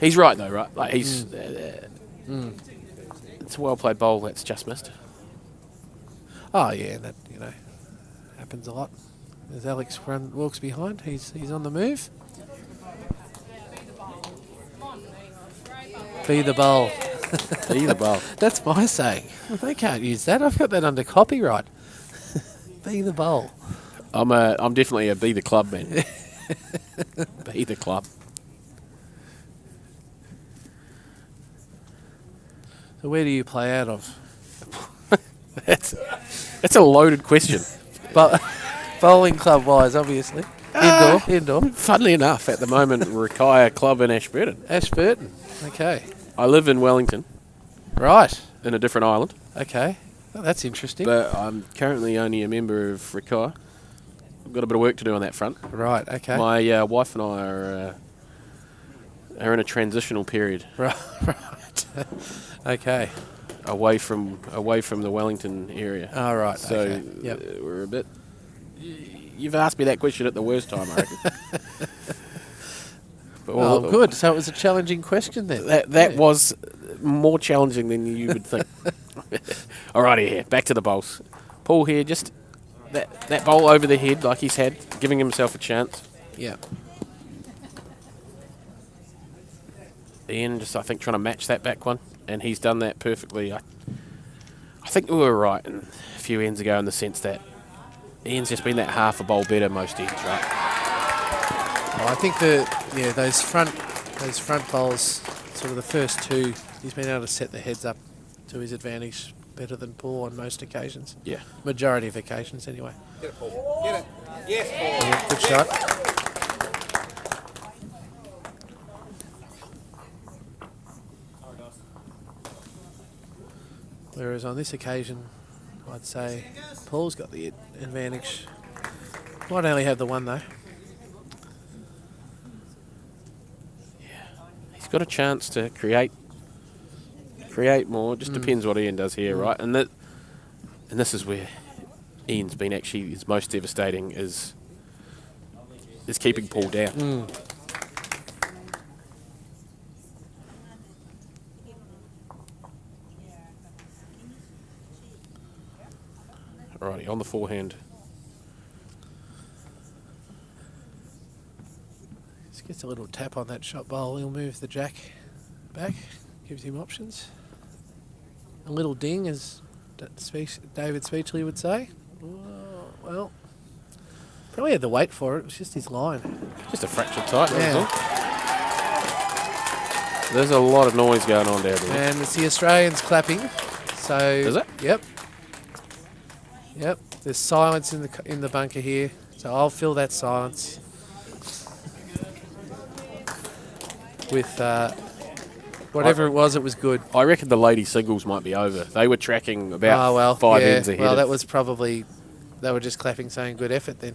He's right though, right? Like he's. It's a well played bowl that's just missed. Oh yeah, that happens a lot. As Alex walks behind, he's on the move. Be the bowl. Be the bowl. That's my saying. They can't use that. I've got that under copyright. Be the bowl. I'm definitely a be the club man. Be the club. So where do you play out of? That's a loaded question. But bowling club wise, obviously. Indoor. Funnily enough, at the moment, Rakaya Club in Ashburton. Ashburton. Okay. I live in Wellington, Right. in a different island, Okay. Oh, that's interesting. but I'm currently only a member of Rakaya. I've got a bit of work to do on that front. Right. Okay. My wife and I are in a transitional period Right. Okay. away from the Wellington area. All right. So okay. Yep. we're a bit. You've asked me that question at the worst time, I reckon. But Oh, good. So it was a challenging question then. That was more challenging than you would think. Alrighty, here back to the bowls. Paul here, just that bowl over the head, like he's had, giving himself a chance. Yeah. Ian just, I think, trying to match that back one, and he's done that perfectly. I think we were right a few ends ago in the sense that Ian's just been that half a bowl better most ends, right? Well, I think those front bowls, sort of the first 2, he's been able to set the heads up to his advantage better than Paul on most occasions. Yeah. Majority of occasions, anyway. Get it, Paul. Get it. Yes, Paul. Yeah, good shot. Whereas on this occasion, I'd say Paul's got the advantage. Might only have the one though. He's got a chance to create more. Just depends what Ian does here, right? And this is where Ian's been actually his most devastating is keeping Paul down. Alrighty, on the forehand. Just gets a little tap on that shot bowl. He'll move the jack back, gives him options. A little ding, as David Speechley would say. Well, probably had to wait for it. It was just his line. Just a fractured tight. Yeah. There's a lot of noise going on down there. And it's the Australians clapping. So Is it? Yep. There's silence in the bunker here, so I'll fill that silence with whatever it was. It was good. I reckon the lady singles might be over. They were tracking about 5 ends ahead. Well, that was probably they were just clapping, saying good effort. Then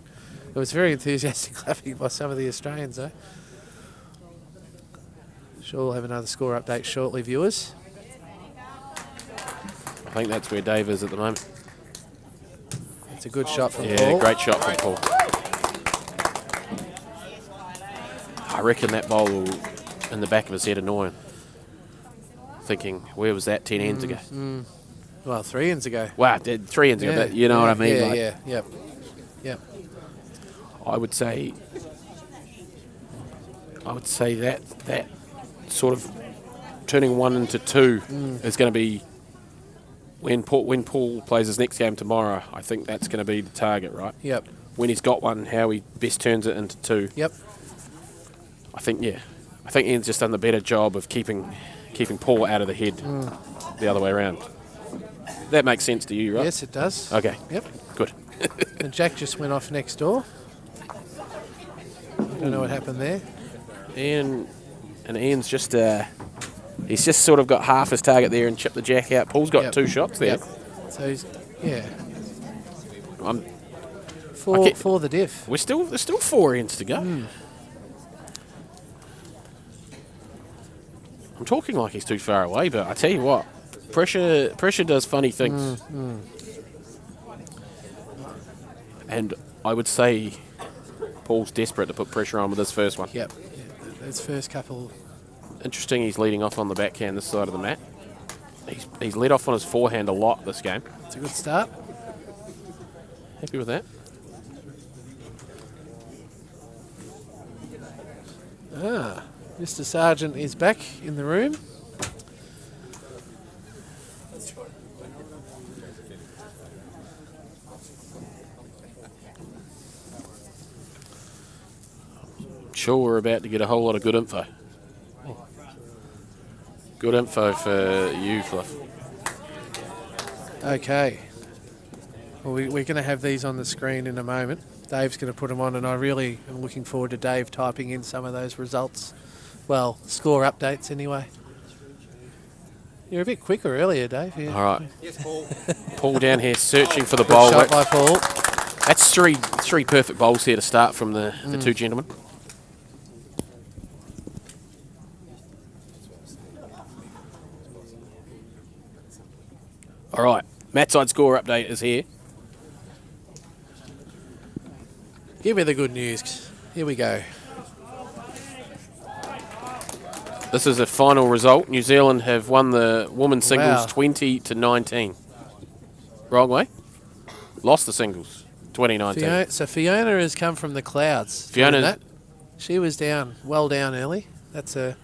it was very enthusiastic clapping by some of the Australians, though. Sure, we'll have another score update shortly, viewers. I think that's where Dave is at the moment. It's a good shot from Yeah, Paul. great shot from Paul. I I reckon that bowl will, in the back of his head, annoying. Thinking, where was that 10 ends ago? Well, 3 ends ago. Wow, 3 ends ago, but you know what I mean? Yeah, like, yep. I would say that sort of turning 1 into 2 is going to be when Paul plays his next game tomorrow. I think that's going to be the target, right? Yep. When he's got one, how he best turns it into 2. Yep. I think Ian's just done the better job of keeping Paul out of the head the other way around. That makes sense to you, right? Yes, it does. Okay. Yep. Good. And Jack just went off next door. Don't know what happened there. Ian's just he's just sort of got half his target there and chipped the jack out. Paul's got 2 shots there. Yep. So he's I'm for the diff. There's still 4 ends to go. I'm talking like he's too far away, but I tell you what, pressure does funny things. And I would say Paul's desperate to put pressure on with this first one. Yep. Those first couple. Interesting, he's leading off on the backhand this side of the mat. He's led off on his forehand a lot this game. It's a good start. Happy with that. Mr. Sargent is back in the room. Sure, we're about to get a whole lot of good info. Good info for you, Fluff. Okay. Well, we're going to have these on the screen in a moment. Dave's going to put them on, and I really am looking forward to Dave typing in some of those results. Well, score updates anyway. You're a bit quicker earlier, Dave. Yeah. All right. Yes, Paul. Paul down here searching for the Good bowl. shot by Paul. That's three perfect bowls here to start from the 2 gentlemen. All right, Matt side score update is here. Give me the good news. Here we go. This is a final result. New Zealand have won the women's singles Wow. 20-19. Wrong way. Lost the singles 2019. So Fiona has come from the clouds. Fiona- That? She was down early. That's a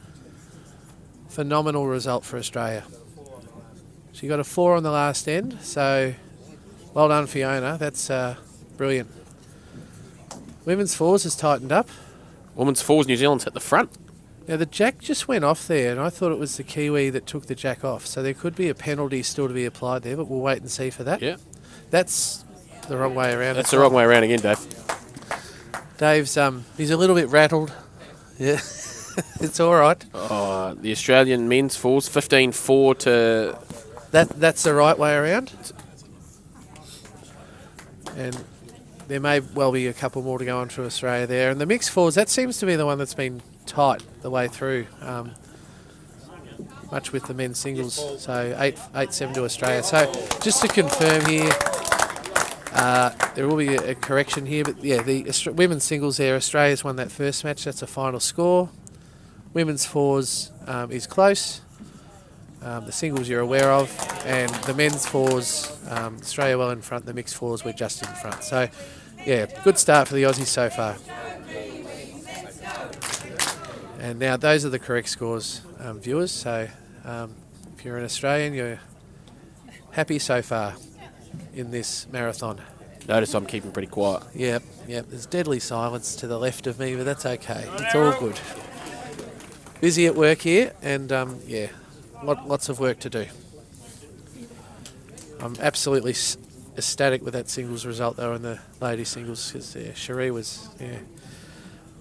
phenomenal result for Australia. She got a 4 on the last end, so well done, Fiona. That's brilliant. Women's fours has tightened up. Women's fours, New Zealand's at the front. Now, the jack just went off there, and I thought it was the Kiwi that took the jack off, so there could be a penalty still to be applied there, but we'll wait and see for that. Yeah. That's the wrong way around. That's the wrong way around again, Dave. Dave's, he's a little bit rattled. Yeah, it's all right. The Australian men's fours, 15-4 to... That's the right way around. And there may well be a couple more to go on for Australia there. And the mixed fours, that seems to be the one that's been tight the way through, much with the men's singles. So 8-7 to Australia. So just to confirm here, there will be a correction here. But yeah, the women's singles there, Australia's won that first match. That's a final score. Women's fours is close. The singles you're aware of, and the men's fours, Australia well in front, the mixed fours we're just in front. So, yeah, good start for the Aussies so far. And now those are the correct scores, viewers. So if you're an Australian, you're happy so far in this marathon. Notice I'm keeping pretty quiet. Yep. There's deadly silence to the left of me, but that's okay. It's all good. Busy at work here, and yeah. Lots of work to do. I'm absolutely ecstatic with that singles result, though, in the ladies' singles, because Cherie was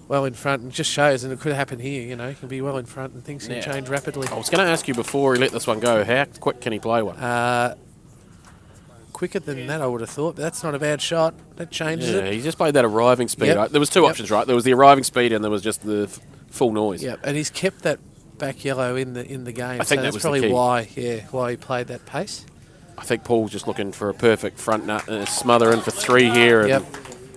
well in front, and just shows, and it could happen here, you know, he can be well in front and things can change rapidly. I was going to ask you before he let this one go, how quick can he play one? Quicker than that, I would have thought, but that's not a bad shot. That changes it. Yeah, he just played that arriving speed. Yep. Right? There was two options, right? There was the arriving speed and there was just the full noise. Yeah, and he's kept that back yellow in the game. I think so that that's was the probably key. why he played that pace. I think Paul's just looking for a perfect front nut and a smother in for 3 here. And Yep.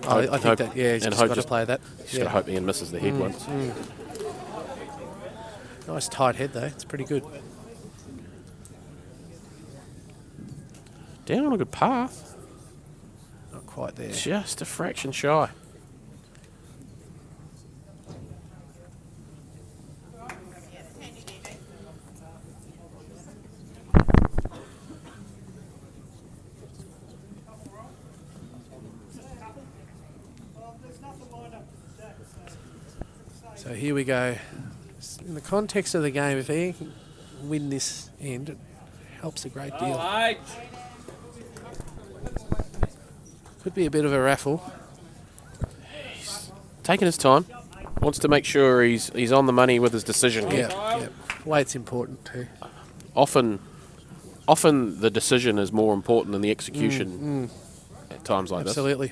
I think that, he's and just got to just- play that. Just got to hope Ian misses the head once. Nice tight head though. It's pretty good. Down on a good path. Not quite there. Just a fraction shy. So here we go. In the context of the game, if Ian can win this end, it helps a great deal. Could be a bit of a raffle. Taking his time. Wants to make sure he's on the money with his decision here. Yeah. Weight's important too. Often the decision is more important than the execution at times like Absolutely.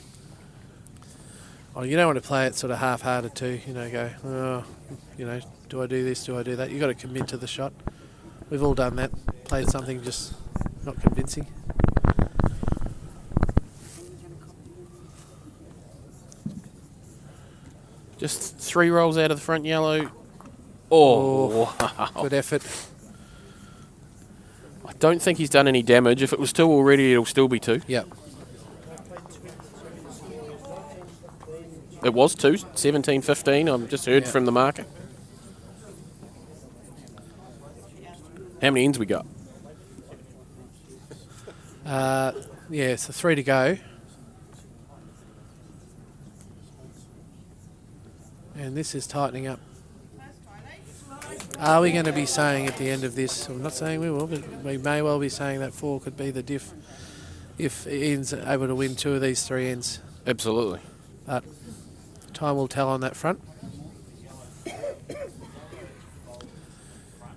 Oh, you don't want to play it sort of half-hearted too. Go, oh, do I do this? Do I do that? You got to commit to the shot. We've all done that. Played something just not convincing. Just 3 rolls out of the front yellow. Oh, wow. Good effort. I don't think he's done any damage. If it was 2 already, it'll still be 2. Yep. It was 2, 17-15. I've just heard from the marker. How many ends we got? So 3 to go. And this is tightening up. Are we going to be saying at the end of this, I'm not saying we will, but we may well be saying that 4 could be the diff if Ian's able to win 2 of these 3 ends. Absolutely. But time will tell on that front. I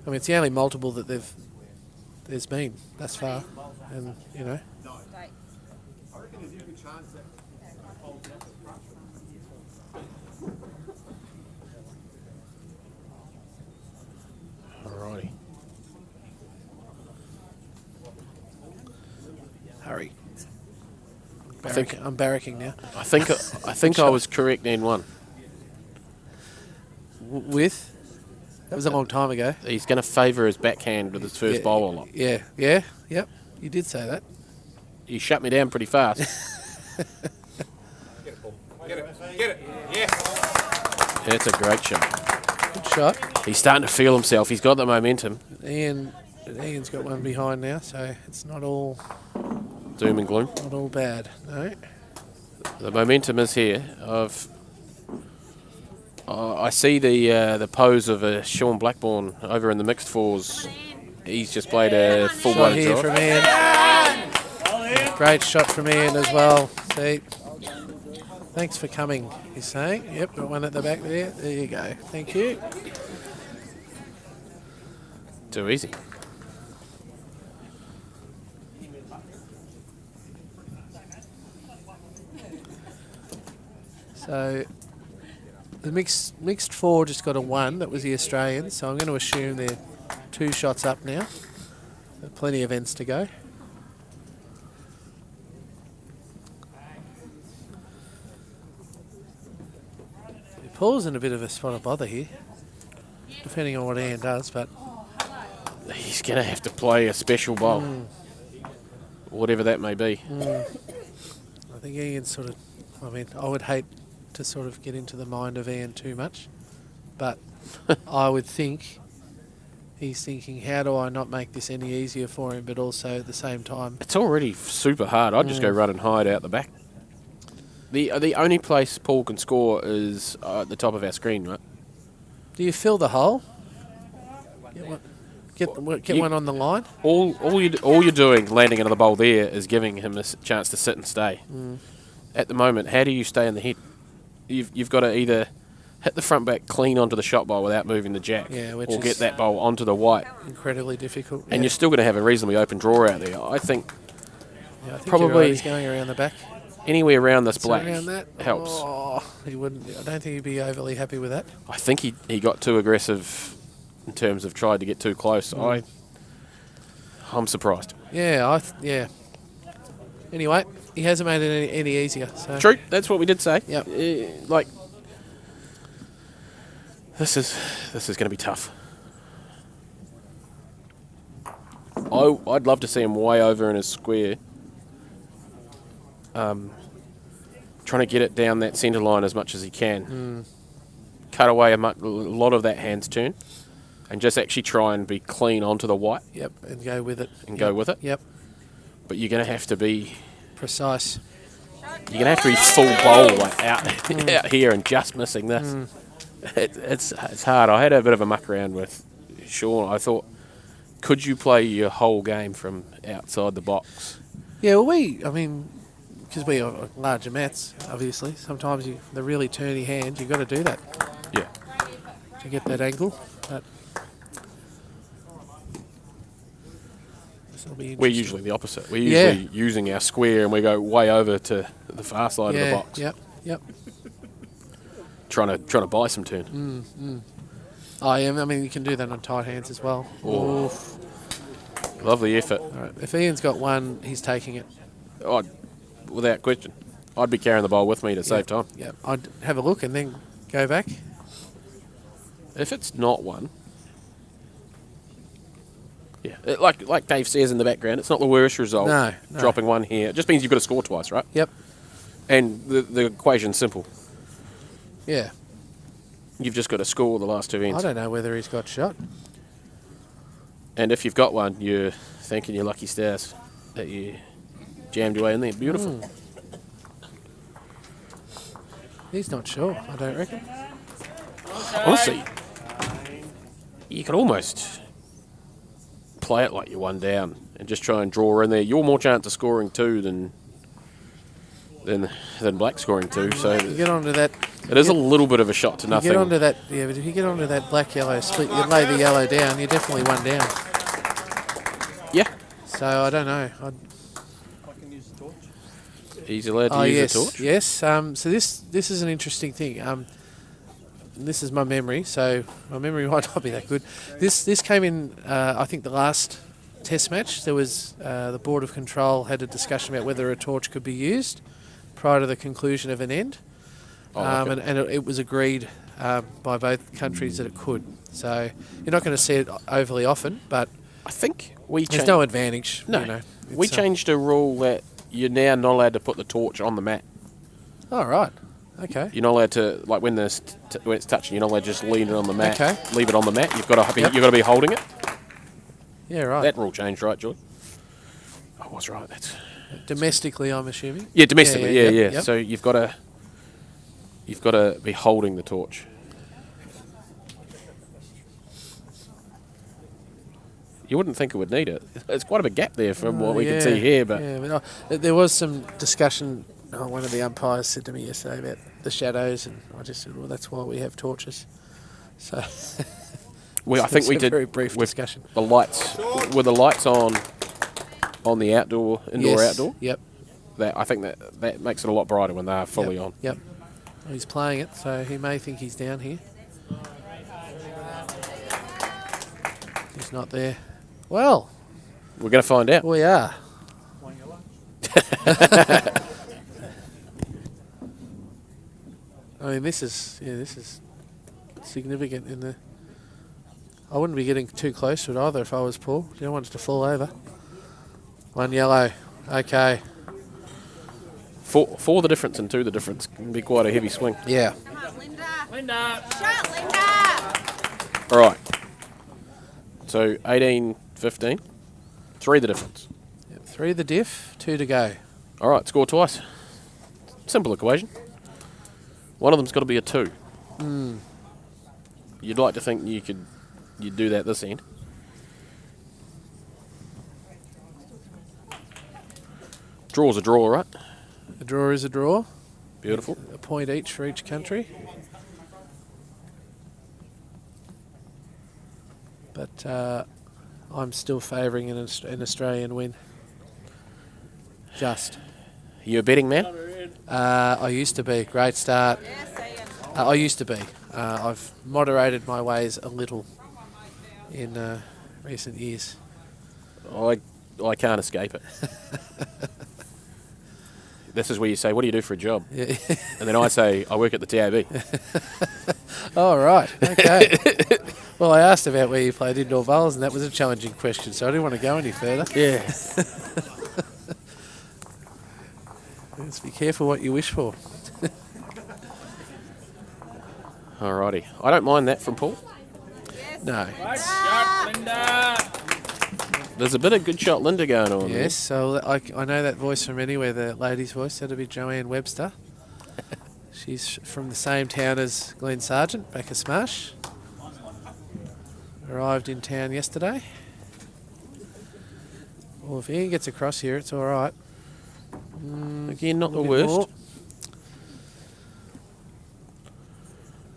mean, it's the only multiple that there's been thus far. And, Alrighty. Hurry. I'm barracking now. I think I was correct in 1. With? That was a long time ago. He's going to favour his backhand with his first bowl a lot. Yep. You did say that. You shut me down pretty fast. Get it. Yes. That's a great shot. Good shot. He's starting to feel himself. He's got the momentum. Ian's got one behind now, so it's not all Doom and gloom. not all bad. No. The momentum is here. I see the pose of Sean Blackburn over in the mixed 4s. He's just played a full Shot blown here drive. from Ian. Great shot from Ian as well. See, thanks for coming, he's saying. Yep, got one at the back there. There you go. Thank you. Too easy. So the mixed 4 just got a 1. That was the Australian. So I'm going to assume they're 2 shots up now. Plenty of ends to go. Paul's in a bit of a spot of bother here, depending on what Ian does, but He's going to have to play a special bowl, whatever that may be. I think Ian's sort of, I would hate to sort of get into the mind of Ian too much, but I would think he's thinking, how do I not make this any easier for him, but also at the same time... It's already super hard. I'd just go run and hide out the back. The only place Paul can score is at the top of our screen, right? Do you fill the hole? Get one on the line? All you're doing, landing into the bowl there, is giving him a chance to sit and stay. At the moment, how do you stay in the head? You've got to either hit the front back clean onto the shot bowl without moving the jack, which or is get that bowl onto the white. Incredibly difficult. And you're still going to have a reasonably open draw out there. I think I think probably you're right, he's going around the back. Anywhere around this black around that helps. Oh, he wouldn't. I don't think he'd be overly happy with that. I think he got too aggressive in terms of trying to get too close. I'm surprised. Yeah, Anyway, he hasn't made it any easier. So. True, that's what we did say. Yep. This is going to be tough. I'd love to see him way over in his square, trying to get it down that centre line as much as he can. Cut away a lot of that hands turn, and just actually try and be clean onto the white. Yep, and go with it. Go with it. Yep, But you're going to have to be precise. You're going to have to be full bowl out here and just missing this. It's hard. I had a bit of a muck around with Sean. I thought, could you play your whole game from outside the box? Yeah, well, because we are larger mats, obviously, sometimes the really turny hands, you've got to do that Yeah. to get that angle. But this'll be We're interesting. usually the opposite. We're usually using our square and we go way over to the far side of the box. Yep. Trying to buy some turn. Oh, yeah, you can do that on tight hands as well. Oh. Oof. Lovely effort. All right. If Ian's got one, he's taking it. Without question. I'd be carrying the bowl with me to save time. Yeah, I'd have a look and then go back. If it's not one, like Dave says in the background, it's not the worst result. No. Dropping one here. It just means you've got to score twice, right? Yep. And the equation's simple. Yeah. You've just got to score the last two ends. I don't know whether he's got shot. And if you've got one, you're thanking your lucky stars that you jammed your way in there. Beautiful. He's not sure, I don't reckon. Honestly, you could almost play it like you're one down and just try and draw in there. You're more chance of scoring two than Black scoring two. So You get onto that. it is a little bit of a shot to nothing. You get onto that, yeah, but if you get onto that black-yellow split, you lay the yellow down, you're definitely one down. Yeah. So I don't know. He's allowed to use yes, the torch. yes. So this is an interesting thing. This is my memory, so my memory might not be that good. This came in, I think, the last test match. There was the Board of Control had a discussion about whether a torch could be used prior to the conclusion of an end. Okay. And it was agreed by both countries that it could. So you're not going to see it overly often, but I think we there's no advantage. No, you know. we changed a rule that you're now not allowed to put the torch on the mat. Oh, right. Okay. You're not allowed to, like when it's touching, you're not allowed to just lean it on the mat. Okay. Leave it on the mat. You've got to Yep. you've got to be holding it. Yeah, right. That rule changed, right, George? I was right. That's Domestically, I'm assuming. yeah, domestically. Yeah. Yep. So you've got to be holding the torch. You wouldn't think it would need it. It's quite a big gap there from what we can see here, but there was some discussion. One of the umpires said to me yesterday about the shadows, and I just said, "Well, that's why we have torches." So, I think we a did very brief with discussion. the lights. Were the lights on the indoor Yes. outdoor? Yep. I think that makes it a lot brighter when they're fully on. Yep. Well, he's playing it, so he may think he's down here. He's not there. Well, We're going to find out. we are. This is significant in the. I wouldn't be getting too close to it either if I was Paul. You don't want it to fall over. One yellow. Okay. For the difference and two the difference can be quite a heavy swing. Yeah. Come on, Linda. Shut, Linda. All right. So 18-15. 3 the difference. Yep, 3 the diff, 2 to go. All right, score twice. Simple equation. One of them's got to be a 2. You'd like to think you'd do that this end. Draw's a draw, right? A draw is a draw. Beautiful. A point each for each country. But I'm still favouring an Australian win. Just. You a betting man? I used to be. Great start. I used to be. I've moderated my ways a little in recent years. I can't escape it. this is where you say, what do you do for a job? Yeah. And then I say, I work at the TAB. Oh, right. Okay. Well, I asked about where you played indoor bowls, and that was a challenging question, so I didn't want to go any further. Yeah. Let's be careful what you wish for. Alrighty. I don't mind that from Paul. No. Good shot, Linda. There's a bit of good shot Linda going on. Yes, so I know that voice from anywhere, the lady's voice. That'll be Joanne Webster. She's from the same town as Glenn Sargent, back at Smash. Arrived in town yesterday. Well, if Ian gets across here, it's all right. Again, not A the bit worst. more.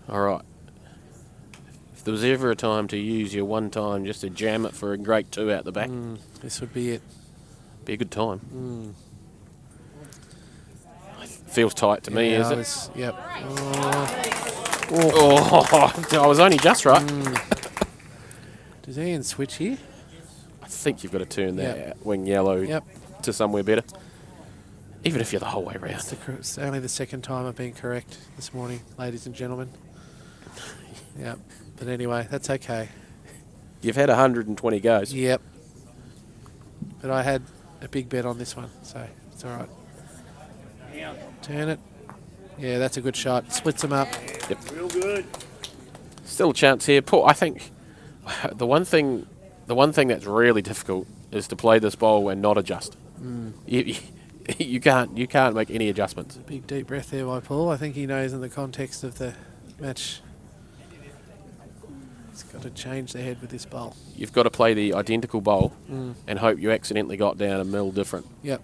All right. If there was ever a time to use your one time just to jam it for a great 2 out the back, This would be it. be a good time. Feels tight to me, Yeah, is it? Yep. Oh, I was only just right. Does Ian switch here? I think you've got to turn that Yep. wing yellow Yep. to somewhere better. Even if you're the whole way round. It's only the second time I've been correct this morning, ladies and gentlemen. Yep. But anyway, that's okay. You've had 120 goes. Yep. But I had a big bet on this one, so it's all right. Turn it. Yeah, that's a good shot. Splits them up. Real good. Still a chance here. Paul, I think the one thing that's really difficult is to play this bowl and not adjust. You can't make any adjustments. Big deep breath there by Paul. I think he knows in the context of the match he's got to change the head with this bowl. You've got to play the identical bowl and hope you accidentally got down a mil different. Yep.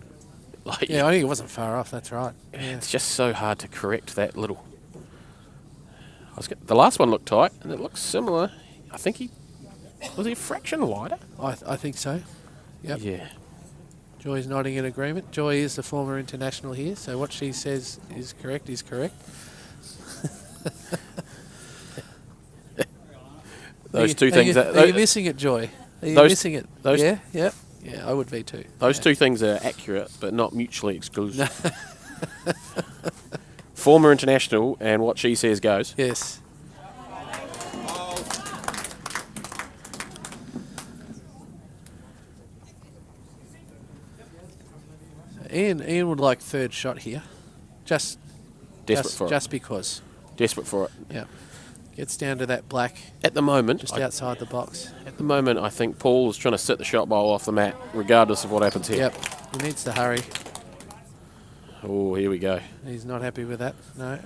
Like, Yeah, I think it wasn't far off. That's right. Yeah. it's just so hard to correct that little. The last one looked tight, and it looks similar. I think he a fraction wider. I think so. Yep. Yeah. Joy's nodding in agreement. Joy is the former international here, so what she says is correct is correct. Those two Are things. Are you missing it, Joy? Are you those- missing it? those- Yeah, yep. Yeah, I would be too. Those Yeah. two things are accurate, but not mutually exclusive. Former international, and what she says goes. Yes. Ian would like third shot here. Just because. Desperate for it. Yeah. Gets down to that black At the moment, just outside the box. I think Paul is trying to sit the shot bowl off the mat, regardless of what happens here. Yep. He needs to hurry. Oh, here we go. He's not happy with that. No.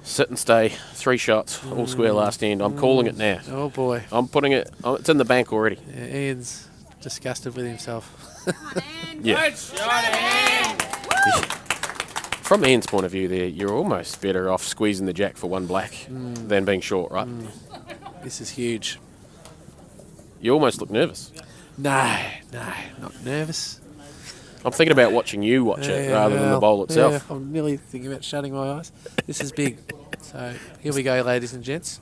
Sit and stay. 3 shots, all square last end. I'm calling it now. Oh boy. I'm putting it. It's in the bank already. Yeah, Ian's disgusted with himself. Yeah. Good shot, Ian. From Ian's point of view, there, you're almost better off squeezing the jack for one black than being short, right? This is huge. You almost look nervous. No, not nervous. I'm thinking about watching you watch it rather than the well, bowl itself. Yeah, I'm nearly thinking about shutting my eyes. This is big. So here we go, ladies and gents.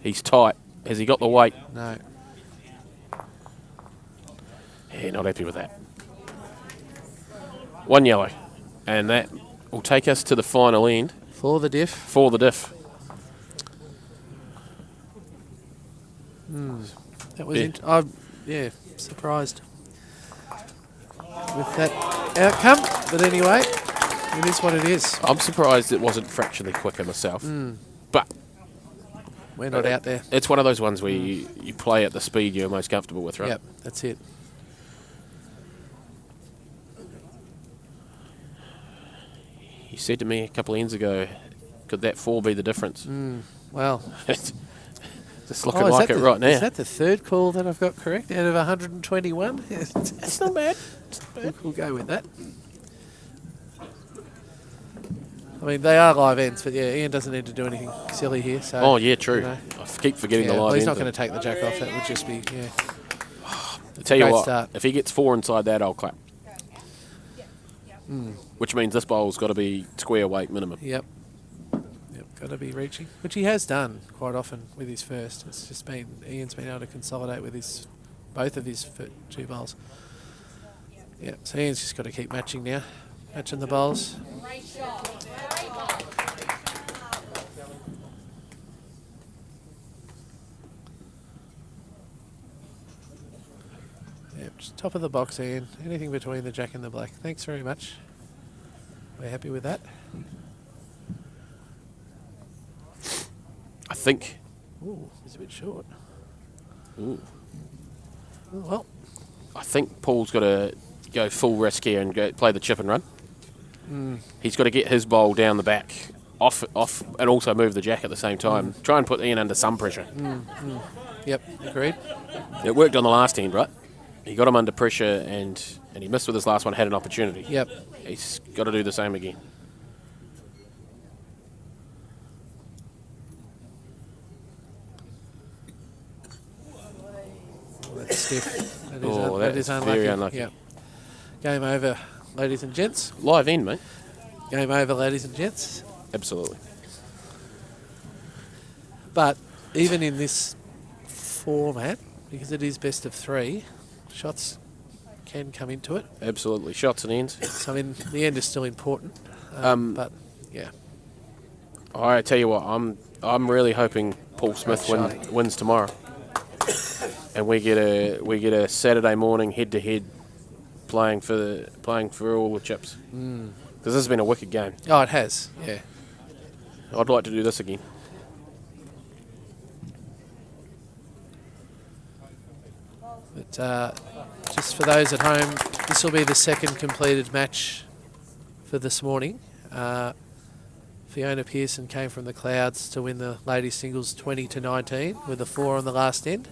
He's tight. Has he got the weight? No. Yeah, not happy with that. 1 yellow. And that will take us to the final end For the diff. for the diff. That was Yeah. I'm surprised with that outcome. But anyway, it is what it is. I'm surprised it wasn't fractionally quicker myself. But We're not out there. it's one of those ones where you play at the speed you're most comfortable with, right? Yep, that's it. He said to me a couple of ends ago, could that 4 be the difference? Well, It's just looking is like that it the- right now. Is that the third call that I've got correct out of 121? It's not bad. We'll go with that. I mean, they are live ends, but yeah, Ian doesn't need to do anything silly here. So Oh, yeah, true. you know, I keep forgetting yeah, the well, live he's end not going to thing. take the jack off. That would just be, yeah. I tell you great what, start. if he gets 4 inside that, I'll clap. Which means this bowl's got to be square weight minimum. Yep. Got to be reaching, which he has done quite often with his first. It's just been Ian's been able to consolidate with his both of his 2 bowls. Yeah, so Ian's just got to keep matching now, matching the bowls. Yep, just top of the box, Ian. Anything between the jack and the black. Thanks very much. We're happy with that. I think. Ooh, he's a bit short. Ooh. Oh, well, I think Paul's got to go full risk here and go play the chip and run. He's got to get his bowl down the back, off, and also move the jack at the same time. Try and put Ian under some pressure. yep, agreed. It worked on the last end, right? He got him under pressure and he missed with his last one, had an opportunity. Yep. He's got to do the same again. That's stiff. That is, That is very unlucky. Yep. Game over, ladies and gents. Live end, mate. Game over, ladies and gents. Absolutely. But even in this format, because it is best of 3, shots can come into it. Absolutely. Shots and ends. So, I mean, the end is still important. But, yeah. I tell you what, I'm really hoping Paul Smith wins tomorrow, and we get a Saturday morning head to head playing for all the chips. Because this has been a wicked game. Oh, it has. Yeah. I'd like to do this again. But just for those at home, this will be the second completed match for this morning. Fiona Pearson came from the Clouds to win the ladies singles 20-19 with a 4 on the last end.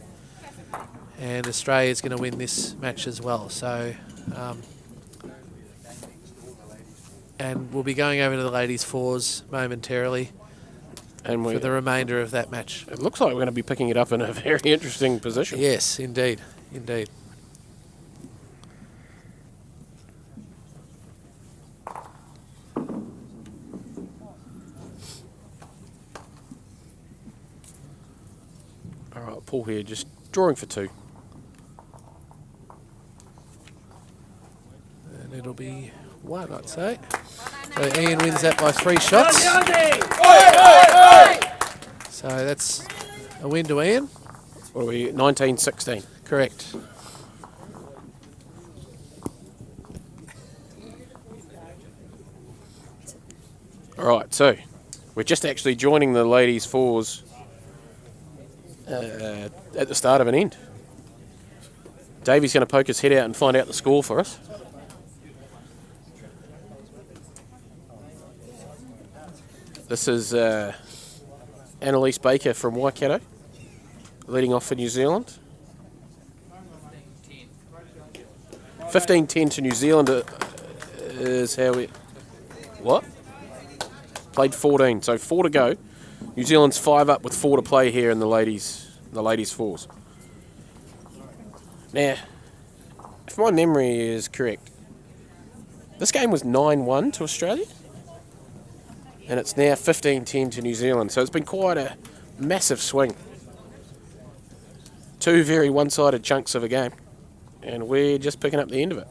And Australia's going to win this match as well. So, and we'll be going over to the ladies' 4s momentarily And for the remainder of that match. It looks like we're going to be picking it up in a very interesting position. Yes, indeed. Indeed. All right, Paul here, just drawing for 2. And it'll be 1, I'd say. So Ian wins that by 3 shots. So that's a win to Ian. What are we, 19-16? Correct. All right, so we're just actually joining the ladies' 4s at the start of an end. Davey's going to poke his head out and find out the score for us. This is Annalise Baker from Waikato, leading off for New Zealand. 15-10 to New Zealand is how we... What? Played 14, so 4 to go. New Zealand's 5 up with 4 to play here in the ladies' 4s. Now, if my memory is correct, this game was 9-1 to Australia, and it's now 15-10 to New Zealand. So it's been quite a massive swing. 2 very one-sided chunks of a game, and we're just picking up the end of it.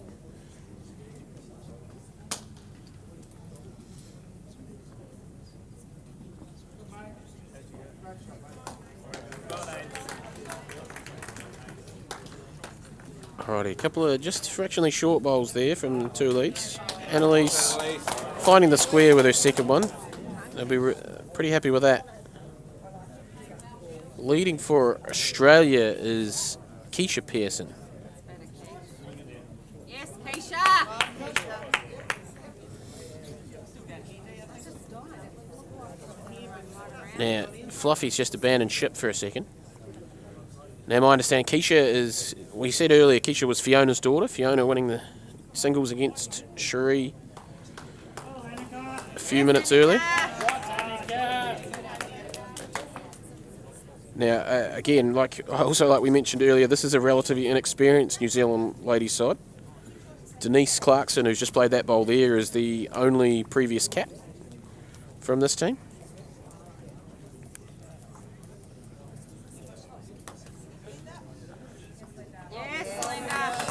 Alrighty, a couple of just fractionally short bowls there from the 2 leads. Annalise finding the square with her second one. They'll be pretty happy with that. Leading for Australia is Keisha Pearson. Yes, Keisha. Now, Fluffy's just abandoned ship for a second. Now, my understanding, Keisha is, we said earlier, Keisha was Fiona's daughter. Fiona winning the singles against Cherie a few minutes earlier. Now, again, like we mentioned earlier, this is a relatively inexperienced New Zealand ladies side. Denise Clarkson, who's just played that bowl there, is the only previous cap from this team.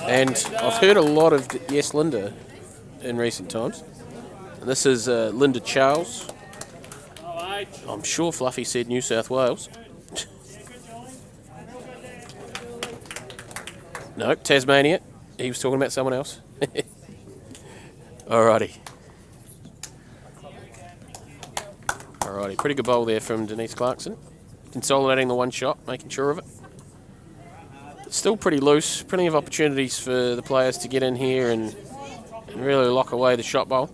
And I've heard a lot of Yes Linda in recent times. And this is Linda Charles. I'm sure Fluffy said New South Wales. No, Tasmania. He was talking about someone else. Alrighty. Alrighty, pretty good bowl there from Denise Clarkson. Consolidating the one shot, making sure of it. It's still pretty loose, plenty of opportunities for the players to get in here and really lock away the shot bowl.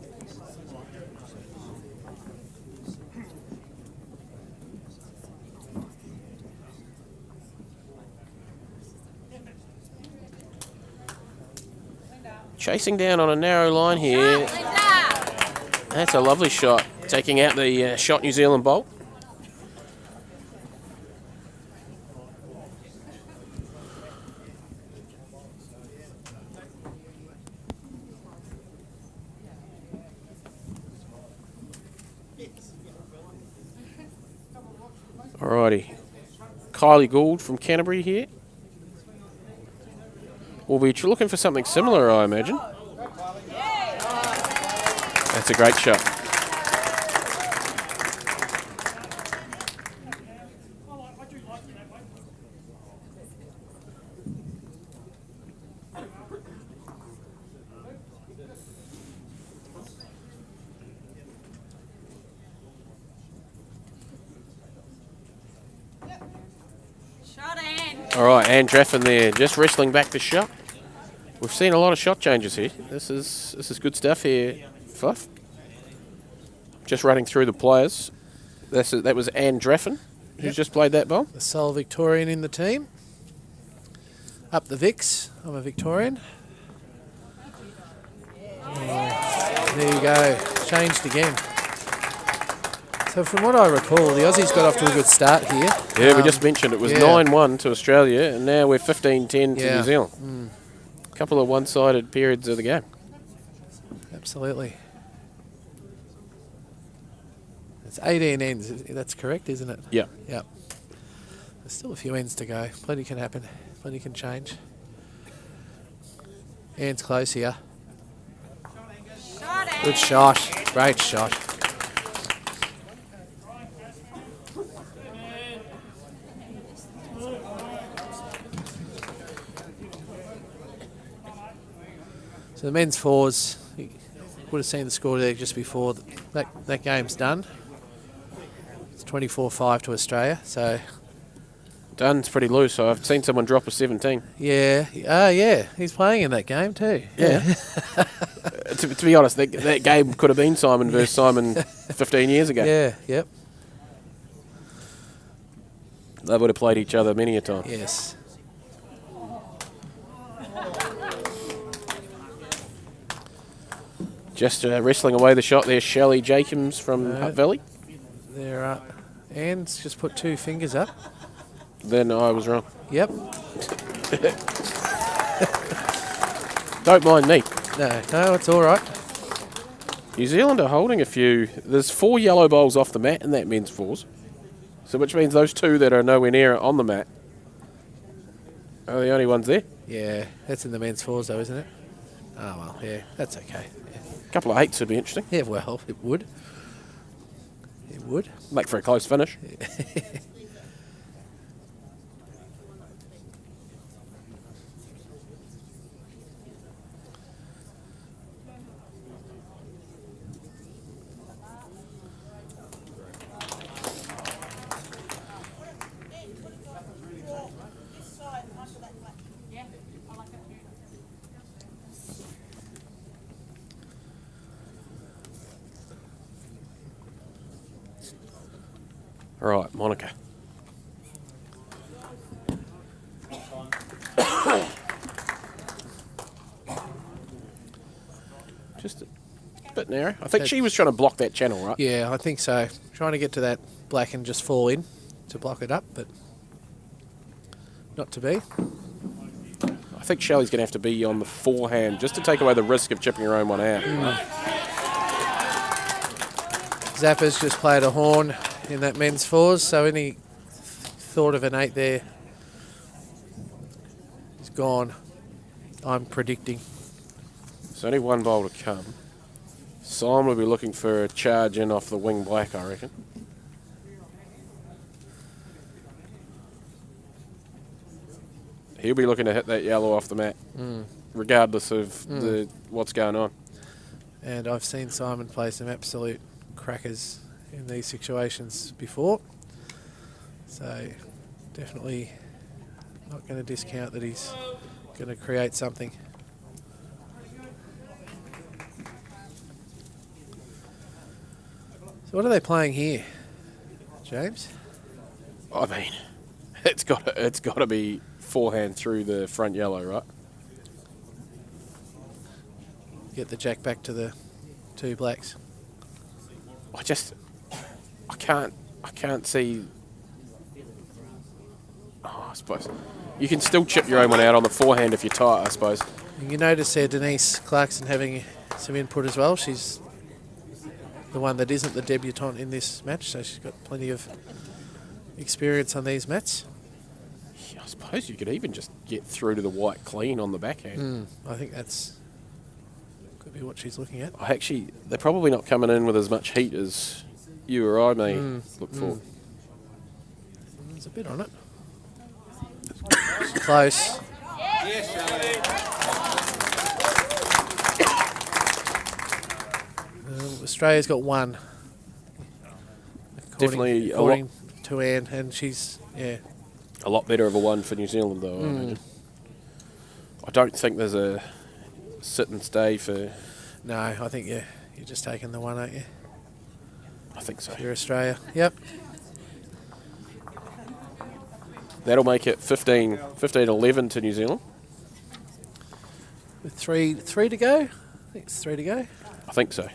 Chasing down on a narrow line here. That's a lovely shot, taking out the shot New Zealand bolt. Alrighty, Kylie Gould from Canterbury here. We'll be looking for something similar, I imagine. That's a great shot. Shot in. All right, Anne Draffin there, just wrestling back the shot. We've seen a lot of shot changes here. This is good stuff here, Fluff. Just running through the players. That was Anne Draffin, who's just played that bowl. The sole Victorian in the team. Up the Vicks. I'm a Victorian. There you go. Changed again. So from what I recall, the Aussies got off to a good start here. Yeah, we just mentioned it was 9-1 to Australia, and now we're 15-10 to New Zealand. A couple of one-sided periods of the game. Absolutely. It's 18 ends. That's correct, isn't it? Yeah. Yep. There's still a few ends to go. Plenty can happen. Plenty can change. Anne's close here. Shot in. Good shot. Great shot. So the men's fours, you would have seen the score there just before that game's done. It's 24-5 to Australia. So Dunn's pretty loose. I've seen someone drop a 17. yeah, yeah, he's playing in that game too. Yeah. to be honest, that game could have been Simon versus Simon 15 years ago. Yeah, yep, They would have played each other many a time. yes. Just wrestling away the shot there, Shelley Jacobs from Hutt Valley. There are. Anne's just put 2 fingers up. Then I was wrong. Yep. Don't mind me. No, it's all right. New Zealand are holding a few. There's 4 yellow bowls off the mat in that men's fours. So which means those 2 that are nowhere near on the mat are the only ones there. Yeah, that's in the men's fours though, isn't it? Oh well, yeah, that's okay. A couple of 8s would be interesting. Yeah, well, it would. It would. Make for a close finish. All right, Monica. Just a bit narrow. I think she was trying to block that channel, right? Yeah, I think so. Trying to get to that black and just fall in to block it up, but not to be. I think Shelley's going to have to be on the forehand just to take away the risk of chipping her own one out. Zappa's just played a horn in that men's fours, so any thought of an 8 there is gone. I'm predicting. There's only one bowl to come. Simon will be looking for a charge in off the wing black, I reckon. He'll be looking to hit that yellow off the mat, regardless of what's going on. And I've seen Simon play some absolute crackers in these situations before. So definitely not going to discount that he's going to create something. So what are they playing here, James? I mean, it's got to be forehand through the front yellow, right? Get the jack back to the two blacks. I can't see. Oh, I suppose you can still chip your own one out on the forehand if you're tight, I suppose. You notice there Denise Clarkson having some input as well. She's the one that isn't the debutante in this match, so she's got plenty of experience on these mats. Yeah, I suppose you could even just get through to the white clean on the backhand. I think that's could be what she's looking at. They're probably not coming in with as much heat as you or I may look for. There's a bit on it. It's close. Australia's got one. Definitely according to Anne, and she's a lot better of a one for New Zealand, though. I imagine. I don't think there's a sit and stay for. No, I think you're just taking the one, aren't you? I think so. You're Australia. Yep. That'll make it 15-11 to New Zealand. With three to go. I think it's 3 to go. I think so.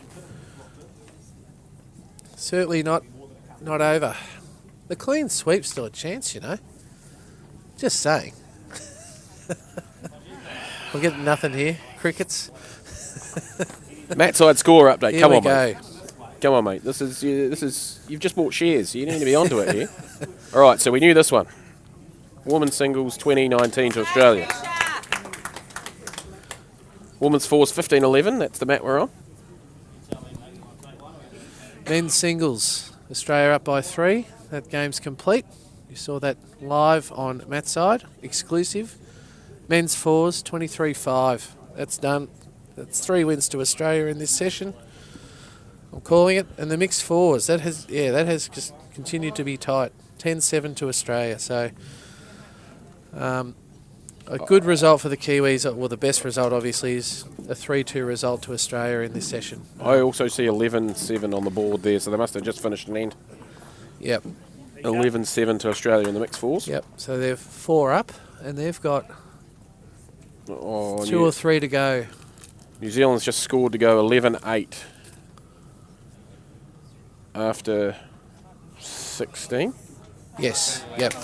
Certainly not over. The clean sweep's still a chance, you know. Just saying. We're getting nothing here. Crickets. Matt side score update. Here Come we on, go. mate. Come on, mate. This is you've just bought shares. You need to be onto it here. All right, so we knew this one. Women's singles 2019 to Australia. Women's fours 15-11. That's the mat we're on. Men's singles. Australia up by 3. That game's complete. You saw that live on Matt's side. Exclusive. Men's fours 23-5. That's done. That's 3 wins to Australia in this session. I'm calling it. And the mixed fours, that has just continued to be tight. 10-7 to Australia. So a good result for the Kiwis. Well, the best result obviously is a 3-2 result to Australia in this session. I also see 11-7 on the board there, so they must have just finished an end. Yep. 11-7 to Australia in the mixed fours. Yep. So they're 4 up, and they've got 2 or 3 to go. New Zealand's just scored to go 11-8 after 16. Yes. Yep.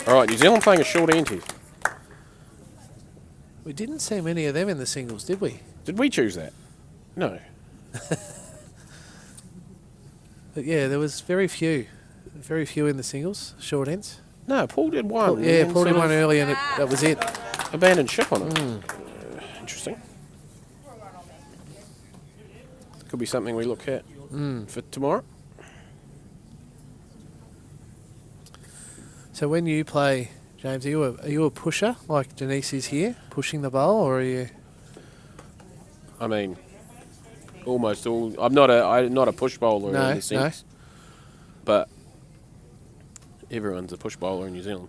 All right, New Zealand playing a short end here. We didn't see many of them in the singles, did we? Did we choose that? No. But yeah, there was very few in the singles, short ends. No, Paul did one. Paul did one early, and that was it. Abandoned ship on it. Interesting. Could be something we look at for tomorrow. So when you play, James, are you a pusher like Denise is here, pushing the bowl, or are you? I mean, almost all. I'm not a push bowler in the sense, but everyone's a push bowler in New Zealand,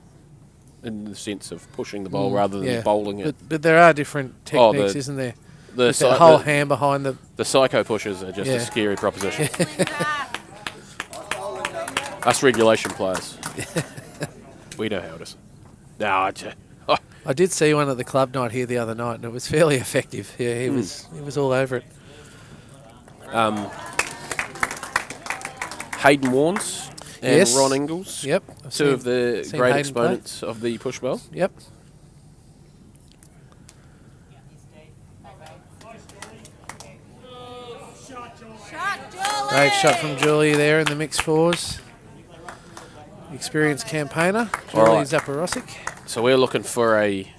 in the sense of pushing the bowl rather than bowling it. But there are different techniques, isn't there? The whole hand behind the psycho pushers are just a scary proposition. Us regulation players, we know how it is. No, I did see one at the club night here the other night, and it was fairly effective. Yeah, he was all over it. Hayden Warnes and Ron Ingalls. Yep. Two of the great Hayden exponents of the push bowl. Yep. Great shot from Julie there in the mixed fours. Experienced campaigner, Julie Zaporosik. So we're looking for a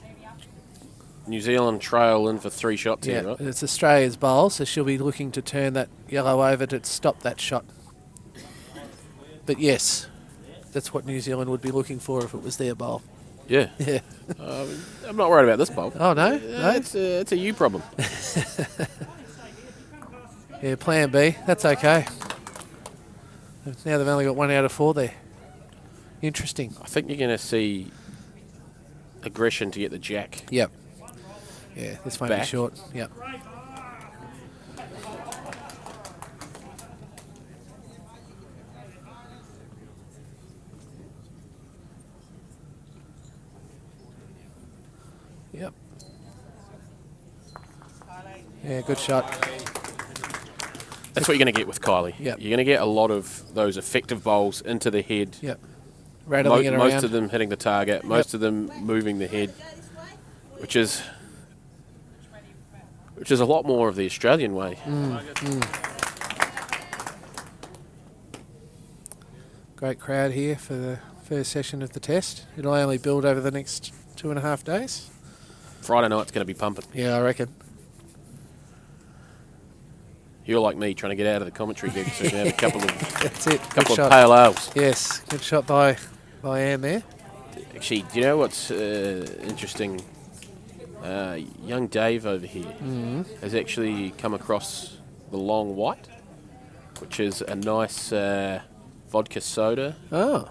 New Zealand trail in for 3 shots Yeah, here, right? it's Australia's bowl, so she'll be looking to turn that yellow over to stop that shot. But yes, that's what New Zealand would be looking for if it was their bowl. Yeah. Yeah. I'm not worried about this bowl. Oh, no? No? It's a you problem. Yeah, plan B. That's okay. Now they've only got 1 out of 4 there. Interesting. I think you're going to see aggression to get the jack. Yep. Yeah, this won't be Back. short. Yep. Yep. Yeah, good shot. That's what you're going to get with Kylie. Yep. You're going to get a lot of those effective bowls into the head. Yep. Rattling it around. Most of them hitting the target, most of them moving the head, which is a lot more of the Australian way. Great crowd here for the first session of the test. It'll only build over the next 2.5 days. Friday night's going to be pumping. Yeah, I reckon. You're like me, trying to get out of the commentary gig, so you can have a couple of That's it. Good couple of shot. pale ales. Yes, good shot by Anne there. Actually, do you know what's interesting? Young Dave over here has actually come across the long white, which is a nice vodka soda. Oh,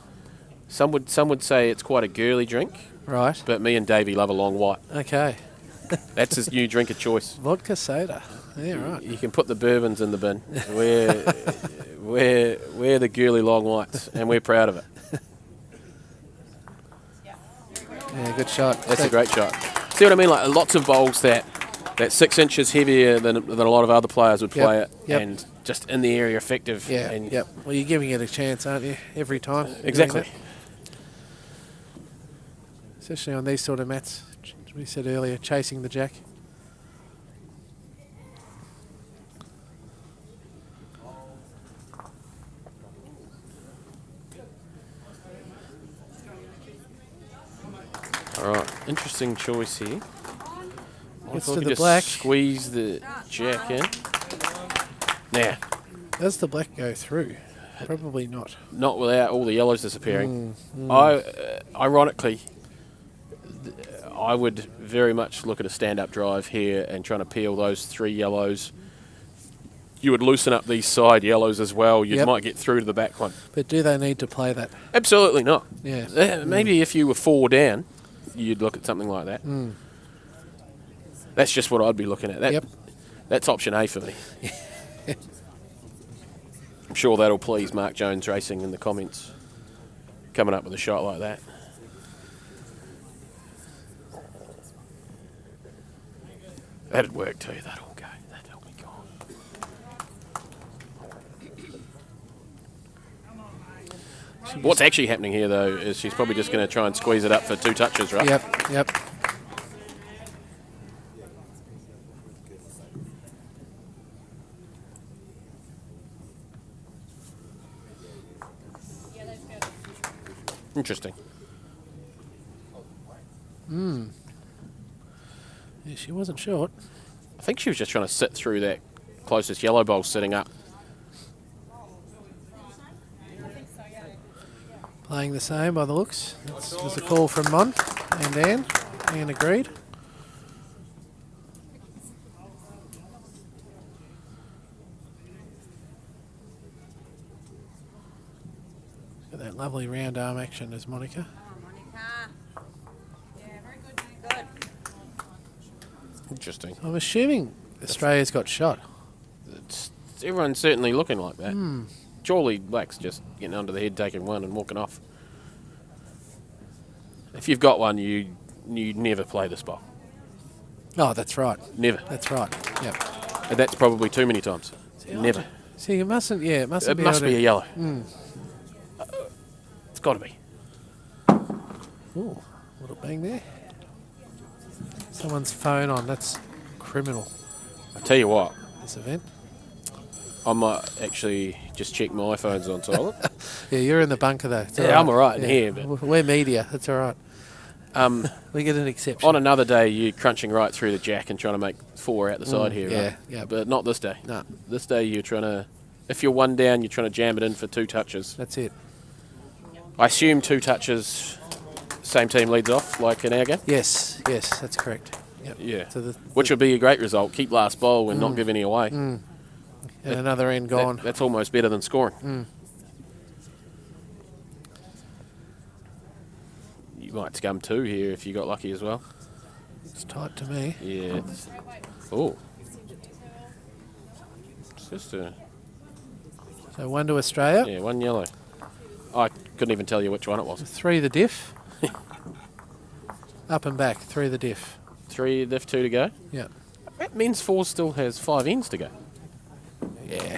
Some would say it's quite a girly drink, right. but me and Davey love a long white. Okay. That's his new drink of choice. Vodka soda. Yeah, right. You can put the bourbons in the bin. We're the girly long whites, and we're proud of it. Yeah, good shot. That's a great shot. See what I mean? Like lots of bowls that 6 inches heavier than a lot of other players would play it, Yep. and just in the area effective. Yeah, and yep. Well, you're giving it a chance, aren't you? Every time. doing Exactly. that. Especially on these sort of mats. We said earlier, chasing the jack. All right, interesting choice here. Gets I thought to we the just black. Squeeze the jack in. Now, Does the black go through? Probably not. not without all the yellows disappearing. Mm, Ironically, I would very much look at a stand-up drive here and trying to peel those 3 yellows. You would loosen up these side yellows as well. You Yep. might get through to the back one. But do they need to play that? Absolutely not. Yeah. Maybe if you were 4 down, you'd look at something like that. That's just what I'd be looking at. Yep. That's option A for me. I'm sure that'll please Mark Jones Racing in the comments, coming up with a shot like that. That'd work too. That'll go. That'll be gone. What's actually happening here, though, is she's probably just going to try and squeeze it up for 2 touches, right? Yep. Interesting. Yeah, she wasn't short. I think she was just trying to sit through that closest yellow bowl sitting up. Playing the same by the looks. This was a call from Mon and Anne. Anne agreed. Got that lovely round arm action as Monica. Monica. Yeah, very good. Good. Interesting. I'm assuming Australia's got shot. Everyone's certainly looking like that. Surely Black's just getting under the head, taking one and walking off. If you've got one, you never play this bowl. Oh, that's right. Never. That's right. Yep. And that's probably too many times. Never. See, you mustn't. Yeah, it mustn't It be. must able be to- a yellow. It's got to be. Ooh, little bang there. Someone's phone on. That's criminal. I tell you what, This event. I might actually just check my phone's on silent. Yeah, you're in the bunker though. It's Yeah, all I'm all right in here, but- we're media. That's all right. We get an exception. On another day, you're crunching right through the jack and trying to make 4 out the side here, yeah, right? yeah. But not this day. No, This day, you're trying to, if you're one down, you're trying to jam it in for 2 touches. that's it. I assume 2 touches, same team leads off, like in our game? Yes, that's correct. Yep. Yeah. So Which would be a great result. Keep last bowl and not give any away. and another end gone. That's almost better than scoring. You might scum 2 here if you got lucky as well. It's tight to me. Yeah. Oh. It's just a... So 1 to Australia. Yeah, 1 yellow. I couldn't even tell you which one it was. 3 the diff. Up and back, 3 the diff. 3 left, 2 to go. Yeah. That men's 4 still has 5 ends to go. Yeah.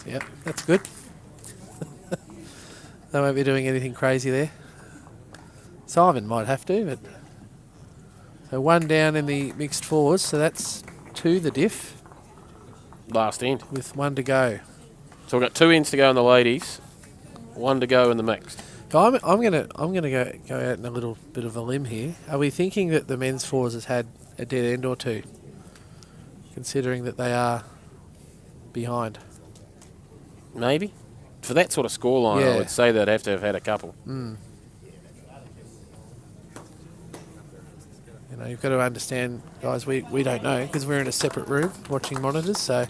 Yep, that's good. They won't be doing anything crazy there. Simon might have to, but... So 1 down in the mixed 4s, so that's 2 the diff Last end. with 1 to go. So we've got 2 ends to go in the ladies, 1 to go in the mixed. I'm gonna go out in a little bit of a limb here. Are we thinking that the men's 4s has had a dead end or 2, considering that they are behind? Maybe. For that sort of scoreline, Yeah. I would say they'd have to have had a couple. You know, you've got to understand, guys, we don't know because we're in a separate room watching monitors, so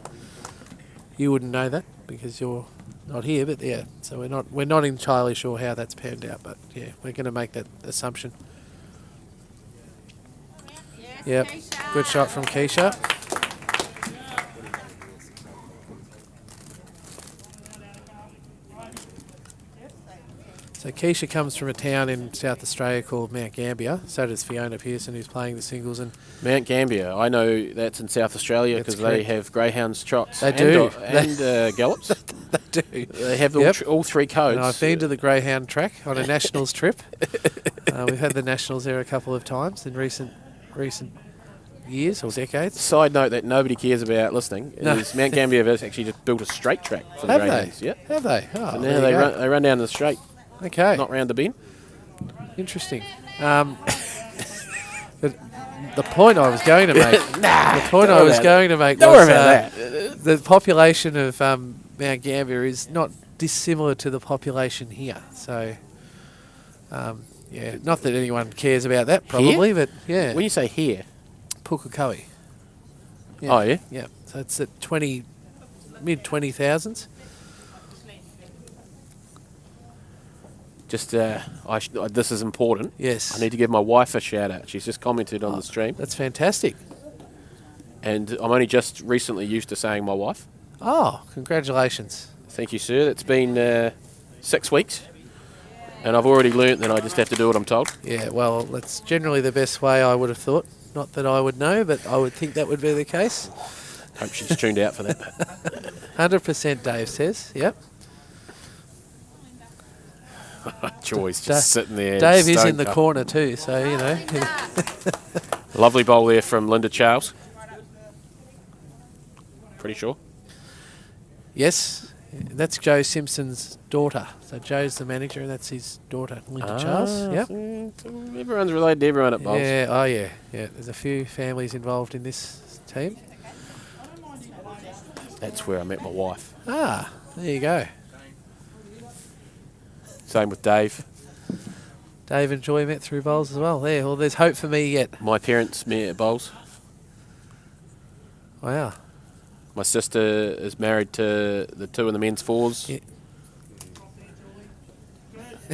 you wouldn't know that because you're not here, but yeah, so we're not entirely sure how that's panned out, but yeah, we're going to make that assumption. Yep, good shot from Keisha. So Keisha comes from a town in South Australia called Mount Gambier. So does Fiona Pearson, who's playing the singles. And Mount Gambier, I know that's in South Australia That's because they correct. have greyhounds, trots, They and, do. and gallops. they do. They have Yep. all 3 codes. And I've been to the Greyhound track on a nationals trip. We've had the nationals there a couple of times in recent years or decades. Side note that nobody cares about listening No. is Mount Gambier has actually just built a straight track for the Have greyhounds. they? Yep. Have they? Oh, So there now you go. they run down the straight, Okay. not round the bend. Interesting. But the point I was going to make. The point I was going to make Don't was worry about that. the population of Mount Gambier is not dissimilar to the population here. So, yeah, not that anyone cares about that probably, but yeah. When you say here, Pukekohe. oh yeah, Yeah, so it's at mid 20,000s. just this is important. Yes. I need to give my wife a shout out. She's just commented on the stream, That's fantastic. and I'm only just recently used to saying my wife. Oh, congratulations. Thank you, sir. It's been 6 weeks, and I've already learnt that I just have to do what I'm told. Yeah, well, that's generally the best way I would have thought. Not that I would know, but I would think that would be the case. Hope she's tuned out for that. 100% Dave says, yep. Joy's Da- just sitting there. Dave is stoked in the up. corner too, so, you know. Lovely bowl there from Linda Charles. Pretty sure. Yes, that's Joe Simpson's daughter. So Joe's the manager, and that's his daughter, Linda Charles. Yep. Everyone's related to everyone at bowls. Yeah, oh yeah, yeah. There's a few families involved in this team. That's where I met my wife. Ah, there you go. Same with Dave. Dave and Joy met through bowls as well. There, well, there's hope for me yet. My parents met at bowls. Wow. My sister is married to the 2 in the men's 4s. Yeah.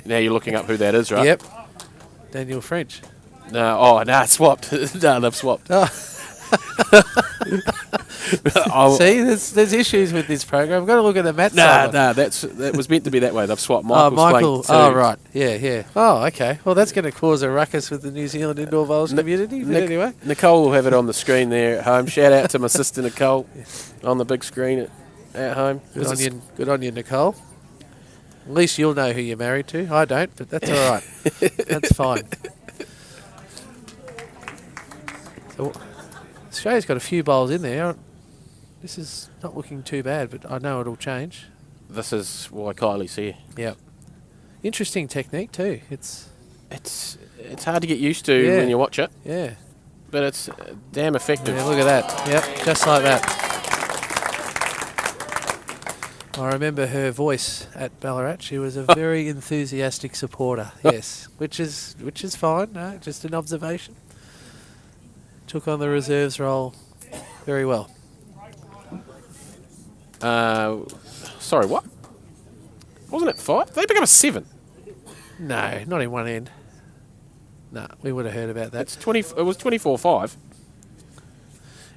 Now you're looking up who that is, right? Yep. Daniel French. No, it's swapped. No, they've swapped. Oh. See, there's issues with this program. I've got to look at the match. That was meant to be that way. They've swapped. Michael. playing Oh, two. right. Yeah. Oh, okay. Well, that's going to cause a ruckus with the New Zealand indoor bowls community. But anyway. Nicole will have it on the screen there at home. Shout out to my sister Nicole on the big screen at home. Good on you, Nicole. At least you'll know who you're married to. I don't, but that's all right. That's fine. So, Australia's got a few bowls in there. This is not looking too bad, but I know it'll change. This is why Kylie's here. Yep. Interesting technique too. It's It's hard to get used to Yeah. when you watch it, Yeah. but it's damn effective. Yeah, look at that. Yep, just like that. I remember her voice at Ballarat. She was a very enthusiastic supporter. Yes, which is fine. No, just an observation. Took on the reserves role very well. Sorry, what? Wasn't it 5? They become a 7. No, not in one end. No, we would have heard about that. It's 20. It was 24-5.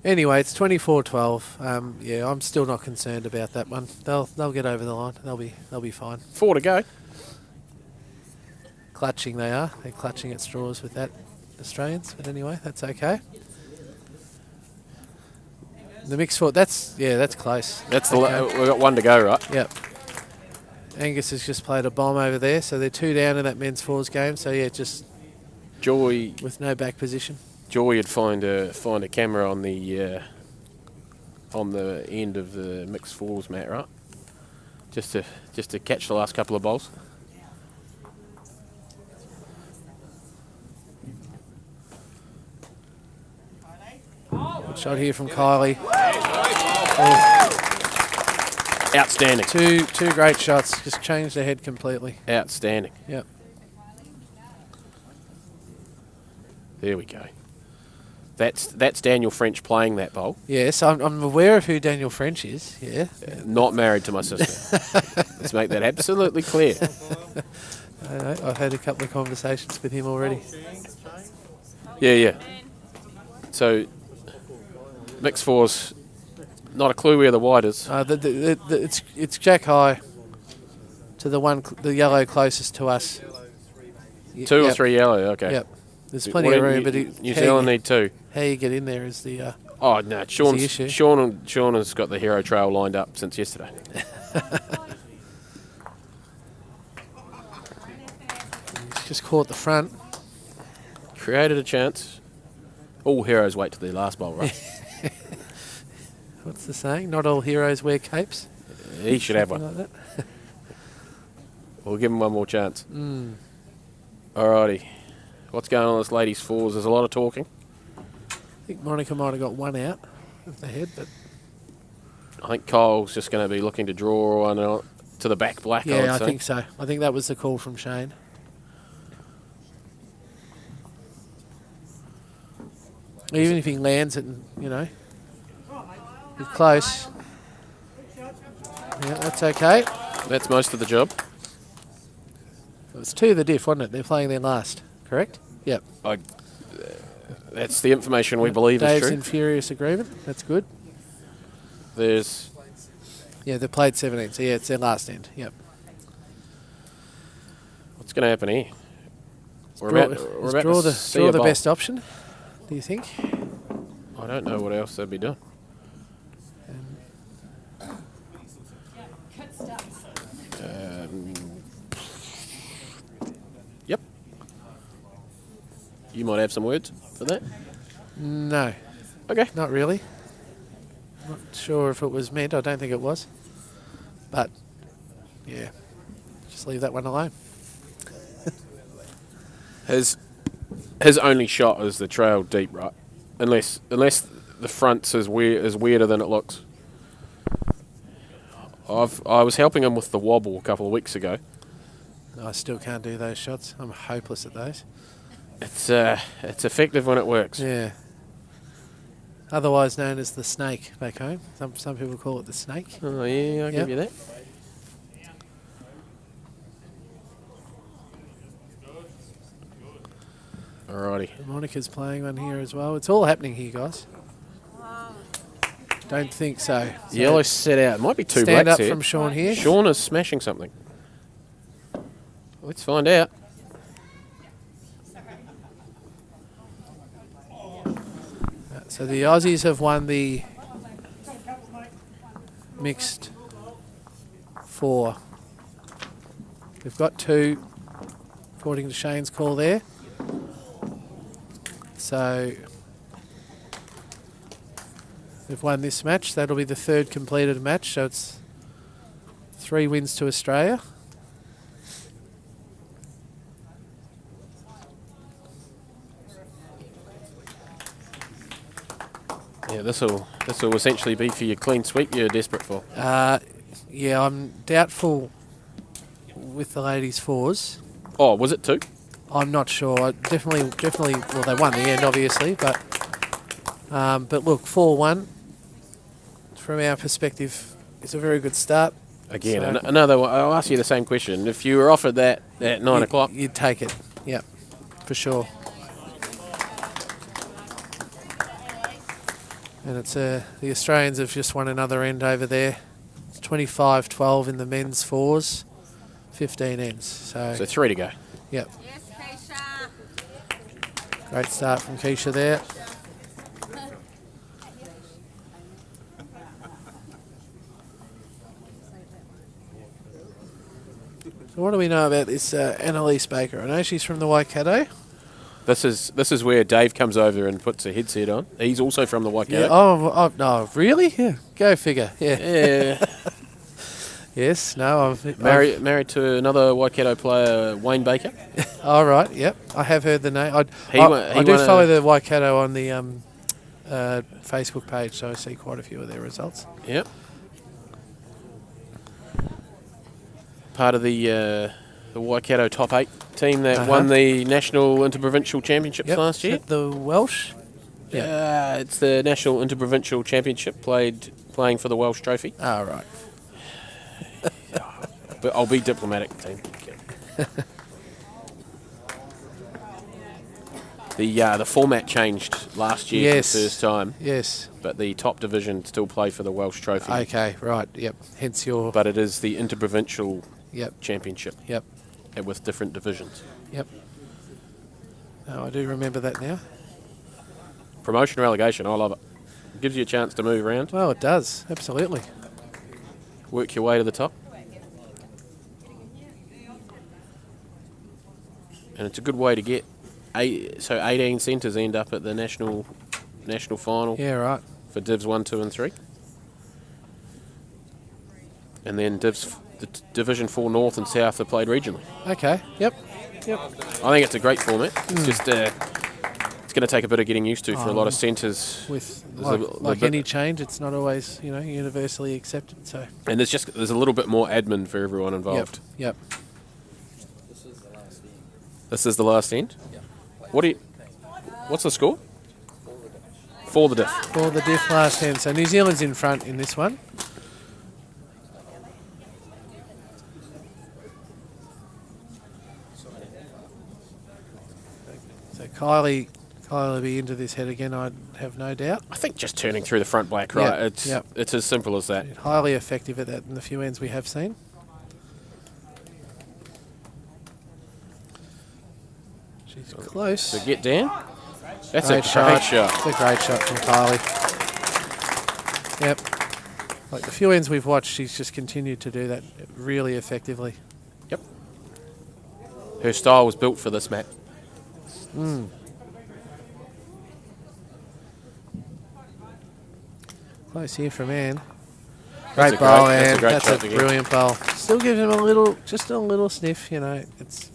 Anyway, it's 24-12. Yeah, I'm still not concerned about that one. They'll get over the line. They'll be fine. 4 to go. Clutching they are. They're clutching at straws with that, Australians. But anyway, that's okay. The mixed four. That's close. That's Okay. we've got 1 to go, right? Yep. Angus has just played a bomb over there, so they're 2 down in that men's fours game. So yeah, just Joy with no back position. would find a camera on the end of the mixed fours mat, right? Just to catch the last couple of bowls. Good shot here from Kylie. Outstanding. Two great shots. Just changed the head completely. Outstanding. Yep. There we go. That's Daniel French playing that bowl. Yes, I'm aware of who Daniel French is. Yeah. Not married to my sister. Let's make that absolutely clear. I know. I've had a couple of conversations with him already. Yeah. So, mixed fours, not a clue where the white is. It's Jack High to the yellow closest to us. 2 or 3 yellow, okay. Yep. There's plenty of room, but New Zealand need 2. how you get in there is the Oh no, issue. Sean has got the hero trail lined up since yesterday. he's just caught the front. Created a chance. All heroes wait to the last bowl, right? What's the saying? Not all heroes wear capes. He should have Something one. like that. We'll give him one more chance. Alrighty. What's going on with this ladies' fours? There's a lot of talking. I think Monica might have got one out of the head, but I think Kyle's just going to be looking to draw one out to the back black. yeah, I say. think so. I think that was the call from Shane. Even if he lands it, he's close. Yeah, that's okay. That's most of the job. It was 2 the diff, wasn't it? They're playing their last, correct? Yep. That's the information we believe Dave's is true. in furious agreement. That's good. There's Yeah, they played 17, so yeah, it's their last end. Yep. what's going to happen here. We're Draw, about is to draw see the a bowl. best option, do you think? I don't know what else they'd be doing. Yep. You might have some words for that. No, Okay. not really. Not sure if it was meant. I don't think it was. But, yeah, just leave that one alone. His only shot is the trail deep, right? Unless the front's is weirder than it looks. I was helping him with the wobble a couple of weeks ago. I still can't do those shots. I'm hopeless at those. It's effective when it works. Yeah. Otherwise known as the snake back home. Some people call it the snake. Oh yeah, I'll give you that. Alrighty. Monica's playing one here as well. It's all happening here, guys. Don't think so. Yellow set out. Might be 2 Stand blacks up here. from Sean here. Sean is smashing something. Let's find out. So the Aussies have won the mixed 4. They've got 2, according to Shane's call there. So they've won this match. That'll be the 3rd completed match. So it's 3 wins to Australia. this will essentially be for your clean sweep you're desperate for. Yeah, I'm doubtful with the ladies' fours. Oh, was it 2? I'm not sure. Definitely. Well, they won the end, obviously, but look, 4-1 from our perspective is a very good start. Again, So- another one. I'll ask you the same question. If you were offered that at 9 o'clock, You'd take it. Yeah, for sure. And it's the Australians have just won another end over there. It's 25-12 in the men's fours, 15 ends. So 3 to go. yep, Yes, Keisha. great start from Keisha there. So what do we know about this Annalise Baker? I know she's from the Waikato. This is where Dave comes over and puts a headset on. He's also from the Waikato. Yeah. Oh, no, really? Yeah. Go figure. Yeah. Yeah. Yes. No. I've Married to another Waikato player, Wayne Baker. All right. Yep. I have heard the name. I He do won follow the Waikato on the Facebook page, so I see quite a few of their results. Yep. Part of the Waikato top 8 team that won the national interprovincial championships Yep. last year. Is that the Welsh? It's the national interprovincial championship playing for the Welsh Trophy. Oh, right. But I'll be diplomatic, team. The format changed last year Yes. for the first time, Yes. but the top division still play for the Welsh Trophy. Okay. Right. Yep. Hence your. But it is the interprovincial Yep. championship Yep. with different divisions. Yep. No, I do remember that now. Promotion or relegation, I love it. Gives you a chance to move around, Well, it does. Absolutely. work your way to the top. And it's a good way to get 18 centres end up at the national final Yeah. Right. for Divs 1, 2 and 3. And then Division 4 North and South are played regionally. Okay. Yep. Yep. I think it's a great format. It's just it's going to take a bit of getting used to for a lot of centres. With There's like bit- any change, it's not always universally accepted. So. And there's a little bit more admin for everyone involved. Yep. This is the last end. What's the score? For the diff. For the diff last end. So New Zealand's in front in this one. So Kylie will be into this head again, I have no doubt. I think just turning through the front black, right? Yep. It's as simple as that. Highly effective at that in the few ends we have seen. She's close. So get down. That's Great a great shot. It's a great shot from Kylie. Yep. Like the few ends we've watched, she's just continued to do that really effectively. Yep. Her style was built for this, Matt. Close here from Anne. That's Great a bowl, great- that's a Anne. great That's shot a again. brilliant bowl. Still gives him just a little sniff, It's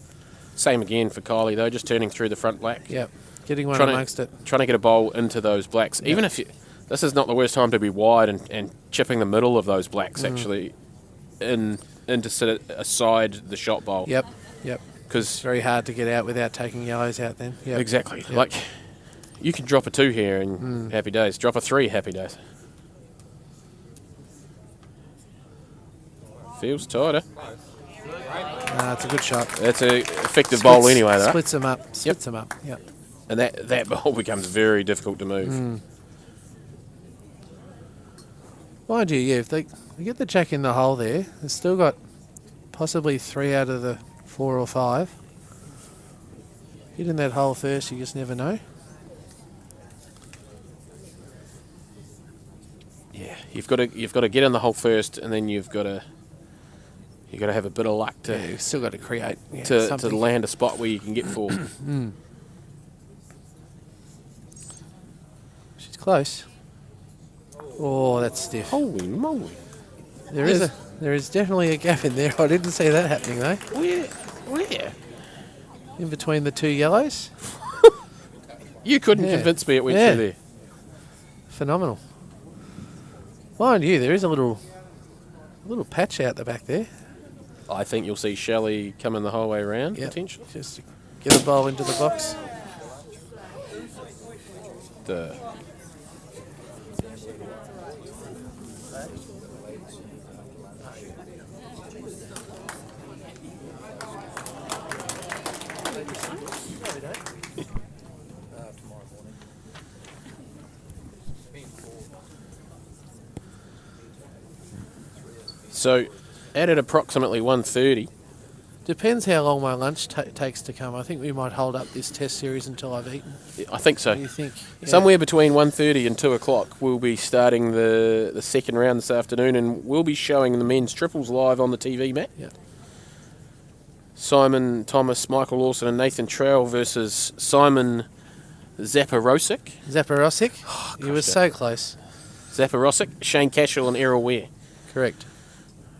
Same again for Kylie though, just turning through the front black. yep, getting one Trying to- amongst it. Trying to get a bowl into those blacks. Even if this is not the worst time to be wide and chipping the middle of those blacks actually in to sit aside the shot bowl. Yep, yep. Because It's very hard to get out without taking yellows out. Then yep. exactly, Yep. like you can drop a 2 here and happy days. Drop a 3, happy days. Feels tighter. It's a good shot. That's an effective bowl anyway, though. Splits them up. Splits them up. Yep. And that bowl becomes very difficult to move. Mind you, if they get the jack in the hole there, they've still got possibly 3 out of the 4 or 5. Hitting that hole first, you just never know. Yeah, you've got to get in the hole first, and then you've got to have a bit of luck Yeah, you've still got to create to something. land a spot where you can get 4. She's close. Oh, that's stiff. Holy moly! There is definitely a gap in there. I didn't see that happening though. Where? In between the 2 yellows. You couldn't Yeah. convince me it went Yeah. through there. phenomenal. Mind you, there is a little patch out the back there. I think you'll see Shelley coming the whole way around, Yep. potentially. Just to get a bowl into the box. So, at approximately 1:30, Depends how long my lunch takes to come. I think we might hold up this test series until I've eaten. I think so. What do you think? Yeah. Somewhere between 1:30 and 2 o'clock, we'll be starting the second round this afternoon, and we'll be showing the men's triples live on the TV, Matt. Yeah. Simon Thomas, Michael Lawson, and Nathan Trowell versus Simon Zaporosik. Zaporosik? You were gosh, so close. Zaporosik, Shane Cashel, and Errol Ware. Correct.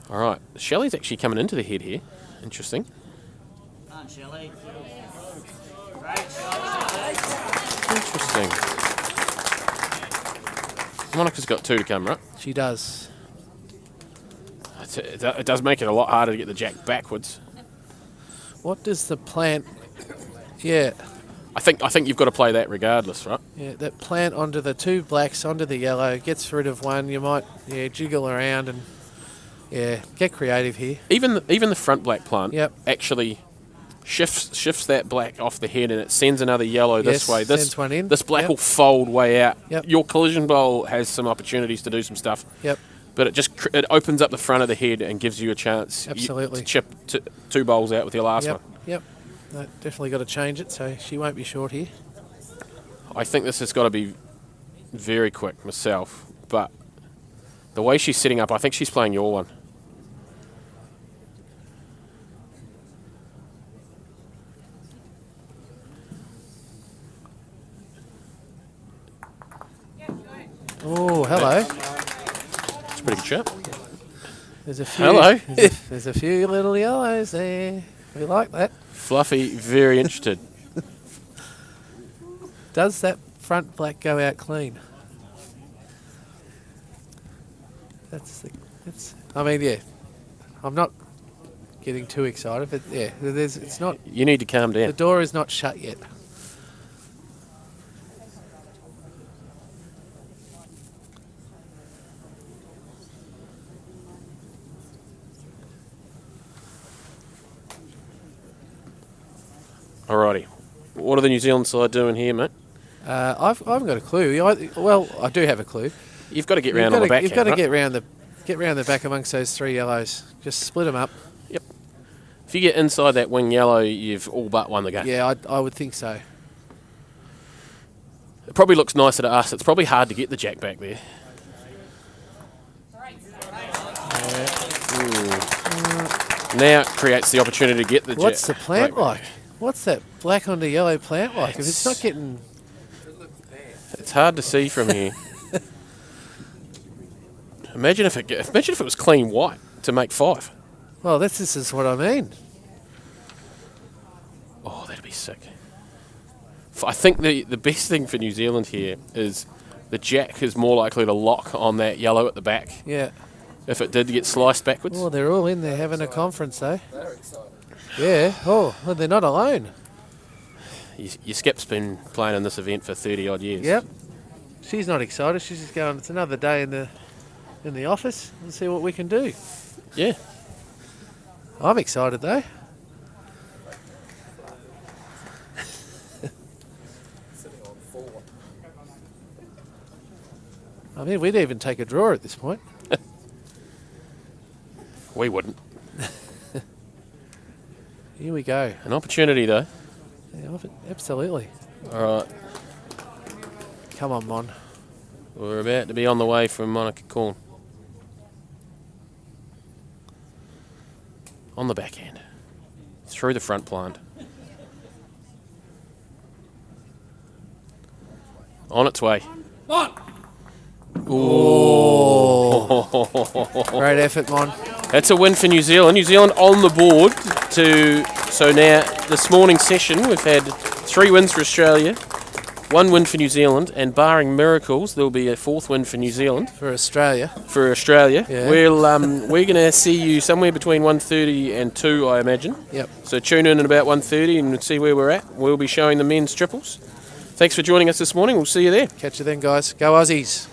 All right. Shelley's actually coming into the head here. Interesting. Come on, Shelley. Interesting. Monica's got 2 to come, right? She does. It does make it a lot harder to get the jack backwards. What does the plant... Yeah. I think you've got to play that regardless, right? Yeah, that plant onto the 2 blacks, onto the yellow, gets rid of one. You might, jiggle around and, get creative here. Even the front black plant Yep. actually shifts that black off the head, and it sends another yellow this Yes, way. sends one in. This black Yep. will fold way out. Yep. Your collision bowl has some opportunities to do some stuff. Yep. But it opens up the front of the head and gives you a chance Absolutely. to chip 2 bowls out with your last one. Yep. No, definitely got to change it, so she won't be short here. I think this has got to be very quick myself, but the way she's setting up, I think she's playing your one. Oh, hello. It's a pretty good shot. There's a few. Hello. There's a few little yellows there. We like that. Fluffy, very interested. Does that front black go out clean? I mean, yeah. I'm not getting too excited, but yeah, it's not. You need to calm The down. door is not shut yet. Alrighty. What are the New Zealand side doing here, mate? I haven't got a clue. I do have a clue. You've got to get round on the back. You've got to right? get round the back amongst those 3 yellows. Just split them up. Yep. If you get inside that wing yellow, you've all but won the game. Yeah, I would think so. It probably looks nicer to us. It's probably hard to get the jack back there. Now it creates the opportunity to get the jack. What's the plant back. like? What's that black onto yellow plant like? If it's not getting... It's hard to see from here. Imagine if it was clean white to make 5. Well, this is what I mean. Oh, that'd be sick. I think the best thing for New Zealand here is the jack is more likely to lock on that yellow at the back Yeah. if it did get sliced backwards. Oh, they're all in there having a conference, though. Yeah. Oh, well, they're not alone. Your Skip's been playing in this event for 30 odd years. Yep. She's not excited. She's just going, it's another day in the office and see what we can do. Yeah. I'm excited, though. I mean, we'd even take a draw at this point. We wouldn't. Here we go. An opportunity though. Yeah, absolutely. All right. Come on, Mon. We're about to be on the way from Monica Corn. On the backhand. Through the front plant. On its way. Great effort, Mon. That's a win for New Zealand. New Zealand on the board so now this morning's session we've had 3 wins for Australia, 1 win for New Zealand, and barring miracles, there'll be a 4th win for New Zealand. For Australia. For Australia. Yeah. We're going to see you somewhere between 1:30 and 2, I imagine. Yep. So tune in at about 1:30 and see where we're at. We'll be showing the men's triples. Thanks for joining us this morning. We'll see you there. Catch you then, guys. Go Aussies.